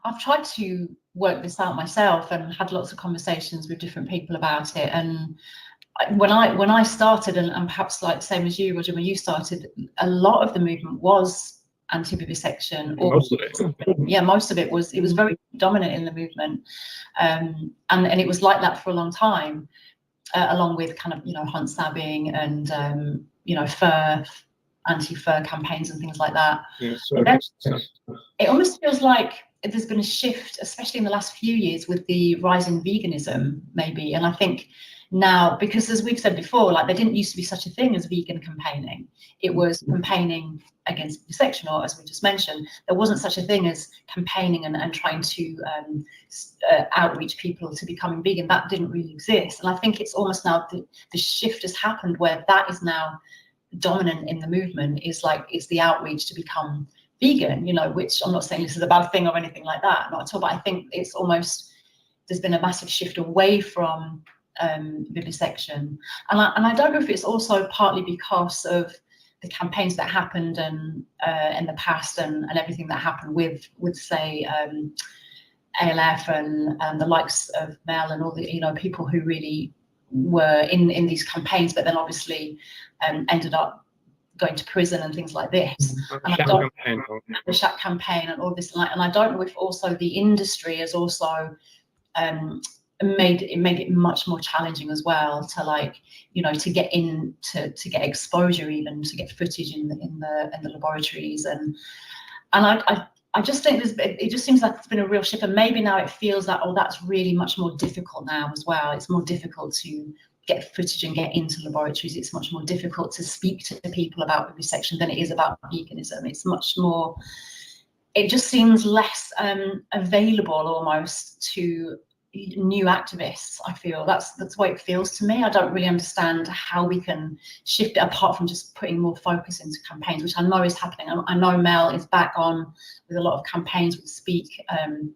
I've tried to work this out myself and had lots of conversations with different people about it. And when I started, and perhaps like same as you, Roger, when you started, a lot of the movement was anti-vivisection. Most of it. Yeah, most of it was very dominant in the movement, and it was like that for a long time, along with kind of, you know, hunt stabbing and you know, anti-fur campaigns and things like that. Yeah, so it almost feels like there's been a shift, especially in the last few years, with the rise in veganism, maybe. And I think now, because as we've said before, like there didn't used to be such a thing as vegan campaigning. It was campaigning against vivisection, or as we just mentioned, there wasn't such a thing as campaigning and trying to outreach people to becoming vegan. That didn't really exist. And I think it's almost now the shift has happened where that is now dominant in the movement, is like, it's the outreach to become vegan, you know, which I'm not saying this is a bad thing or anything like that, not at all, but I think it's almost, there's been a massive shift away from vivisection. And I don't know if it's also partly because of the campaigns that happened and in the past and everything that happened with say ALF and the likes of Mel and all the, you know, people who really were in these campaigns, but then obviously ended up going to prison and things like this. And the Shack campaign and all this, and I don't know if also the industry has also made it much more challenging as well to, like, you know, to get in to get exposure, even to get footage in the laboratories, and I just think it just seems like it's been a real shift, and maybe now it feels that, oh, that's really much more difficult now as well. It's more difficult to get footage and get into laboratories. It's much more difficult to speak to people about vivisection than it is about veganism. It's much more, it just seems less available almost to new activists. I feel that's the way it feels to me. I don't really understand how we can shift it apart from just putting more focus into campaigns, which I know is happening. I know Mel is back on with a lot of campaigns with Speak, and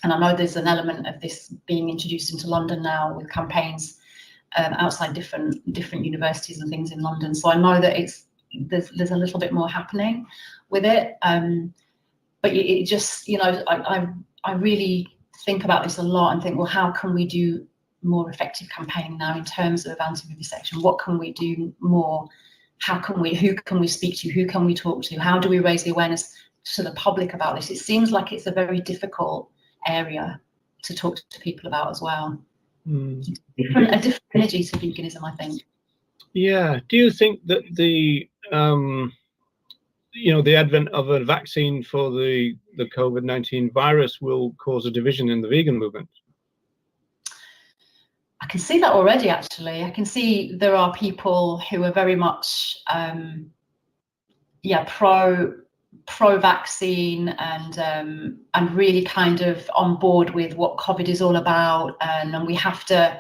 I know there's an element of this being introduced into London now with campaigns outside different universities and things in London. So I know that there's a little bit more happening with it, but it just, you know, I really think about this a lot and think, well, how can we do more effective campaigning now in terms of anti-vivisection? What can we do more? Who can we speak to? Who can we talk to? How do we raise the awareness to the public about this? It seems like it's a very difficult area to talk to people about as well. A different energy to veganism, I think. Yeah. Do you think that the you know, the advent of a vaccine for the COVID-19 virus will cause a division in the vegan movement? I can see that already, actually. I can see there are people who are very much pro pro-vaccine and really kind of on board with what COVID is all about, and we have to,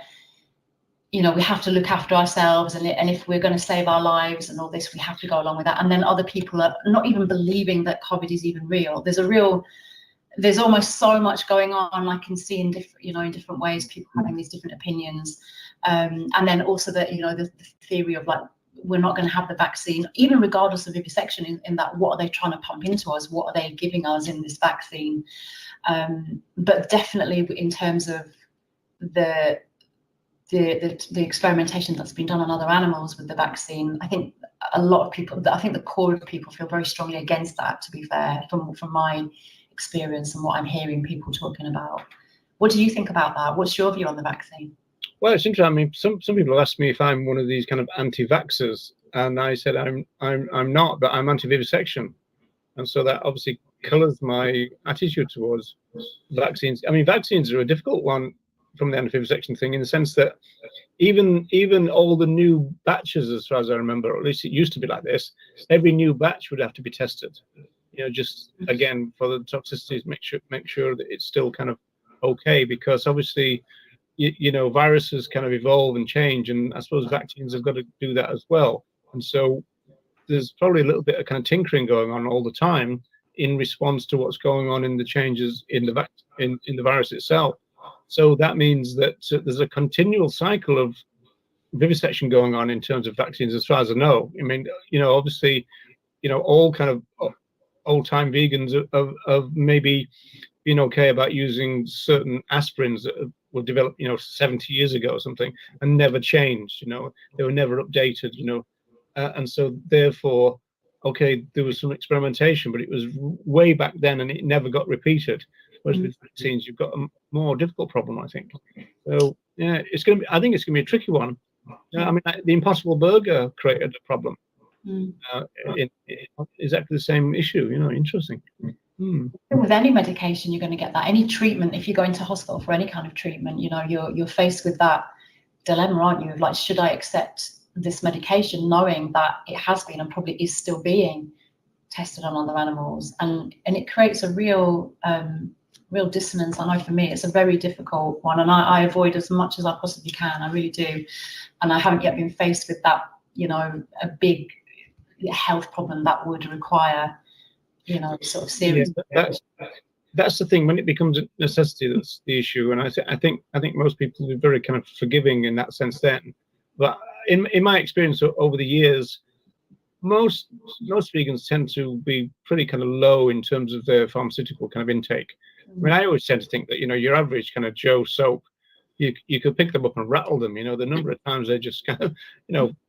we have to look after ourselves, and if we're going to save our lives and all this, we have to go along with that. And then other people are not even believing that COVID is even real. There's almost so much going on. I can see in different, in different ways, people having these different opinions, and then also that the theory of like, we're not going to have the vaccine, even regardless of vivisection, in that what are they trying to pump into us? What are they giving us in this vaccine? But definitely in terms of the experimentation that's been done on other animals with the vaccine, I think a lot of people, I think the core of people feel very strongly against that, to be fair, from my experience and what I'm hearing people talking about. What do you think about that? What's your view on the vaccine? Well, it's interesting. I mean, some people ask me if I'm one of these kind of anti-vaxxers, and I said I'm not, but I'm anti-vivisection, and so that obviously colours my attitude towards vaccines. I mean, vaccines are a difficult one from the anti-vivisection thing, in the sense that even all the new batches, as far as I remember, or at least it used to be like this, every new batch would have to be tested. Just again for the toxicities, make sure that it's still kind of okay, because obviously, viruses kind of evolve and change, and I suppose vaccines have got to do that as well. And so there's probably a little bit of kind of tinkering going on all the time in response to what's going on in the changes in the virus itself. So that means that there's a continual cycle of vivisection going on in terms of vaccines, as far as I know. I mean, obviously, all kind of old-time vegans have maybe been okay about using certain aspirins that were developed 70 years ago or something, and never changed. They were never updated. And so therefore, okay, there was some experimentation, but it was way back then, and it never got repeated. Whereas with vaccines, you've got a more difficult problem, I think. So yeah, I think it's gonna be a tricky one. I mean, the Impossible Burger created a problem. Exactly the same issue. Interesting. With any medication, you're going to get that. Any treatment, if you go into hospital for any kind of treatment, you're faced with that dilemma, aren't you? Like, should I accept this medication, knowing that it has been and probably is still being tested on other animals? And it creates a real dissonance. I know for me, it's a very difficult one, and I avoid as much as I possibly can. I really do. And I haven't yet been faced with that, a big health problem that would require sort of serious. Yeah, that's the thing. When it becomes a necessity, that's the issue. And I think most people are very kind of forgiving in that sense then. But in my experience over the years, most vegans tend to be pretty kind of low in terms of their pharmaceutical kind of intake. I mean, I always tend to think that your average kind of Joe soap, you could pick them up and rattle them. The number of times they're just kind of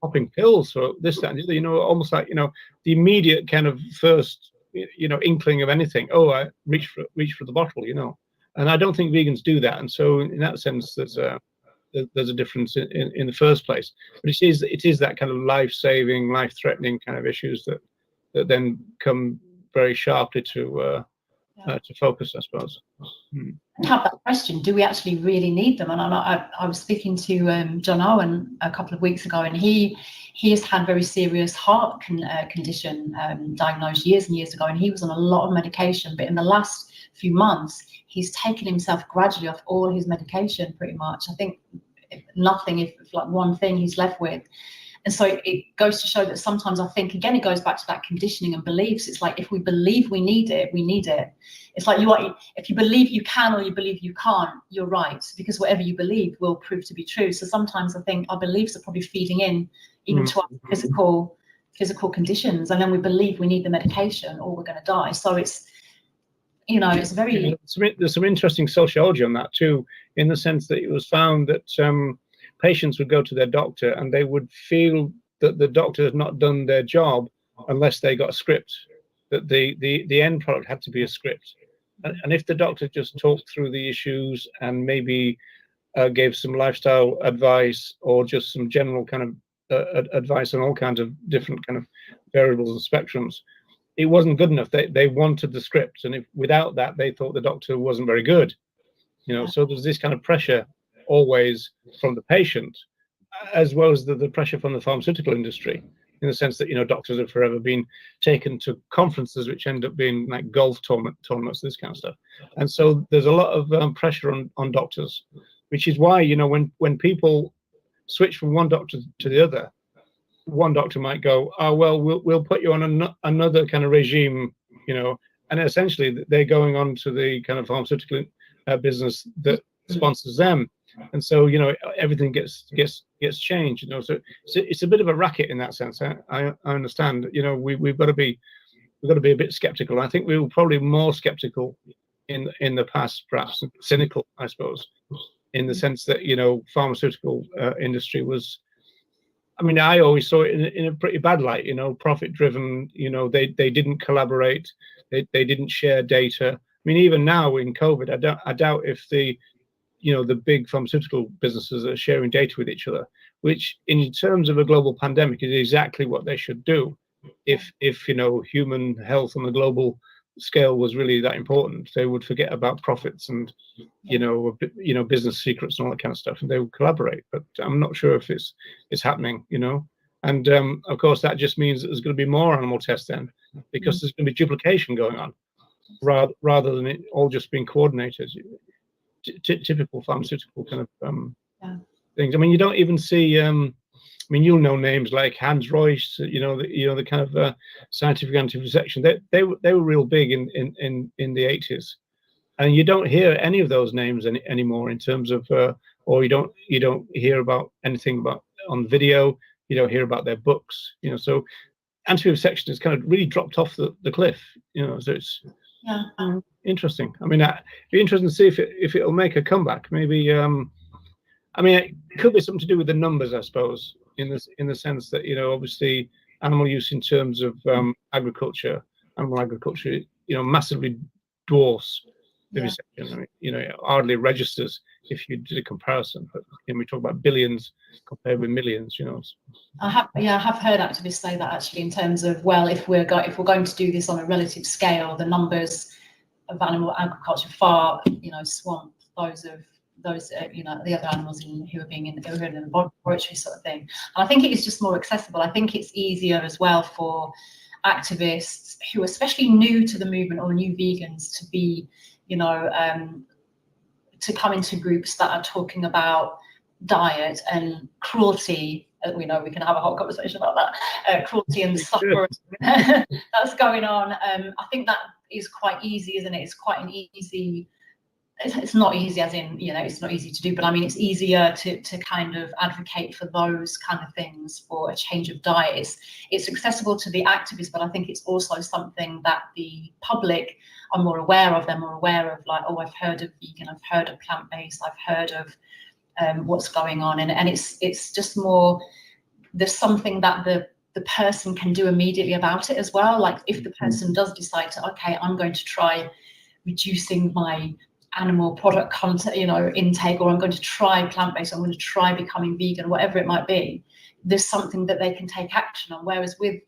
popping pills for this, that, and the other. Almost like the immediate kind of first inkling of anything. Oh, I reach for the bottle. And I don't think vegans do that. And so in that sense, there's a difference in the first place. But it is that kind of life-saving, life-threatening kind of issues that then come very sharply to focus, I suppose. I have that question: do we actually really need them? And I was speaking to John Owen a couple of weeks ago, and he has had very serious heart condition diagnosed years and years ago, and he was on a lot of medication. But in the last few months, he's taken himself gradually off all his medication, pretty much. I think nothing, if like one thing he's left with. And so it goes to show that sometimes I think, again, it goes back to that conditioning and beliefs. It's like, if we believe we need it, we need it. It's like if you believe you can or you believe you can't, you're right, because whatever you believe will prove to be true. So sometimes I think our beliefs are probably feeding in even to our physical conditions, and then we believe we need the medication or we're going to die. So it's, it's very... There's some interesting sociology on that too, in the sense that it was found that patients would go to their doctor and they would feel that the doctor had not done their job unless they got a script, that the end product had to be a script. And if the doctor just talked through the issues and maybe gave some lifestyle advice or just some general kind of advice on all kinds of different kind of variables and spectrums, it wasn't good enough. They wanted the script, and without that, they thought the doctor wasn't very good. So there's this kind of pressure always from the patient, as well as the pressure from the pharmaceutical industry, in the sense that, you know, doctors have forever been taken to conferences which end up being like golf tournaments, this kind of stuff. And so there's a lot of pressure on doctors, which is why, you know, when people switch from one doctor to the other, one doctor might go, oh, well, we'll put you on another kind of regime, you know, and essentially they're going on to the kind of pharmaceutical business that sponsors them. And so, you know, everything gets changed, you know, so it's a bit of a racket in that sense. I understand, you know, we've got to be a bit skeptical. I think we were probably more skeptical in the past, perhaps cynical, I suppose, in the sense that, you know, pharmaceutical industry was, I mean, I always saw it in a pretty bad light, you know, profit driven, you know, they didn't collaborate, they didn't share data. I mean, even now in COVID, I doubt if the big pharmaceutical businesses are sharing data with each other, which in terms of a global pandemic is exactly what they should do. If you know, human health on the global scale was really that important, they would forget about profits and you know business secrets and all that kind of stuff, and they would collaborate. But I'm not sure if it's happening, you know. And of course that just means that there's going to be more animal tests then, because there's going to be duplication going on rather than it all just being coordinated. Typical pharmaceutical kind of things. I mean, you don't even see. I mean, you'll know names like Hans Royce. You know the kind of scientific anti-vivisection. They were real big in the 80s, and you don't hear any of those names anymore in terms of, or you don't hear about anything about on video. You don't hear about their books. You know, so anti-vivisection has kind of really dropped off the cliff. You know, so it's. Yeah. Interesting. I mean, it'd be interesting to see if it'll make a comeback. Maybe. I mean, it could be something to do with the numbers, I suppose, in the sense that, you know, obviously animal use in terms of animal agriculture, you know, massively dwarfs vivisection. I mean, you know, it hardly registers if you did a comparison. But we talk about billions compared with millions, you know. I have heard activists say that actually, in terms of, well, if we're going to do this on a relative scale, the numbers of animal agriculture far, you know, swamp those you know, the other animals who are in the laboratory sort of thing. And I think it is just more accessible. I think it's easier as well for activists who are especially new to the movement or new vegans to be, you know, to come into groups that are talking about diet and cruelty. We know we can have a whole conversation about that, cruelty and suffering that's going on. I think that is quite easy, isn't it? It's quite an easy. It's not easy as in, you know, it's not easy to do, but I mean, it's easier to kind of advocate for those kind of things, for a change of diet. It's accessible to the activists, but I think it's also something that the public are more aware of. They're more aware of, like, oh, I've heard of vegan, I've heard of plant-based, I've heard of what's going on, and it's just more, there's something that the person can do immediately about it as well. Like if the person does decide to, okay, I'm going to try reducing my animal product content, you know, intake, or I'm going to try plant-based, I'm going to try becoming vegan, whatever it might be, there's something that they can take action on. Whereas with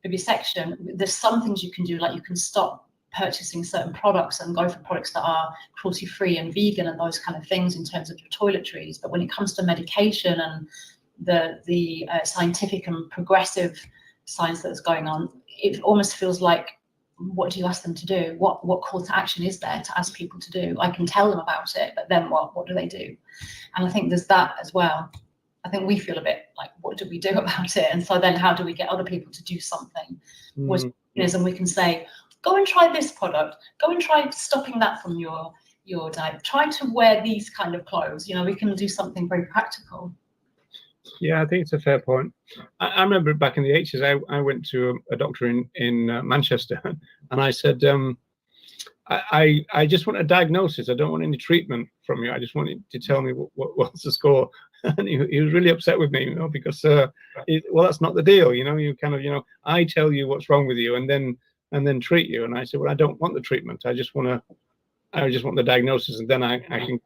vivisection, there's some things you can do, like you can stop purchasing certain products and go for products that are cruelty-free and vegan and those kind of things in terms of your toiletries. But when it comes to medication and the scientific and progressive science that's going on, it almost feels like, what do you ask them to do? What call to action is there to ask people to do? I can tell them about it, but then what do they do? And I think there's that as well. I think we feel a bit like, what do we do about it? And so then how do we get other people to do something? And we can say, go and try this product, go and try stopping that from your diet, try to wear these kind of clothes. You know, we can do something very practical. Yeah, I think it's a fair point. I remember back in the 80s, I went to a doctor in Manchester, and I said, I just want a diagnosis. I don't want any treatment from you. I just want you to tell me what's the score. And he was really upset with me, you know, because well, that's not the deal, you know. You kind of, you know, I tell you what's wrong with you, and then treat you. And I said, well, I don't want the treatment. I just want the diagnosis, and then I can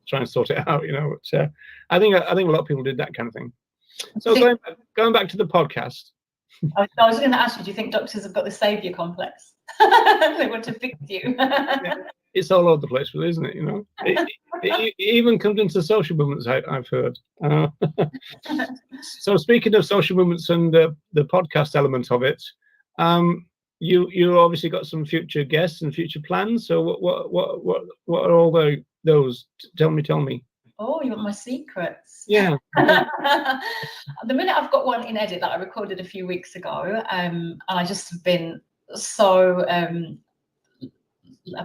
try and sort it out, you know. But, I think a lot of people did that kind of thing. So going back to the podcast. I was going to ask you, do you think doctors have got the saviour complex? They want to fix you. Yeah, it's all over the place, isn't it? You know, It even comes into social movements, I've heard. So speaking of social movements and the podcast element of it, you obviously got some future guests and future plans. So what are all those? Tell me. Oh, you want my secrets? Yeah. The minute I've got one in edit that I recorded a few weeks ago, and I just have been so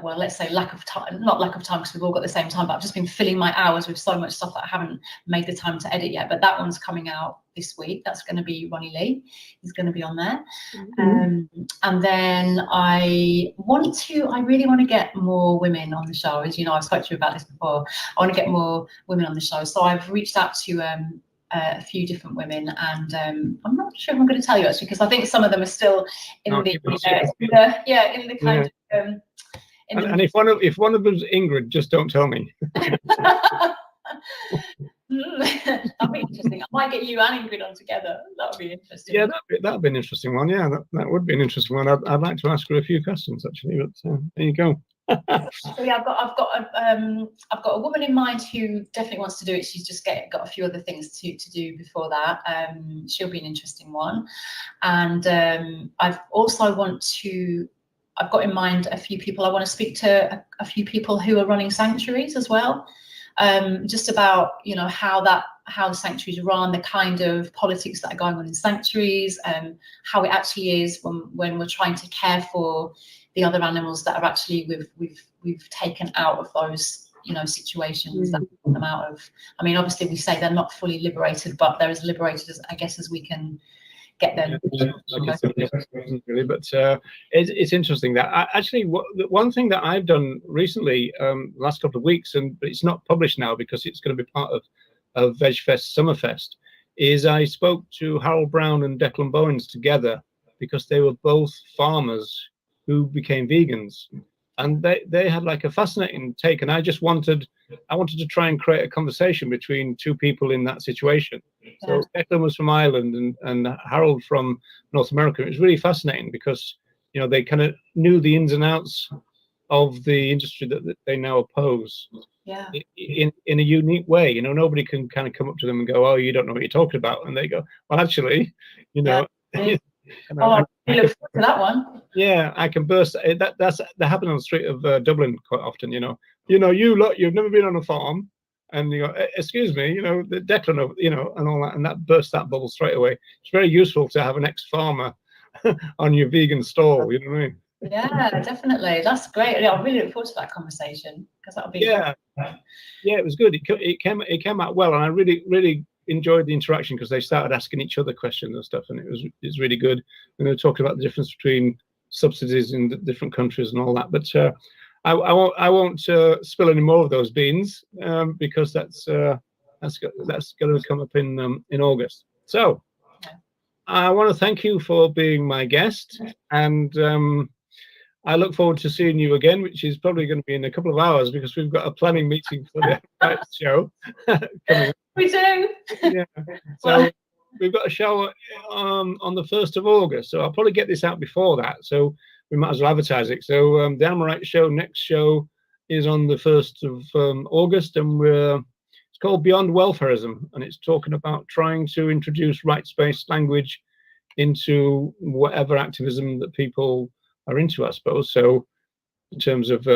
well, let's say lack of time, not lack of time because we've all got the same time, but I've just been filling my hours with so much stuff that I haven't made the time to edit yet. But that one's coming out this week. That's going to be Ronnie Lee. He's going to be on there. And then I really want to get more women on the show. As you know, I've spoken to you about this before. I want to get more women on the show. So I've reached out to a few different women, and I'm not sure if I'm going to tell you actually, because I think some of them are still in the kind of and if one of them's Ingrid, just don't tell me. That'd be interesting. I might get you and Ingrid on together. That would be interesting. Yeah, that'd be an interesting one. Yeah, that would be an interesting one. I'd like to ask her a few questions actually, but there you go. So yeah, I've got a woman in mind who definitely wants to do it. She's just got a few other things to do before that. She'll be an interesting one, and I've got in mind a few people. I want to speak to a few people who are running sanctuaries as well, just about how the sanctuaries run, the kind of politics that are going on in sanctuaries, how it actually is when we're trying to care for the other animals that are actually we've taken out of those situations that we want them out of. I mean, obviously we say they're not fully liberated, but they're as liberated as we can get them. Really, but it's interesting that actually one thing that I've done recently, last couple of weeks, but it's not published now because it's going to be part of VegFest Summerfest, is I spoke to Harold Brown and Declan Bowens together because they were both farmers who became vegans, and they had like a fascinating take, and I wanted to try and create a conversation between two people in that situation. So Declan was from Ireland and Harold from North America. It was really fascinating because they kind of knew the ins and outs of the industry that they now oppose. Yeah. In a unique way. Nobody can kind of come up to them and go, "Oh, you don't know what you're talking about," and they go, "Well, actually, Yeah. I look forward to that one. Yeah, I can burst. That happens on the street of Dublin quite often. You lot, you've never been on a farm, and you go, "Excuse me," the Declan, and all that, and that bursts that bubble straight away. It's very useful to have an ex-farmer on your vegan stall. You know what I mean? Yeah, definitely. That's great. Yeah, I really look forward to that conversation because that'll be. Yeah, it was good. It came out well, and I really enjoyed the interaction because they started asking each other questions and stuff, and it's really good. And they were talking about the difference between subsidies in the different countries and all that. But I won't spill any more of those beans because that's going to come up in August. So I want to thank you for being my guest, and I look forward to seeing you again, which is probably going to be in a couple of hours because we've got a planning meeting for the show coming up. We do. Yeah. So we've got a show on the 1st of August. So I'll probably get this out before that. So we might as well advertise it. So the Amorite show, next show is on the 1st of August, and it's called Beyond Welfarism, and it's talking about trying to introduce rights-based language into whatever activism that people are into, I suppose. So in terms of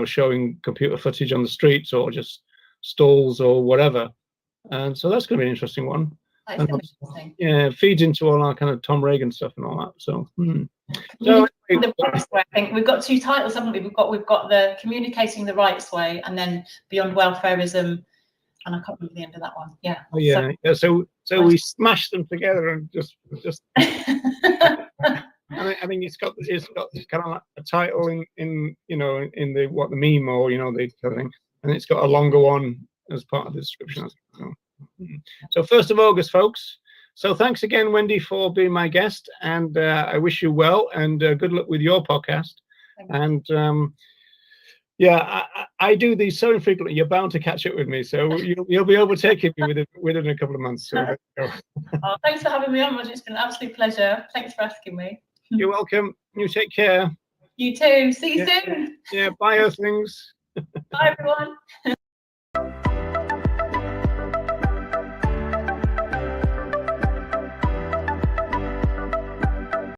showing computer footage on the streets or just stalls or whatever. And so that's going to be an interesting one. That is going to be interesting. Yeah, feeds into all our kind of Tom Reagan stuff and all that. So, So the rights way, I think we've got two titles, haven't we? We've got the Communicating the Rights Way, and then Beyond Welfarism. And I can't remember the end of that one. Yeah. Oh, yeah. So we smashed them together and just. I think it's got kind of like a title in the meme or the kind of thing, and it's got a longer one as part of the description. So 1st of August, folks. So thanks again, Wendy, for being my guest, and I wish you well and good luck with your podcast. And I do these so infrequently. You're bound to catch up with me, so you'll be overtaking me within a couple of months. So thanks for having me on, Roger. It's been an absolute pleasure. Thanks for asking me. You're welcome. You take care. You too. See you soon. Yeah. Bye, Earthlings. Bye, everyone.